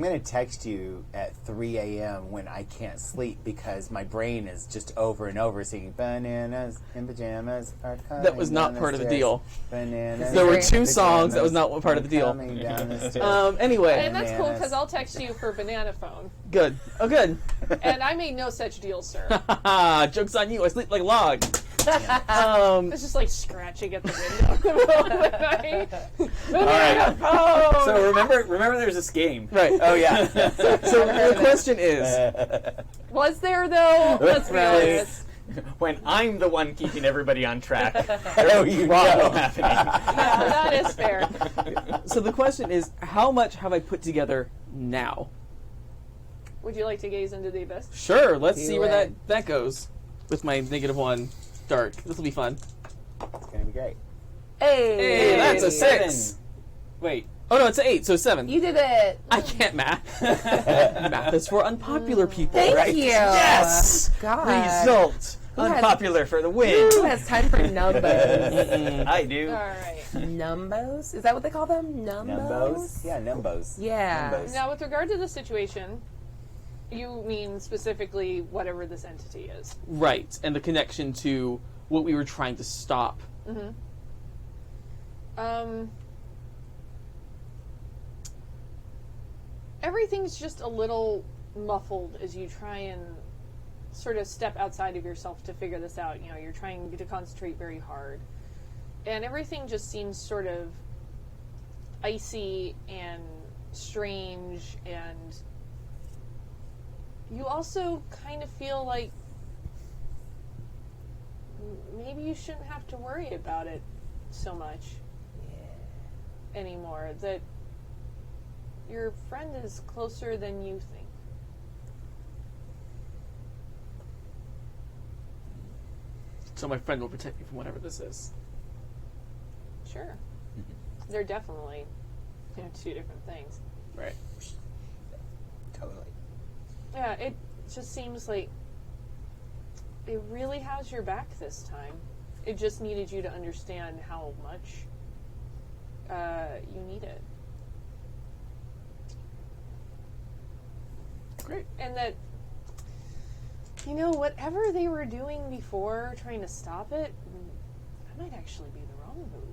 going to text you at 3 a.m. when I can't sleep because my brain is just over and over singing bananas in pajamas are coming That was not down the part of the stairs. deal. Bananas There were in two songs that was pajamas not part of the deal. are coming down the stairs. Anyway, and that's cool because I'll text you for banana phone, good. Oh, good. and I made no such deal, sir. Joke's on you. I sleep like a log. It's just like scratching at the window in the middle of the night. All right. So remember, there's this game. Right. Oh, yeah. So the question is, Was there though? Let's be honest. When I'm the one keeping everybody on track, Oh, you know. happening. Yeah, that is fair. so the question is, how much have I put together now? Would you like to gaze into the abyss? Sure. Let's see where it. that goes with my -1 dark. This will be fun. It's going to be great. Hey, that's a 6. 7. Wait. Oh no, it's an 8. So 7. You did it. I can't math. Math is for unpopular people. Thank right? you. Yes! God. Result! has- Unpopular for the win. Who has time for numbos? I do. All right. Numbos? Is that what they call them? Numbos? Numbos? Yeah, numbos. Yeah. Numbos. Now, with regard to the situation, you mean specifically whatever this entity is. Right, and the connection to what we were trying to stop. Everything's just a little muffled as you try and sort of step outside of yourself to figure this out. You know, you're trying to concentrate very hard. And everything just seems sort of icy and strange, and you also kind of feel like maybe you shouldn't have to worry about it so much anymore. That your friend is closer than you think. So my friend will protect me from whatever this is. Sure. They're definitely, two different things. Right. Totally. Yeah, it just seems like it really has your back this time. It just needed you to understand how much you need it. Great. And that, whatever they were doing before, trying to stop it, that might actually be the wrong move.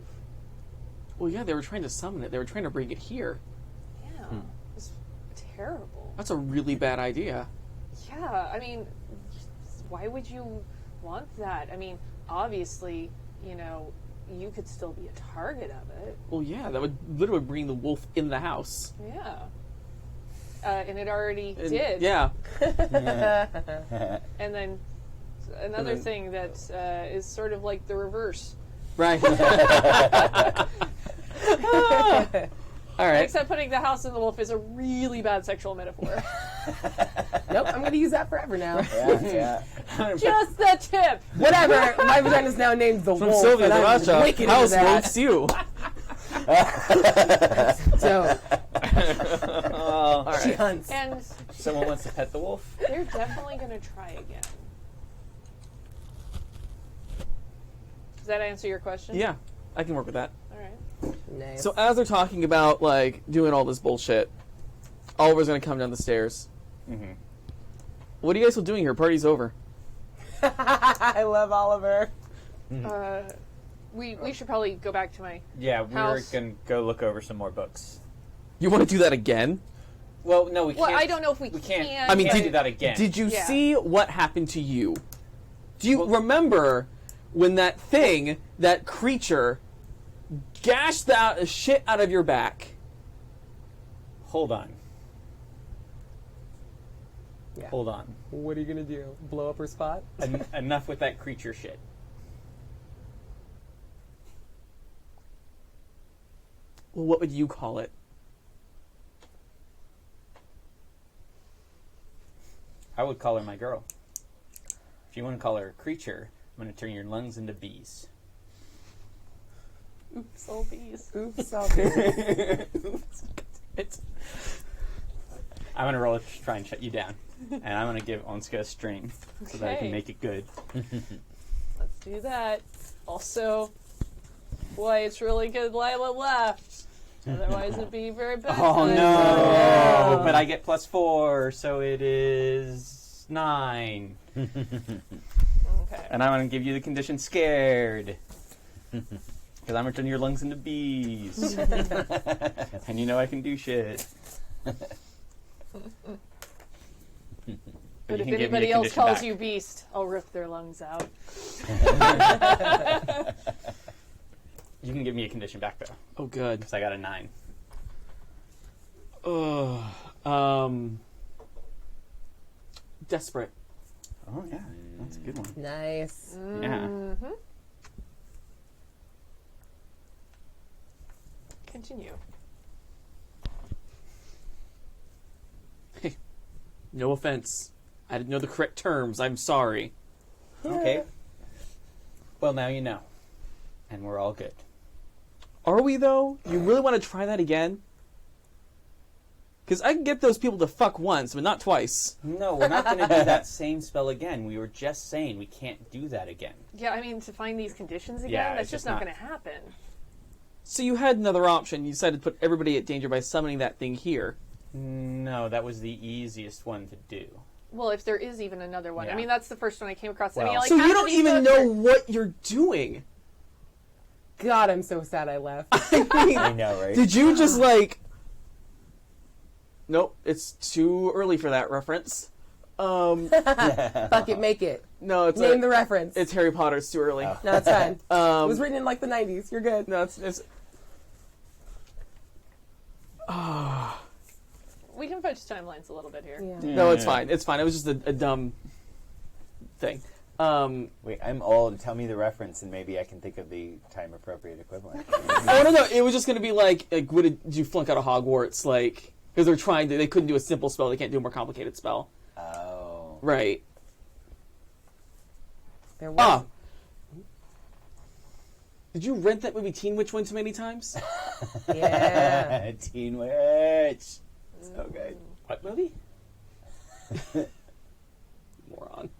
Well, yeah, they were trying to summon it. They were trying to bring it here. Yeah. It's terrible. That's a really bad idea. Yeah, I mean, why would you want that? I mean, obviously, you could still be a target of it. Well, yeah, that would literally bring the wolf in the house. Yeah. And it already did. Yeah. And then another thing that is sort of like the reverse. Right. All right. Except putting the house in the wolf is a really bad sexual metaphor. Nope, I'm going to use that forever now. Yeah. Just the tip. Whatever. My vagina's now named the From wolf. Sylvia and the I'm Russia, wicked into house that. wolf's you. So, All right. she hunts. And Someone wants to pet the wolf? they're definitely going to try again. Does that answer your question? Yeah, I can work with that. All right. Nice. So as they're talking about like doing all this bullshit, Oliver's gonna come down the stairs. Mm-hmm. What are you guys still doing here? Party's over. I love Oliver. We should probably go back to my... Yeah, we were House. going to go look over some more books. You want to do that again? Well, no, we Well, can't. I don't know if we can't. can. I mean, can't did- do that again. Did you Yeah. see what happened to you? Do you remember when that thing, that creature, gashed the shit out of your back? Hold on. Yeah. Hold on. What are you going to do? Blow up her spot? Enough with that creature shit. Well, what would you call it? I would call her my girl. If you want to call her a creature, I'm going to turn your lungs into bees. Oops, all bees. Oops, It's I'm going to roll it to try and shut you down. And I'm going to give Onska a string so that I can Okay. make it good. Let's do that. Also, boy, it's really good Lila left. Otherwise, it'd be very bad. Oh time. no! But I get +4, so it is 9. Okay. And I'm going to give you the condition scared. Because I'm going to turn your lungs into bees. And you know I can do shit. But you if can give me a anybody else condition calls back. you beast, I'll rip their lungs out. You can give me a condition back, though. oh good. Because I got a 9. Desperate. Oh, yeah. That's a good one. Nice. Yeah. Mm-hmm. Continue. No offense. I didn't know the correct terms. I'm sorry. Okay. Well, now you know. And we're all good. Are we though? You really want to try that again? Because I can get those people to fuck once, but not twice. No, we're not going to do that same spell again. We were just saying we can't do that again. Yeah, I mean, to find these conditions again, Yeah, that's it's just just not not- going to happen. So you had another option. You decided to put everybody at danger by summoning that thing here. No, that was the easiest one to do. Well, if there is even another one. I Yeah. mean, that's the first one I came across. I Well- mean, like, So you half don't of these even books know are- what you're doing. God, I'm so sad I left. I know, right? Did you just like... Nope, it's too early for that reference. Fuck it, make it. No, it's Name the reference. It's Harry Potter. It's too early. No, it's fine. It Um, was written in like the 90s. You're good. no, it's We can fudge timelines a little bit here. Yeah. no, it's fine. It's fine. It was just a dumb thing. Wait, I'm old. Tell me the reference, and maybe I can think of the time-appropriate equivalent. Oh no, it was just gonna be like what did you flunk out of Hogwarts? Like because they're trying to, they couldn't do a simple spell. They can't do a more complicated spell. Oh. Right. There was. Ah. Did you rent that movie Teen Witch one too many times? Yeah. Teen Witch. So good. What movie? Moron.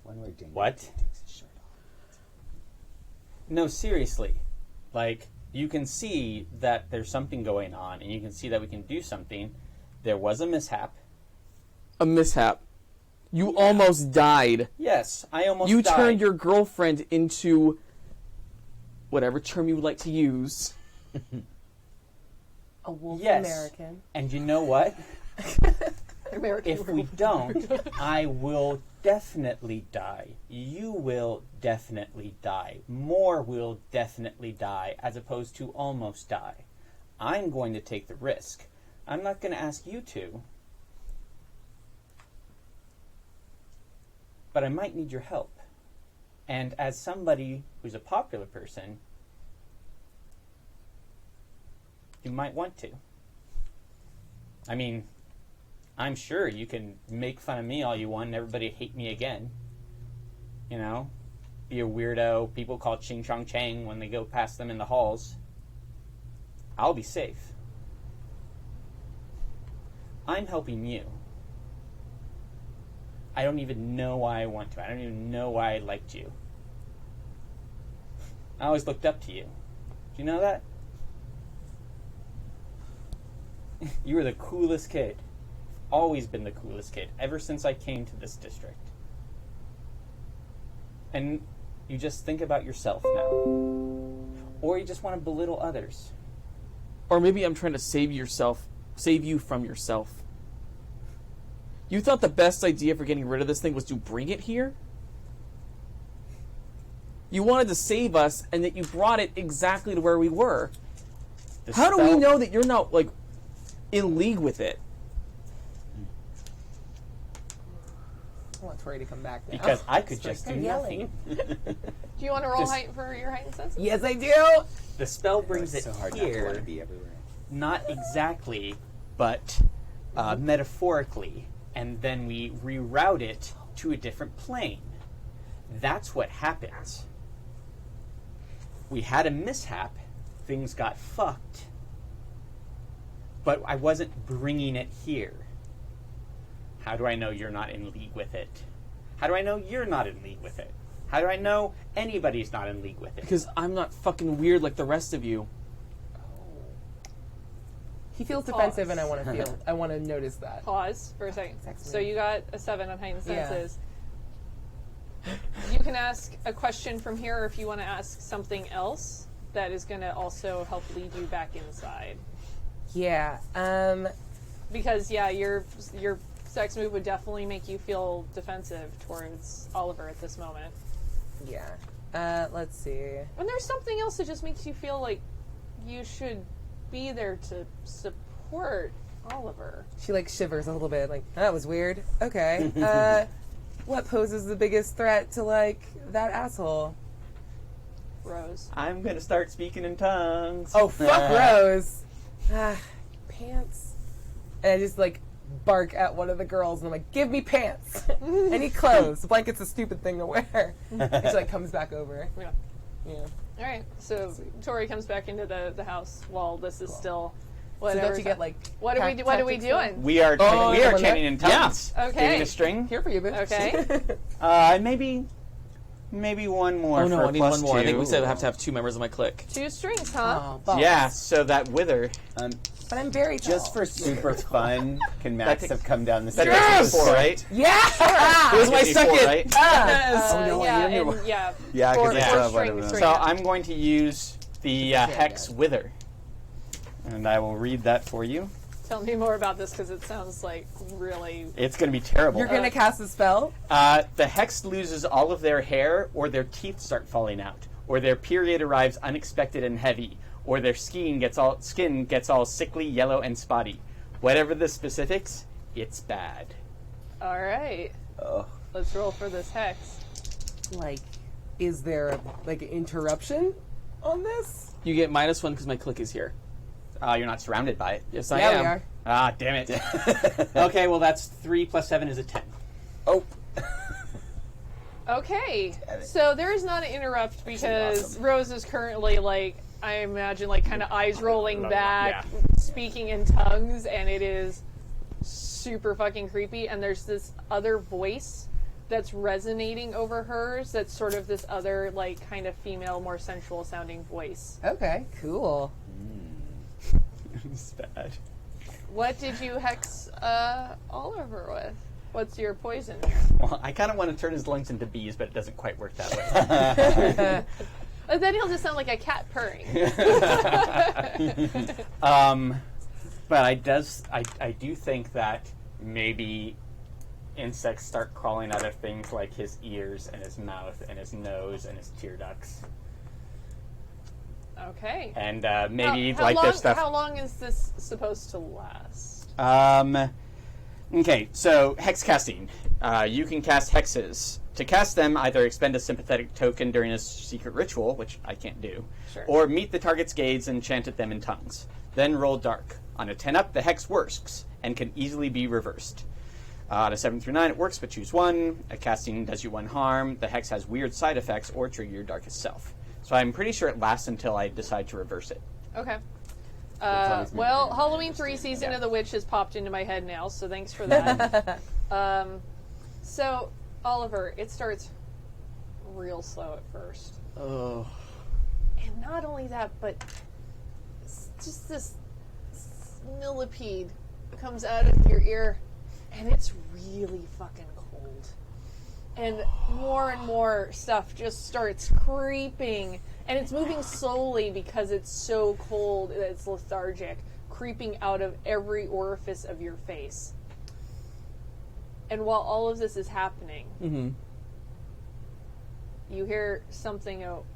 One where Daniel What? takes his shirt off. No, seriously. Like, you can see that there's something going on, and you can see that we can do something. There was a mishap. A mishap. You almost died. Yes, I almost You died. turned your girlfriend into whatever term you would like to use. A wolf Yes. American. And you know what? American If we don't, I will definitely die. You will definitely die. More will definitely die, as opposed to almost die. I'm going to take the risk. I'm not going to ask you to. But I might need your help. And as somebody who's a popular person, you might want to. I mean, I'm sure you can make fun of me all you want and everybody hate me again. You know? Be a weirdo. People call Ching Chong Chang when they go past them in the halls. I'll be safe. I'm helping you. I don't even know why I want to. I don't even know why I liked you. I always looked up to you. Do you know that? You were the coolest kid. Always been the coolest kid, ever since I came to this district. And you just think about yourself now. Or you just want to belittle others. Or maybe I'm trying to save you from yourself. You thought the best idea for getting rid of this thing was to bring it here? You wanted to save us, and that you brought it exactly to where we were. How do we know that you're not, like, in league with it? I want Tori to come back now. Because I could just do yelling. nothing. Do you want to roll for your heightened senses? Yes, I do. The spell brings It's it so hard not to here. want to be everywhere. Not exactly, but metaphorically. And then we reroute it to a different plane. That's what happens. We had a mishap. Things got fucked. But I wasn't bringing it here. How do I know you're not in league with it? How do I know you're not in league with it? How do I know anybody's not in league with it? Because I'm not fucking weird like the rest of you. He feels defensive, and I want to notice that. Pause for a second. Text me. So you got a 7 on heightened Yeah. senses. You can ask a question from here, or if you want to ask something else that is going to also help lead you back inside. Yeah. Because your sex move would definitely make you feel defensive towards Oliver at this moment. Yeah. Let's see. And there's something else that just makes you feel like you should be there to support Oliver. She like shivers a little bit. Like, that was weird. Okay. What poses the biggest threat to like that asshole? Rose. I'm going to start speaking in tongues. Oh, fuck Rose. Pants. And I just like bark at one of the girls and I'm like, give me pants. I need clothes. The blanket's a stupid thing to wear. And she like comes back over. Yeah. Yeah. All right. So Tori comes back into the house while this is still. So Whatever. don't you get like What are we tactics doing? We are someone chanting in tongues. Yeah. Okay. Give me a string. here for you, bitch. Okay. Maybe one more. Oh no, for I need plus one more. I think we two. said I have to have 2 members of my clique. 2 strings, huh? Oh, balls. Yeah, so that wither. But I'm very tall. Just for super fun, can Max That have come down the That stairs? takes 4, right? Yeah. It was my Gives me 4, second. right? Oh, no, yeah, I knew. and, yeah. Yeah, 'cause four, it's, four one string, of them. string. So I'm going to use the Hex Wither. And I will read that for you. Tell me more about this because it sounds like really. It's going to be terrible. You're gonna cast a spell? The Hex loses all of their hair, or their teeth start falling out, or their period arrives unexpected and heavy, or their skin gets all sickly, yellow, and spotty. Whatever the specifics, it's bad. All right. Oh. Let's roll for this hex. Like, is there like an interruption on this? You get -1 because my clique is here. You're not surrounded by it. Yes, I Yeah, am. we are. Ah, damn it. Okay, well that's 3 plus 7 is a 10. Oh. Okay. Damn it. So there is not an interrupt because awesome. Rose is currently like, I imagine, like kind of eyes rolling back, Yeah. speaking in tongues, and it is super fucking creepy. And there's this other voice that's resonating over hers that's sort of this other, like, kind of female, more sensual sounding voice. Okay, cool. It's bad. What did you hex Oliver with? What's your poison? Well, I kind of want to turn his lungs into bees, but it doesn't quite work that way. And then he'll just sound like a cat purring. But I do think that maybe insects start crawling out of things like his ears and his mouth and his nose and his tear ducts. Okay. And maybe how like long, there's stuff. How long is this supposed to last? Okay, so hex casting. You can cast hexes. To cast them, either expend a sympathetic token during a secret ritual, which I can't do, Sure. or meet the target's gaze and chant at them in tongues. Then roll dark. On a 10 up, the hex works and can easily be reversed. On a 7 through 9, it works, but choose one. A casting does you 1 harm. The hex has weird side effects or trigger your darkest self. So I'm pretty sure it lasts until I decide to reverse it. Okay. Well, Halloween 3 Season of the Witch has popped into my head now, so thanks for that. So, Oliver, it starts real slow at first. Oh. And not only that, but just this millipede comes out of your ear, and it's really fucking cold. And more stuff just starts creeping. And it's moving slowly because it's so cold that it's lethargic, creeping out of every orifice of your face. And while all of this is happening, you hear something go,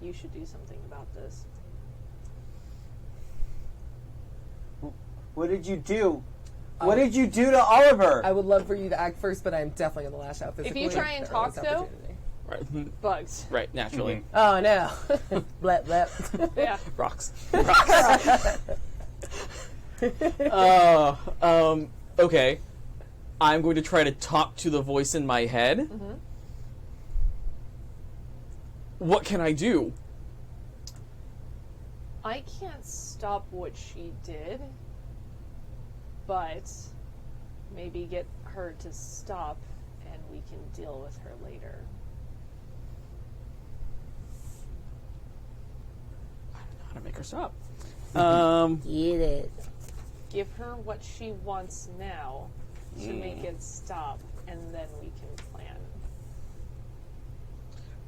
you should do something about this. What did you do? What did you do to Oliver? I would love for you to act first, but I'm definitely going to lash out physically. If you try and talk, though, Right. bugs. Right, naturally. Oh, no. Blep, blep. Yeah. Rocks. Okay. I'm going to try to talk to the voice in my head. What can I do? I can't stop what she did, but maybe get her to stop and we can deal with her later. I don't know how to make her stop. Get it. Give her what she wants now to make it stop, and then we can plan.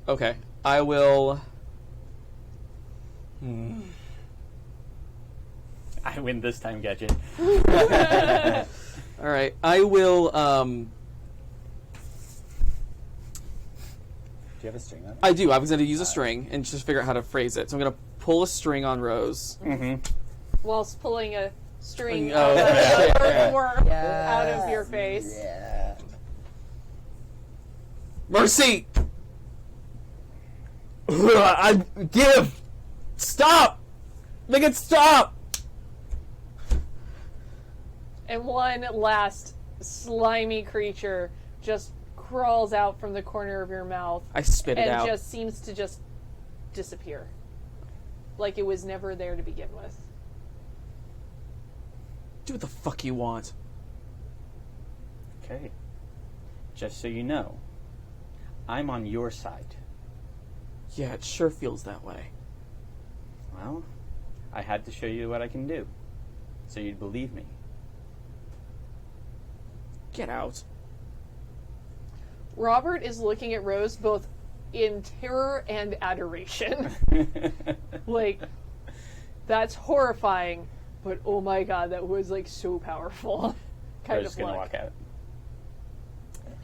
Okay. I will... I win this time, Gadget. All right. I will... Do you have a string on it? I do. I was going to use a string and just figure out how to phrase it. So I'm going to pull a string on Rose. Whilst pulling a string Oh, of yeah. worm out of your face. Yeah. Mercy! I give! Stop! Make it stop! And one last slimy creature just crawls out from the corner of your mouth I spit it and out. just seems to just disappear. Like it was never there to begin with. Do what the fuck you want. Okay. Just so you know, I'm on your side. Yeah, it sure feels that way. Well, I had to show you what I can do, so you'd believe me. Get out. Robert is looking at Rose both in terror and adoration. Like, that's horrifying, but oh my god, that was like so powerful. I'm just gonna walk out.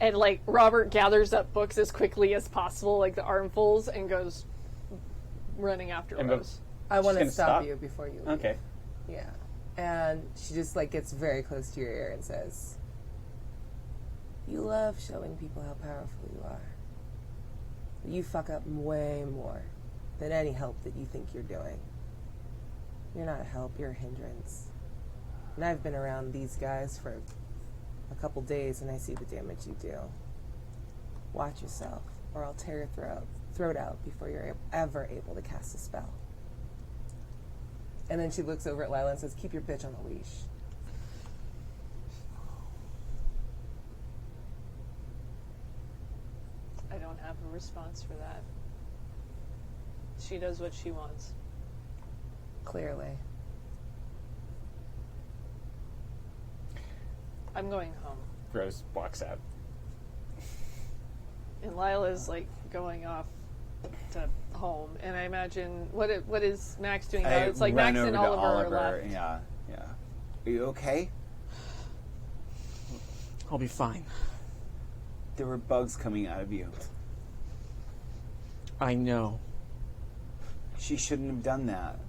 And like Robert gathers up books as quickly as possible, like the armfuls, and goes running after And Rose. I want to gonna stop stop? you before you leave. Okay. Yeah. And she just like gets very close to your ear and says, you love showing people how powerful you are. You fuck up way more than any help that you think you're doing. You're not a help, you're a hindrance. And I've been around these guys for a couple days and I see the damage you do. Watch yourself, or I'll tear your throat out before you're ever able to cast a spell. And then she looks over at Lila and says, keep your bitch on the leash. I don't have a response for that. She does what she wants. Clearly. I'm going home. Rose walks out. And Lila's like going off to home. And I imagine, what is Max doing now? It's like run Max over and to Oliver are left. Yeah, yeah. Are you okay? I'll be fine. There were bugs coming out of you. I know. She shouldn't have done that.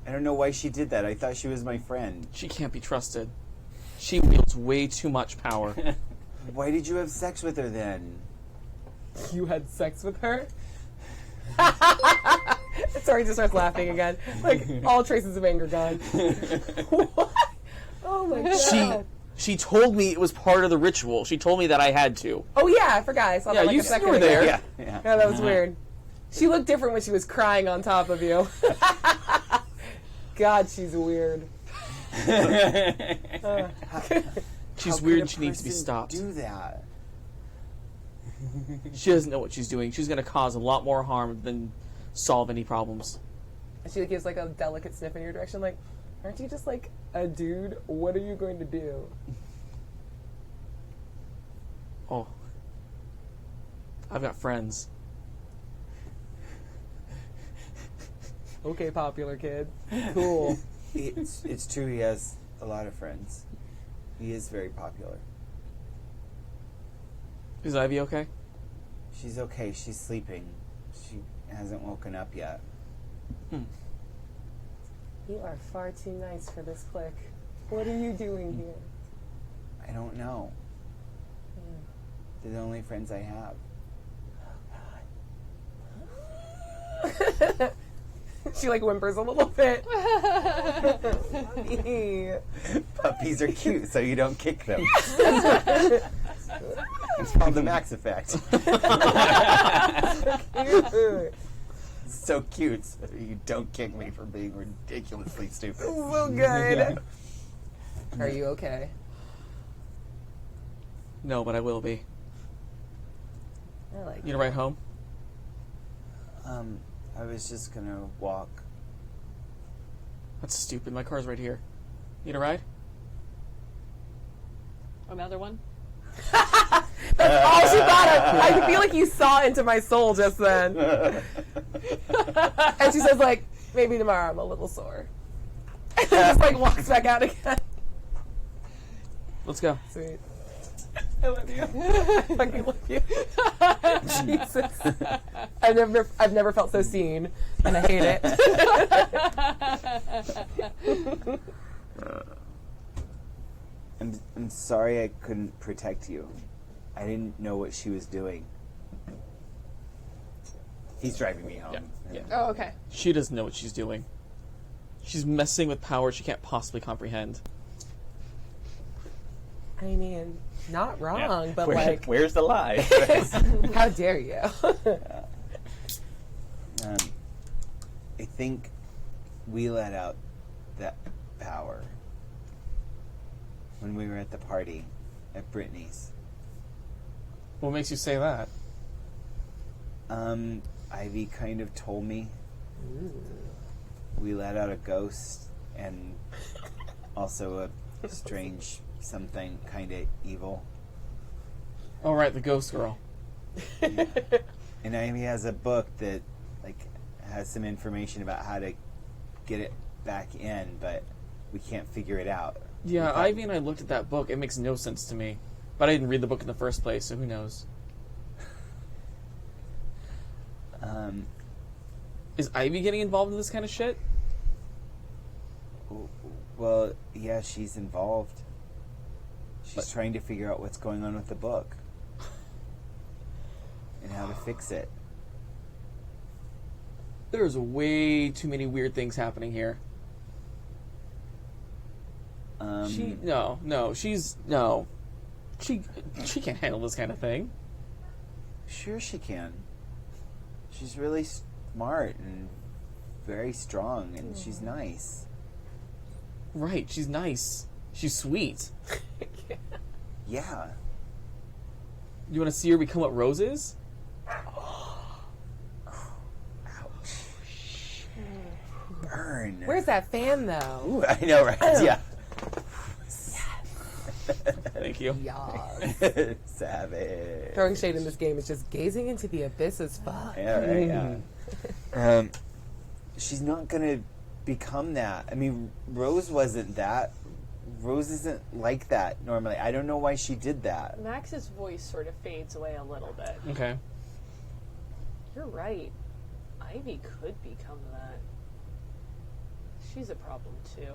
I don't know why she did that. I thought she was my friend. She can't be trusted. She wields way too much power. Why did you have sex with her then? You had sex with her? Tori just starts laughing again. Like, all traces of anger gone. What? Oh my god. She told me it was part of the ritual. She told me that I had to. Oh yeah, I forgot. I saw Yeah, that like you a second were ago. there. Yeah. Yeah, that was weird. She looked different when she was crying on top of you. God, she's weird. She's How weird could and she needs to be person stopped. Do that. She doesn't know what she's doing. She's going to cause a lot more harm than solve any problems. She gives like a delicate sniff in your direction, like, aren't you just like a dude? What are you going to do? Oh. I've got friends. Okay, popular kid. Cool. It's true. He has a lot of friends. He is very popular. Is Ivy okay? She's okay. She's sleeping. She hasn't woken up yet. You are far too nice for this clique. What are you doing here? I don't know. They're the only friends I have. She like whimpers a little bit. Mommy. Puppies are cute, so you don't kick them. It's called the Max Effect. Cute. It's so cute. So you don't kick me for being ridiculously stupid. So good. Are you okay? No, but I will be. I like You gonna ride home? I was just gonna walk. That's stupid. My car's right here. You gonna ride? Another one? That's all she thought of. I feel like you saw into my soul just then. And she says, like, maybe tomorrow I'm a little sore. And just like walks back out again. Let's go. Sweet. I love you. I fucking love you. Jesus. I've never felt so seen, and I hate it. I'm sorry I couldn't protect you. I didn't know what she was doing. He's driving me home. Yeah. Oh, okay. She doesn't know what she's doing. She's messing with power she can't possibly comprehend. I mean, not wrong, but like, Where's the lie? how dare you? I think we let out that power when we were at the party at Brittany's. What makes you say that? Ivy kind of told me. We let out a ghost and also a strange something kind of evil. Oh, right, the ghost girl. And Ivy has a book that like has some information about how to get it back in, but we can't figure it out. Yeah, Ivy and I looked at that book. It makes no sense to me. But I didn't read the book in the first place, so who knows? Is Ivy getting involved in this kind of shit? Well, yeah, she's involved. She's trying to figure out what's going on with the book and how to fix it. There's way too many weird things happening here. She can't handle this kind of thing. Sure she can. She's really smart and very strong, and she's nice. Right, she's nice. She's sweet. Yeah. You want to see her become what Rose is? Burn. Where's that fan, though? Ooh, I know, right? Yeah. Thank you. Yas. Savage. Throwing shade in this game is just gazing into the abyss as fuck. Yeah, right, yeah. She's not gonna become that. I mean, Rose wasn't that. Rose isn't like that normally. I don't know why she did that. Max's voice sort of fades away a little bit. Okay. You're right. Ivy could become that. She's a problem too.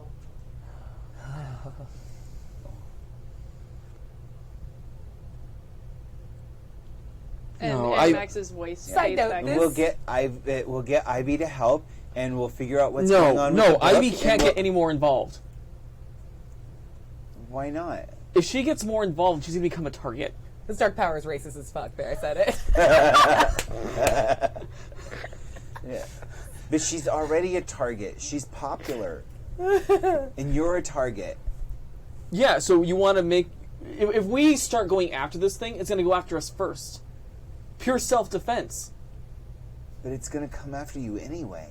And, No, and I- Max's voice Side fades note, back. this- We'll get Ivy to help, and we'll figure out what's going on. No, with the book, Ivy and can't we'll- get any more involved. Why not? If she gets more involved, she's gonna become a target. This dark power is racist as fuck. There, I said it. Yeah. But she's already a target. She's popular, and you're a target. Yeah, so you want to make... If we start going after this thing, it's gonna go after us first. Pure self-defense. But it's gonna come after you anyway.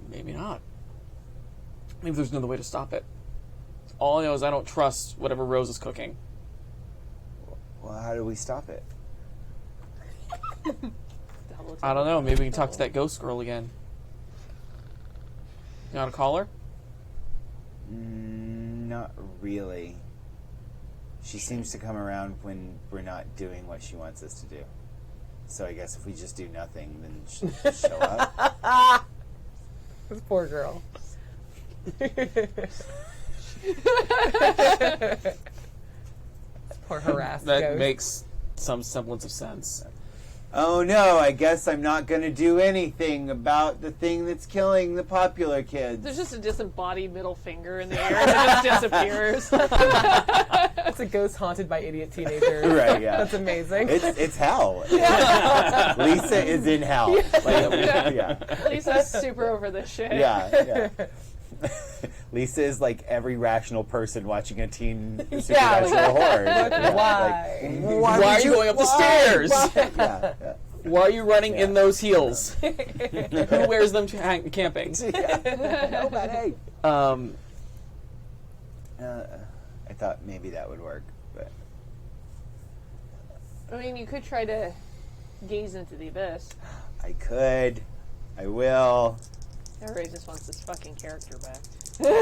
Maybe not. Maybe there's another way to stop it. All I know is I don't trust whatever Rose is cooking. Well, how do we stop it? I don't know. Maybe we can talk to that ghost girl again. You want to call her? Not really. She seems to come around when we're not doing what she wants us to do. So I guess if we just do nothing, then she'll show up. This poor girl. Poor harassed That ghost. makes some semblance of sense. Oh no, I guess I'm not going to do anything about the thing that's killing the popular kids. There's just a disembodied middle finger in the air that just disappears. It's a ghost haunted by idiot teenagers. Right, yeah. That's amazing. It's hell. Lisa is in hell. Yeah. Lisa's super over this shit. Yeah. Lisa is like every rational person watching a teen like, supernatural horror. why? Why are you going up the stairs? Yeah. Why are you running in those heels? Who wears them to camping? No, but hey. I thought maybe that would work, but I mean, you could try to gaze into the abyss. I could. I will. Everybody just wants this fucking character back. It's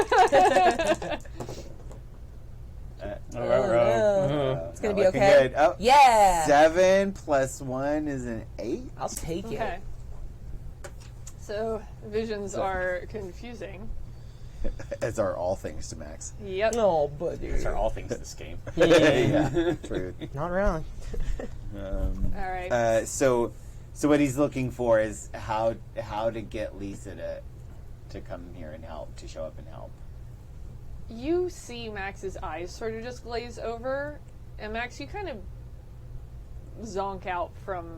gonna be looking okay. Good. Oh, Yeah. 7 + 1 is an 8. I'll take it. Okay. So, visions are confusing. As are all things to Max. Yep. No, buddy. These are all things in this game. Yeah, true. Not really. All right. So what he's looking for is how to get Lisa to come here and help, to show up and help. You see Max's eyes sort of just glaze over, and Max, you kind of zonk out from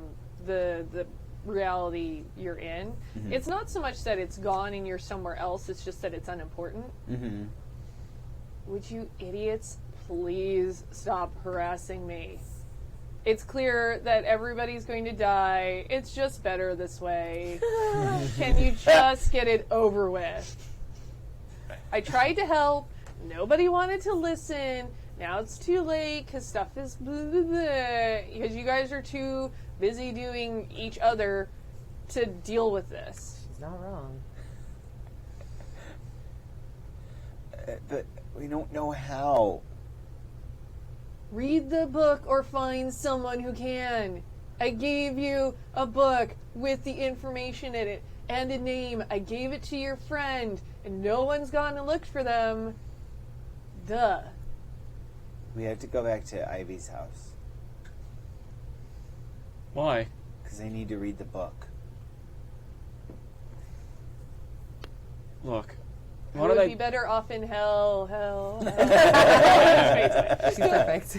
the reality you're in. Mm-hmm. It's not so much that it's gone and you're somewhere else, it's just that it's unimportant. Mm-hmm. Would you idiots please stop harassing me? It's clear that everybody's going to die. It's just better this way. Can you just get it over with? I tried to help. Nobody wanted to listen. Now it's too late because stuff is blah, blah, blah, because you guys are too busy doing each other to deal with this. She's not wrong. But we don't know how. Read the book or find someone who can. I gave you a book with the information in it and a name. I gave it to your friend, and no one's gone and looked for them. Duh. We have to go back to Ivy's house Why? because I need to read the book. Look. I Why would did be better off in hell. She's perfect.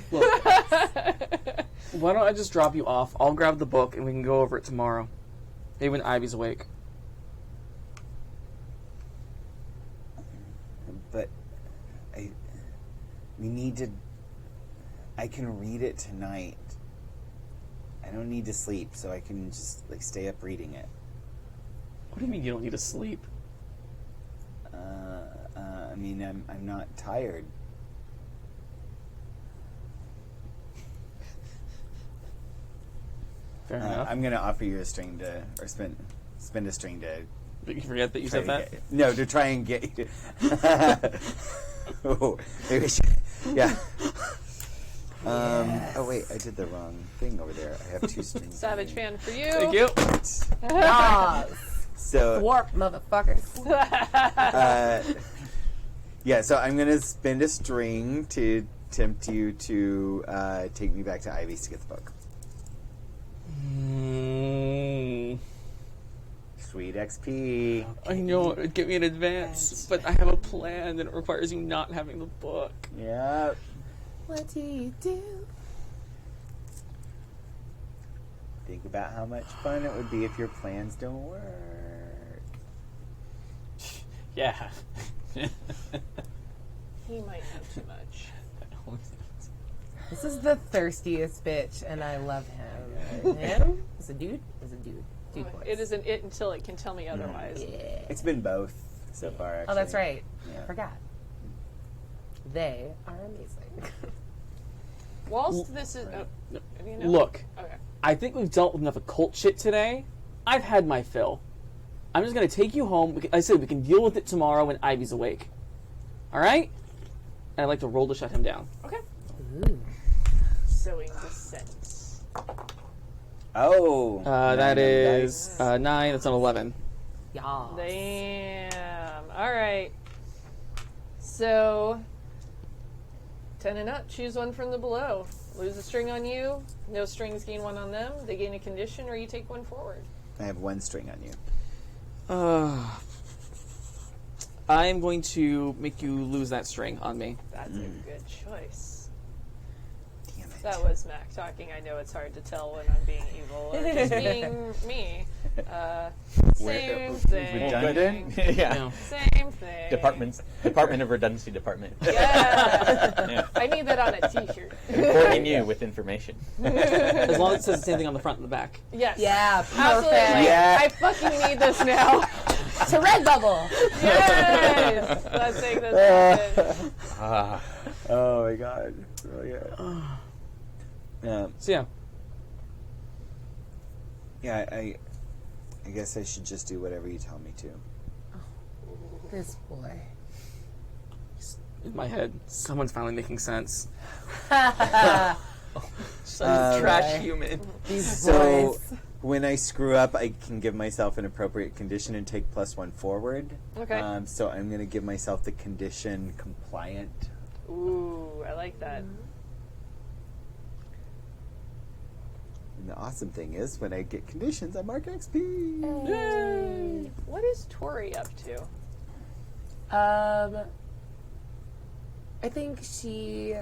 Why don't I just drop you off? I'll grab the book and we can go over it tomorrow. Maybe when Ivy's awake. But we need to. I can read it tonight. I don't need to sleep, so I can just stay up reading it. What do you mean you don't need to sleep? I mean, I'm not tired. Fair enough. I'm gonna offer you a string to, or spend a string to You forget that you said that? No, to try and get you. Oh, maybe we should. Yeah. Oh wait, I did the wrong thing over there. I have 2 strings. Savage fan for you. Thank you. Yes. So Warp, motherfuckers. yeah, so I'm gonna spend a string to tempt you to take me back to Ivy's to get the book. Sweet XP. I know it would get me an advance, but I have a plan that requires you not having the book. Yeah. What do you do? Think about how much fun it would be if your plans don't work. Yeah. He might know too much. This is the thirstiest bitch, and I love him. Him? Is a dude? Is a dude. Dude voice. It isn't it until it can tell me otherwise. Yeah. It's been both so far, actually. Oh, that's right. Yeah. I forgot. They are amazing. Whilst this is... Oh, you know? Look, Okay. I think we've dealt with enough occult shit today. I've had my fill. I'm just going to take you home. I said we can deal with it tomorrow when Ivy's awake. All right? And I'd like to roll to shut him down. Okay. Ooh. Sowing descent. Oh. That is 9. That's an 11. Yeah. Damn. All right. So, 10 and up. Choose one from the below. Lose a string on you. No strings gain 1 on them. They gain a condition, or you take 1 forward. I have 1 string on you. I am going to make you lose that string on me. That's a good choice. Damn it. That was Mac talking. I know it's hard to tell when I'm being evil or just being me. Same thing. Redundant? Yeah. No. Same thing. Department of Redundancy Department. Yeah. Yeah. I need that on a t-shirt. Importing you with information. As long as it says the same thing on the front and the back. Yes. Yeah, perfect. Absolutely. Yeah. I fucking need this now. To Redbubble. Yes. Let's take this. Oh my god. Oh yeah. So yeah. Yeah, I guess I should just do whatever you tell me to. This boy. In my head, someone's finally making sense. Right. Trash human. These So boys. when I screw up, I can give myself an appropriate condition and take +1 forward. Okay. So I'm going to give myself the condition compliant. Ooh, I like that. And the awesome thing is, when I get conditions, I mark XP. Yay! What is Tori up to? I think she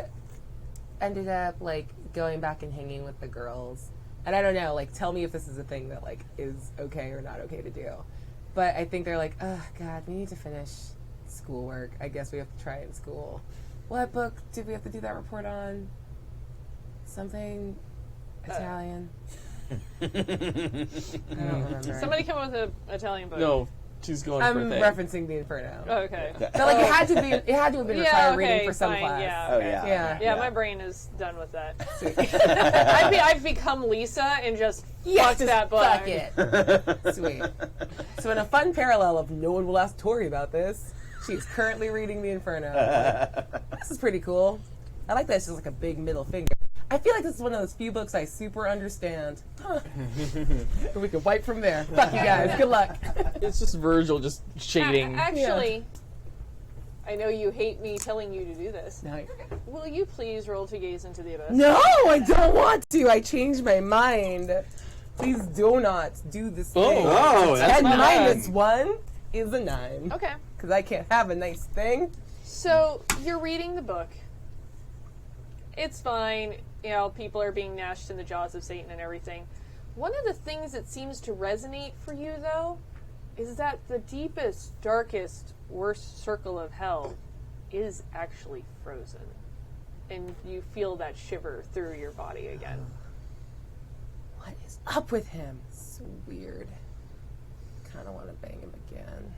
ended up like going back and hanging with the girls. And I don't know, like tell me if this is a thing that like is okay or not okay to do. But I think they're like, oh god, we need to finish schoolwork. I guess we have to try it in school. What book did we have to do that report on? Something Italian. I don't remember. Somebody come up with an Italian book. No, she's going I'm for a thing. referencing the Inferno. Oh, okay. But like it had to have been required reading for some fine, class. Yeah, Oh okay. yeah. Yeah. My brain is done with that. Sweet. I've become Lisa and just fuck just that book. fuck it. Sweet. So in a fun parallel of no one will ask Tori about this, she's currently reading the Inferno. Like, this is pretty cool. I like that it's just like a big middle finger. I feel like this is one of those few books I super understand. Huh. We can wipe from there. Fuck you guys. Good luck. It's just Virgil just shading. Actually, I know you hate me telling you to do this. No, Will you please roll to gaze into the abyss? no, I don't want to. I changed my mind. Please do not do this thing. Oh, that's 10 not minus bad. 1 is a 9. Okay. Because I can't have a nice thing. So you're reading the book. It's fine. You know, people are being gnashed in the jaws of Satan and everything. One of the things that seems to resonate for you, though, is that the deepest, darkest, worst circle of hell is actually frozen. And you feel that shiver through your body again. What is up with him? So weird. Kind of want to bang him again.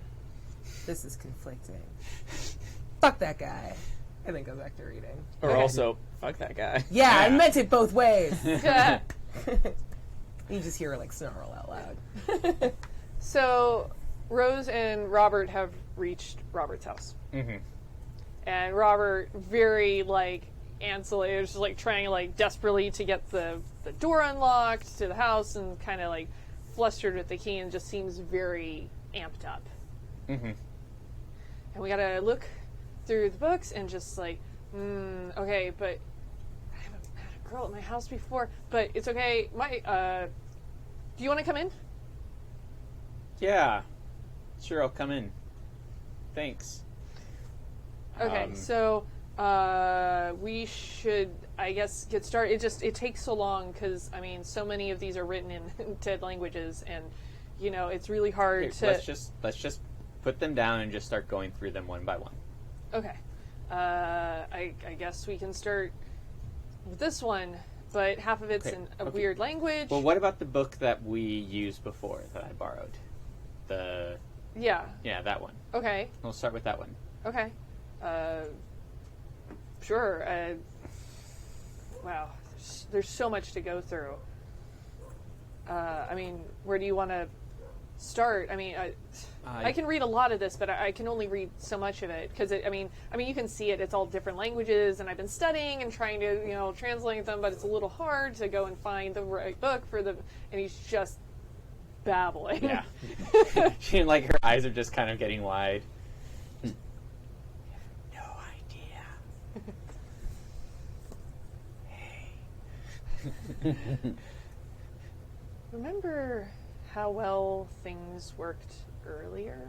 This is conflicting. Fuck that guy. And then go back to reading. Or also, fuck that guy. Yeah, I meant it both ways. You just hear her like snarl out loud. So Rose and Robert have reached Robert's house. Mm-hmm. And Robert, very, Ansel is just, trying, desperately to get the door unlocked to the house and kind of, flustered with the key and just seems very amped up. Mm-hmm. And we gotta look through the books and just, okay, but I haven't had a girl at my house before, but it's okay. Do you want to come in? Yeah. Sure, I'll come in. Thanks. Okay, so we should, I guess, get started. It takes so long because, so many of these are written in dead languages, and, it's really hard to... Let's just put them down and just start going through them one by one. Okay. I guess we can start with this one, but half of it's in a weird language. Well, what about the book that we used before that I borrowed? Yeah, that one. Okay. We'll start with that one. Okay. Sure. Wow. There's so much to go through. Where do you want to start? I can read a lot of this, but I can only read so much of it because you can see it. It's all different languages, and I've been studying and trying to, translate them, but it's a little hard to go and find the right book for the. And he's just babbling. Yeah. She her eyes are just kind of getting wide. No idea. Remember how well things worked earlier?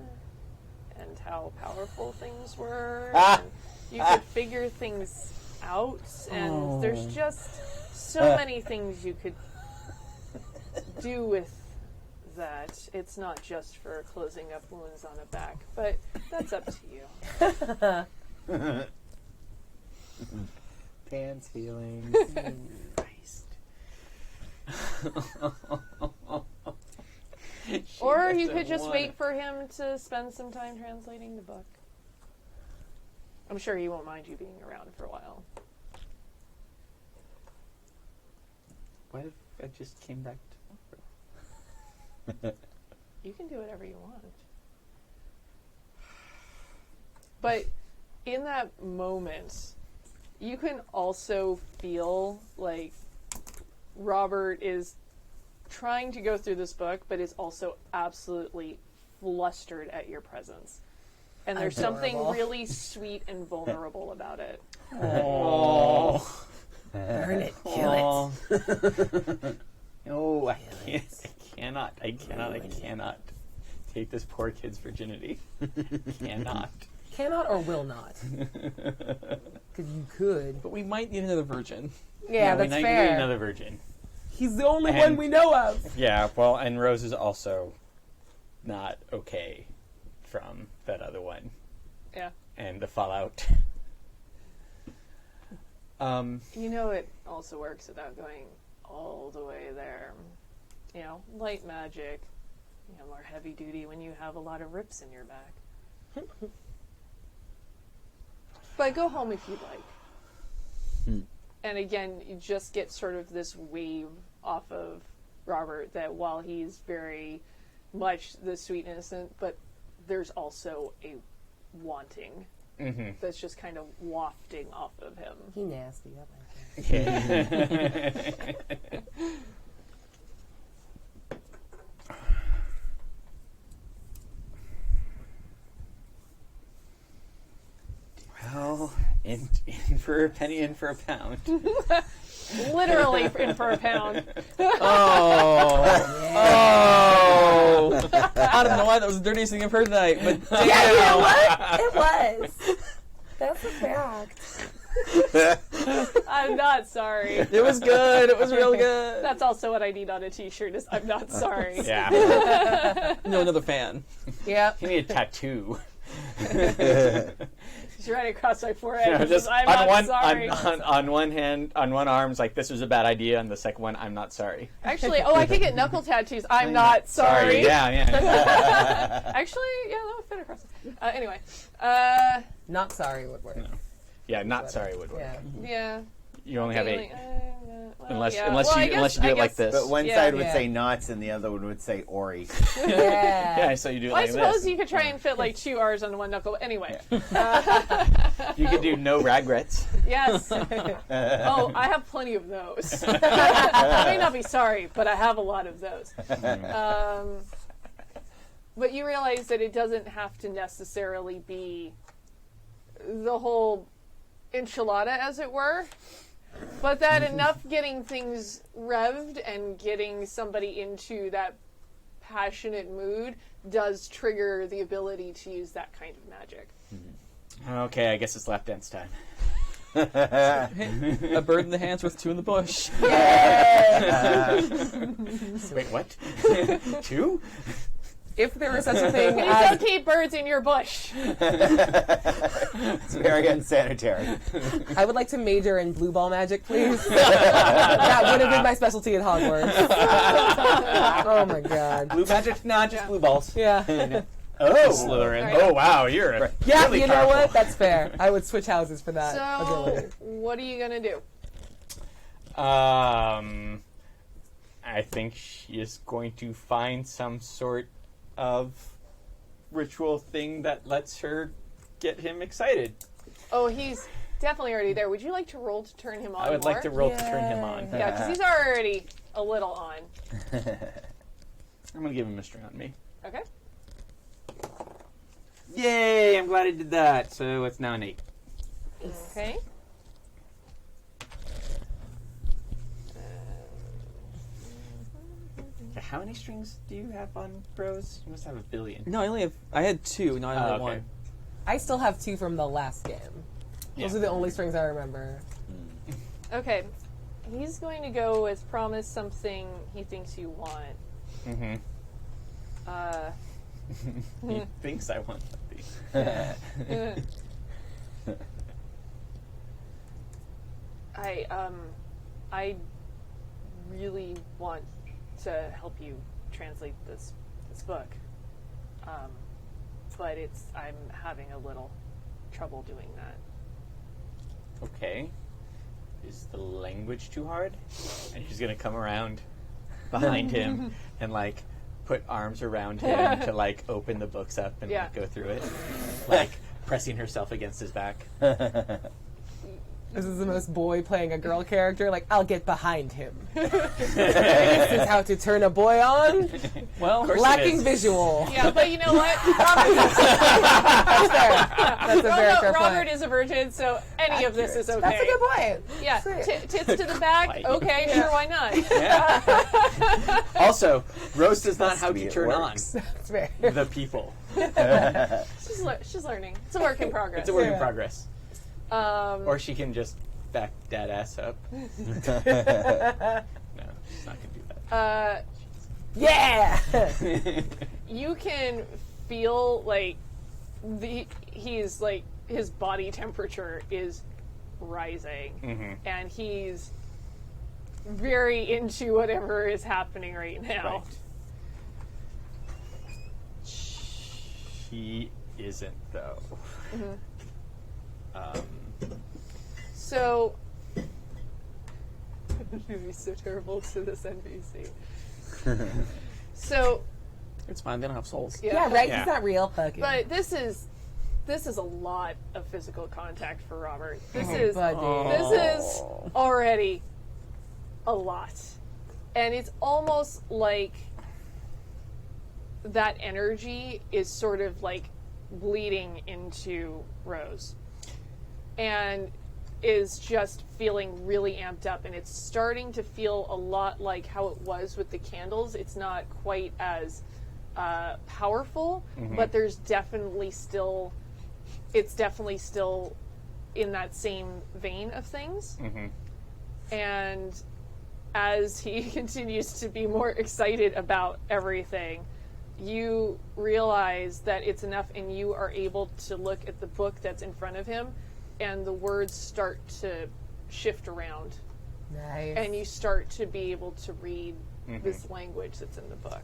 And how powerful things were? And you could figure things out, and there's just so many things you could do with that. It's not just for closing up wounds on a back, but that's up to you. Pan's feelings. Or you could just wait for him to spend some time translating the book. I'm sure he won't mind you being around for a while. What if I just came back tomorrow? You can do whatever you want. But in that moment, you can also feel like Robert is trying to go through this book, but is also absolutely flustered at your presence. And there's something really sweet and vulnerable about it. Oh. Burn it, kill it. No, I cannot take this poor kid's virginity. Cannot. Cannot or will not? Because you could. But we might need another virgin. Yeah, that's we fair. need another virgin. He's the only one we know of. Yeah, well, and Rose is also not okay from that other one. Yeah. And the fallout. It also works without going all the way there. Light magic. More heavy duty when you have a lot of rips in your back. But go home if you'd like. And again, you just get sort of this wave off of Robert that while he's very much the sweet innocent, but there's also a wanting that's just kind of wafting off of him. He nasty. I like it. Well, in for a penny, in for a pound. Literally in for a pound. Oh. I don't know why that was the dirtiest thing I've heard tonight, but damn. Yeah, you know what? It was. That's a fact. I'm not sorry. It was good. It was real good. That's also what I need on a t-shirt is I'm not sorry. Yeah. No, another fan. Yep. You need a tattoo. Just right across my forehead. Just I'm on not one sorry. on one hand, on one arm, it's like this was a bad idea, and the second one, I'm not sorry. Actually, I could get knuckle tattoos. I'm not sorry. Yeah. Actually, yeah, that would fit across. Anyway, Not sorry would work. No. Yeah, not sorry would work. Yeah. yeah. You only have 8. Well, Unless yeah. unless Well, you unless you do I it like guess- this. But one Yeah. side would Yeah. say knots and the other one would say Ori. Yeah, so you do it Well, I like suppose this. you could try and fit like 2 R's on one knuckle. Anyway, You could do no regrets. yes. Oh, I have plenty of those. I may not be sorry, but I have a lot of those. But you realize that it doesn't have to necessarily be the whole enchilada, as it were, but that enough getting things revved and getting somebody into that passionate mood does trigger the ability to use that kind of magic. Okay, I guess it's lap dance time. A bird in the hand's worth 2 in the bush. Wait, what? 2? If there was such a thing Please as don't keep birds in your bush. It's very unsanitary. I would like to major in blue ball magic, please. That would have been my specialty at Hogwarts. Oh my god. Blue magic? Nah, just blue balls. Yeah. Oh, Slytherin. Right. Oh, wow, you're Yeah, really you know powerful. what? That's fair. I would switch houses for that So, ability. what are you gonna do? I think she is going to find some sort of ritual thing that lets her get him excited. Oh, he's definitely already there. Would you like to roll to turn him on? I would like to more? roll to turn him on. Yeah, because he's already a little on. I'm going to give him a string on me. Okay. Yay! I'm glad I did that. So it's now an 8. Okay. How many strings do you have on Bros? You must have a billion. No, I had 2, now I only have 1. I still have 2 from the last game. Those Yeah. are the only strings I remember. Okay. He's going to go with promise something he thinks you want. Mm-hmm. He thinks I want something. I really want to help you translate this book, but I'm having a little trouble doing that. Okay. Is the language too hard? And she's gonna come around behind him and like put arms around him to like open the books up and Yeah. like go through it, like pressing herself against his back. This is the most boy playing a girl character. Like, I'll get behind him. This is how to turn a boy on. Well, Of course it Lacking is. visual. Yeah, but you know what? That's fair. That's a very fair Robert point. is a virgin, so any of this is okay. That's a good point. Yeah, Sweet. tits to the back. Like- Okay, sure, why not? Yeah. Also, Rose does not how me to it turn works. That's fair. on the people. She's learning. It's a work in progress. It's a work in Yeah. progress. Or she can just back that ass up. No, she's not gonna do that. Yeah. You can feel like he's like his body temperature is rising, and he's very into whatever is happening right now. Right. She isn't, though. So, it would be so terrible to this NPC. So, it's fine, they don't have souls. Yeah, right? Yeah. He's not real. Fuck it. but this is a lot of physical contact for Robert. This is already a lot. And it's almost like that energy is sort of like bleeding into Rose. And is just feeling really amped up, and it's starting to feel a lot like how it was with the candles. It's not quite as powerful, but it's definitely still in that same vein of things. And as he continues to be more excited about everything, you realize that it's enough, and you are able to look at the book that's in front of him, and the words start to shift around, nice. and you start to be able to read this language that's in the book.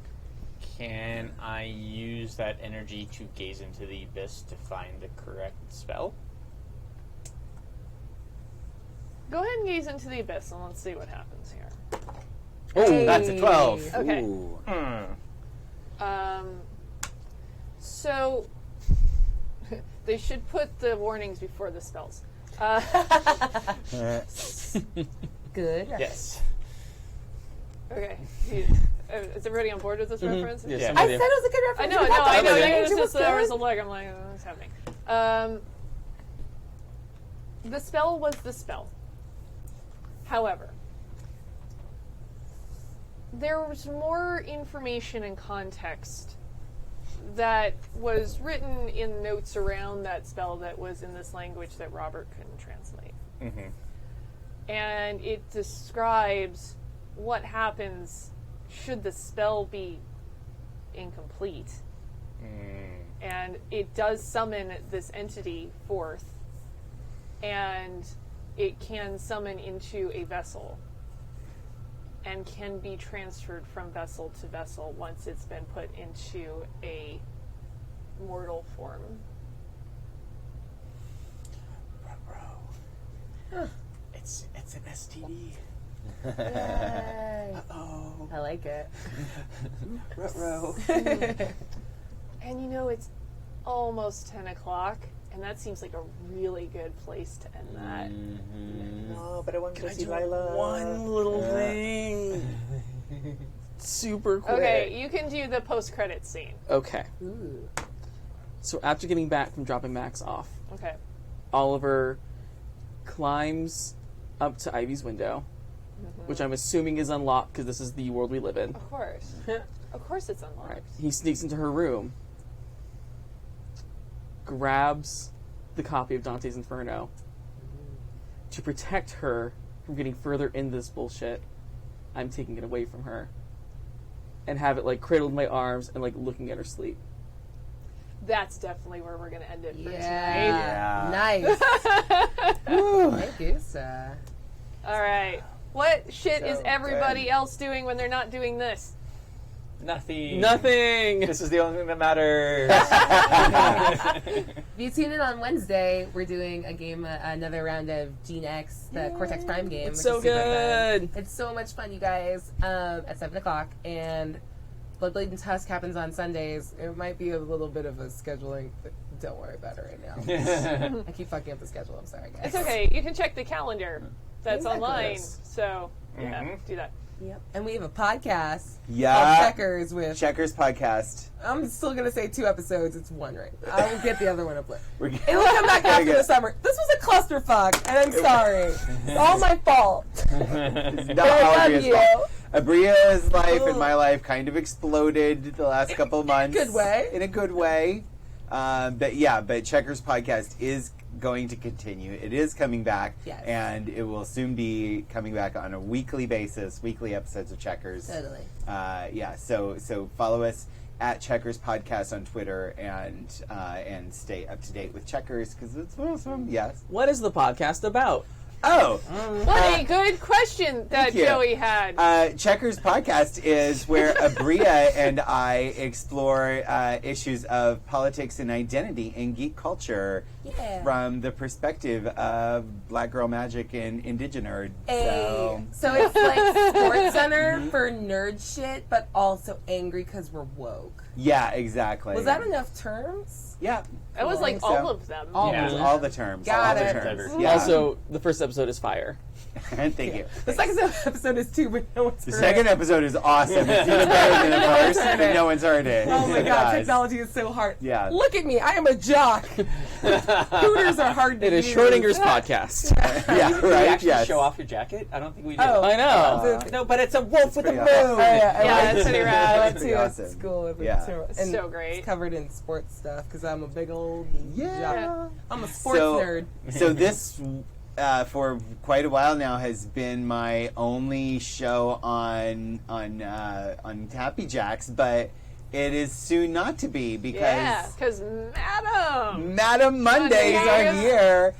Can I use that energy to gaze into the abyss to find the correct spell? Go ahead and gaze into the abyss, and let's see what happens here. Oh, that's a 12. Okay. Ooh. So they should put the warnings before the spells. Good. Yes. Okay. Is everybody on board with this reference? Yes, Yeah. I'm I with said you. it was a good I reference. know, You no, got that I know. right. It's It just there was a good. look. I'm like, what's happening? The spell was the spell. However, there was more information and context that was written in notes around that spell that was in this language that Robert couldn't translate. And it describes what happens should the spell be incomplete. And it does summon this entity forth, and it can summon into a vessel and can be transferred from vessel to vessel once it's been put into a mortal form. It's an STD. Yay. Oh. I like it. Ruh-roh. And you know, it's almost 10 o'clock, and that seems like a really good place to end that. No, but I want to Can go I see do Lila. one little thing? Super quick. Okay, you can do the post-credits scene. Okay. Ooh. So after getting back from dropping Max off, Okay. Oliver climbs up to Ivy's window, which I'm assuming is unlocked because this is the world we live in. Of course. Of course it's unlocked. Right. He sneaks into her room, grabs the copy of Dante's Inferno to protect her from getting further into this bullshit. I'm taking it away from her and have it like cradled in my arms and like looking at her sleep. That's definitely where we're going to end it for tonight. Yeah. Nice. Thank you, sir. All right. What shit is So everybody good. else doing when they're not doing this? Nothing. Nothing! This is the only thing that matters. If you tune in on Wednesday, we're doing a game, another round of Gene X, the Cortex Prime game. It's which so is super good. fun. It's so much fun, you guys. At 7 o'clock, and Bloodblade and Tusk happens on Sundays. It might be a little bit of a scheduling, but don't worry about it right now. I keep fucking up the schedule. I'm sorry, guys. It's okay. You can check the calendar that's Exactly. online. So, yeah, do that. Yep. And we have a podcast called Yeah. Checkers with. Checkers podcast. I'm still gonna say 2 episodes. It's 1 right. I will get the other one up. We're It'll come back after good. the summer. This was a clusterfuck, and I'm sorry. It's all my fault. It's not But I love Albria's you. fault. Abria's life and Ugh. my life kind of exploded the last couple of months. good way. In a good way. But Checkers podcast is going to continue. It is coming back. Yes. And it will soon be coming back on a weekly basis, weekly episodes of Checkers. Totally. So follow us at Checkers Podcast on Twitter and stay up to date with Checkers because it's awesome. Yes. What is the podcast about? Oh. What a good question that thank you. Joey had. Checkers Podcast is where Abria and I explore issues of politics and identity in geek culture Yeah. from the perspective of Black Girl Magic and Indigenerd. So it's like Sports Center for nerd shit, but also angry because we're woke. Yeah, exactly. Was that enough terms? Yeah. It was like so. all of them. All Yeah. of them. All the terms. Got all it. the terms. Mhm. Yeah. Also, the first episode is fire. Thank you. The second episode is 2, but no one's The heard second it. episode is awesome. It's even better than the first, and no one's heard it. Oh my god, Guys. technology is so hard. Yeah. Look at me, I am a jock. Hooters are hard to It is use. Schrodinger's podcast. Yeah, Did you right? actually Yes. show off your jacket? I don't think we did. Oh. I know. No, but it's a wolf with a pretty moon. awesome. Oh, yeah, Yeah, it's pretty rad. I went Pretty to awesome. school with Yeah. it too. It's And so great. It's covered in sports stuff because I'm a big old Yeah. jock. I'm a sports So- nerd. So this, for quite a while now, has been my only show on Happy Jacks, but it is soon not to be because Yeah, because Madam Mondays are Mondays. here.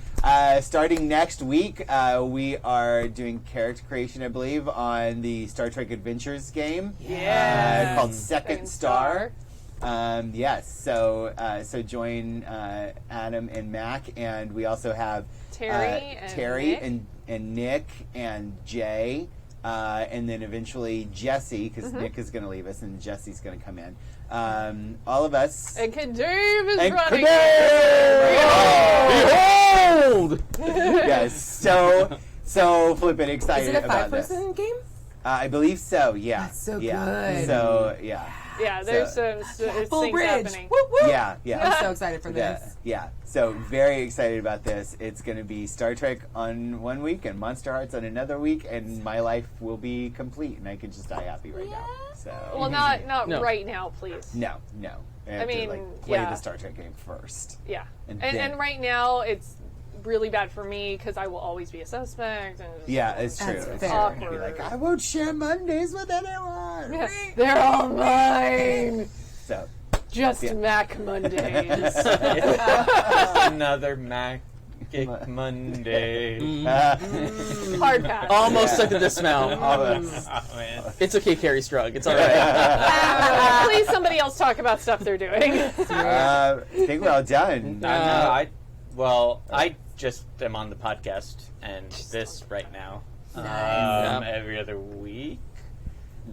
Starting next week, we are doing character creation, I believe, on the Star Trek Adventures game. Yeah. Called Second Star. Yes. So join Adam and Mac, and we also have Terry and Nick and Jay, and then eventually Jesse, because Nick is going to leave us, and Jesse's going to come in. All of us. And Kadave is And running. Behold! Yes. So flippin' excited Is it a about this. 5-person game? I believe so. Yeah. That's so yeah. good. So yeah. Yeah, there's Full things bridge. happening. Woo, woo. Yeah. I'm so excited for Yeah, this. yeah. So very excited about this. It's going to be Star Trek on one week and Monsterhearts on another week, and my life will be complete, and I can just die happy right now. So Well, not No. right now, please. no. I have mean, to play yeah. the Star Trek game first. Yeah. And And then- right now, it's really bad for me because I will always be a suspect. And Yeah, it's true. That's It's fair. true. I'd be Awkward. like, I won't share Mondays with anyone. Yeah, they're all mine. So Just Yeah. Mac Mondays. Another Magic Monday. Hard pass. Almost stuck to the smell. Oh, man. It's okay, Carrie Strug. It's all right. Please, somebody else talk about stuff they're doing. I think we're all done. I just am on the podcast and this right now. Nice. Every other week.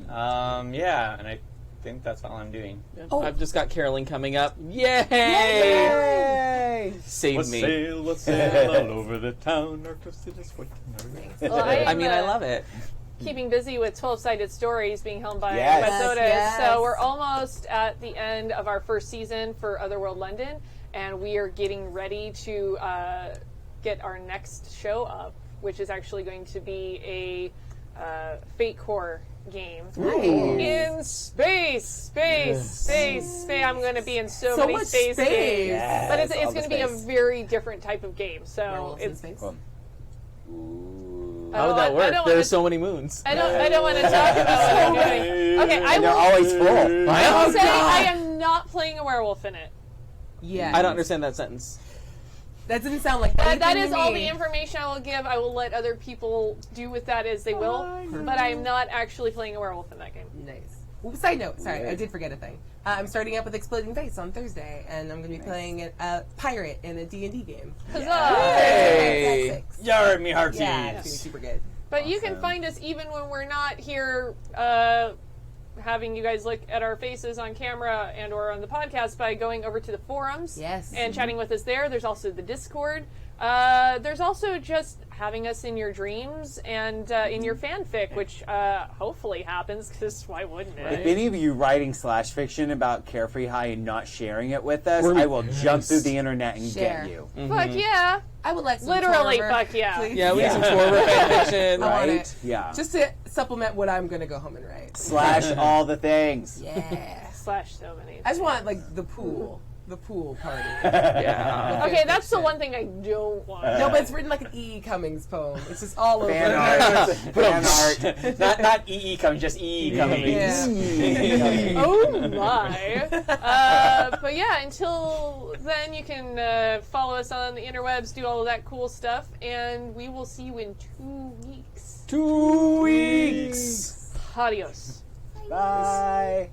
Yeah, and I think that's all I'm doing. Oh. I've just got caroling coming up. Yay! Yay! Save me. Let's sail all over the town. Our city is waiting. Well, I I mean, I love it. keeping busy with 12-sided stories being helmed by Yes. Methodist. Yes. So we're almost at the end of our first season for Otherworld London, and we are getting ready to get our next show up, which is actually going to be a Fate Core game in space. I'm going to be in so many much space space. games, Yes, but it's all going the to be a space. very different type of game. So Werewolves in it's space. Cool. How would that I work? don't There are wanna- so many moons. I don't want to talk about what I'm doing. Okay, I And they're will always full. I will say God. I am not playing a werewolf in it. Yeah. I don't understand that sentence. That didn't sound like That anything is to all me. the information I will give. I will let other people do with that as they will. But I am not actually playing a werewolf in that game. Nice. Ooh, side note, sorry, I did forget a thing. I'm starting up with Exploding Face on Thursday, and I'm going to be playing a pirate in a D&D game. Huzzah! Hey! Yar me hearties. Yeah, it's going to be super good. But you can find us even when we're not here having you guys look at our faces on camera and or on the podcast by going over to the forums Yes. and chatting with us there. There's also the Discord. There's also just having us in your dreams and in your fanfic, which hopefully happens, because why wouldn't If it? any of you writing slash fiction about Carefree High and not sharing it with us, I will jump through the internet and Share. get you. Fuck yeah. I would like some Literally, Torver, fuck yeah. please. Yeah, we need some Torver fanfiction. I want Right? it. Yeah. Just to supplement what I'm going to go home and write. Slash all the things. Yeah. Slash so many. I just want, like, the pool party. Yeah. Okay, that's the one thing I don't want. No, but it's written like an E. Cummings poem. It's just all over. Fan art. Fan art. not EE coming, just EE coming. Yeah. Oh my. But yeah, until then, you can follow us on the interwebs, do all of that cool stuff, and we will see you in 2 weeks. 2 weeks. Adios. Bye.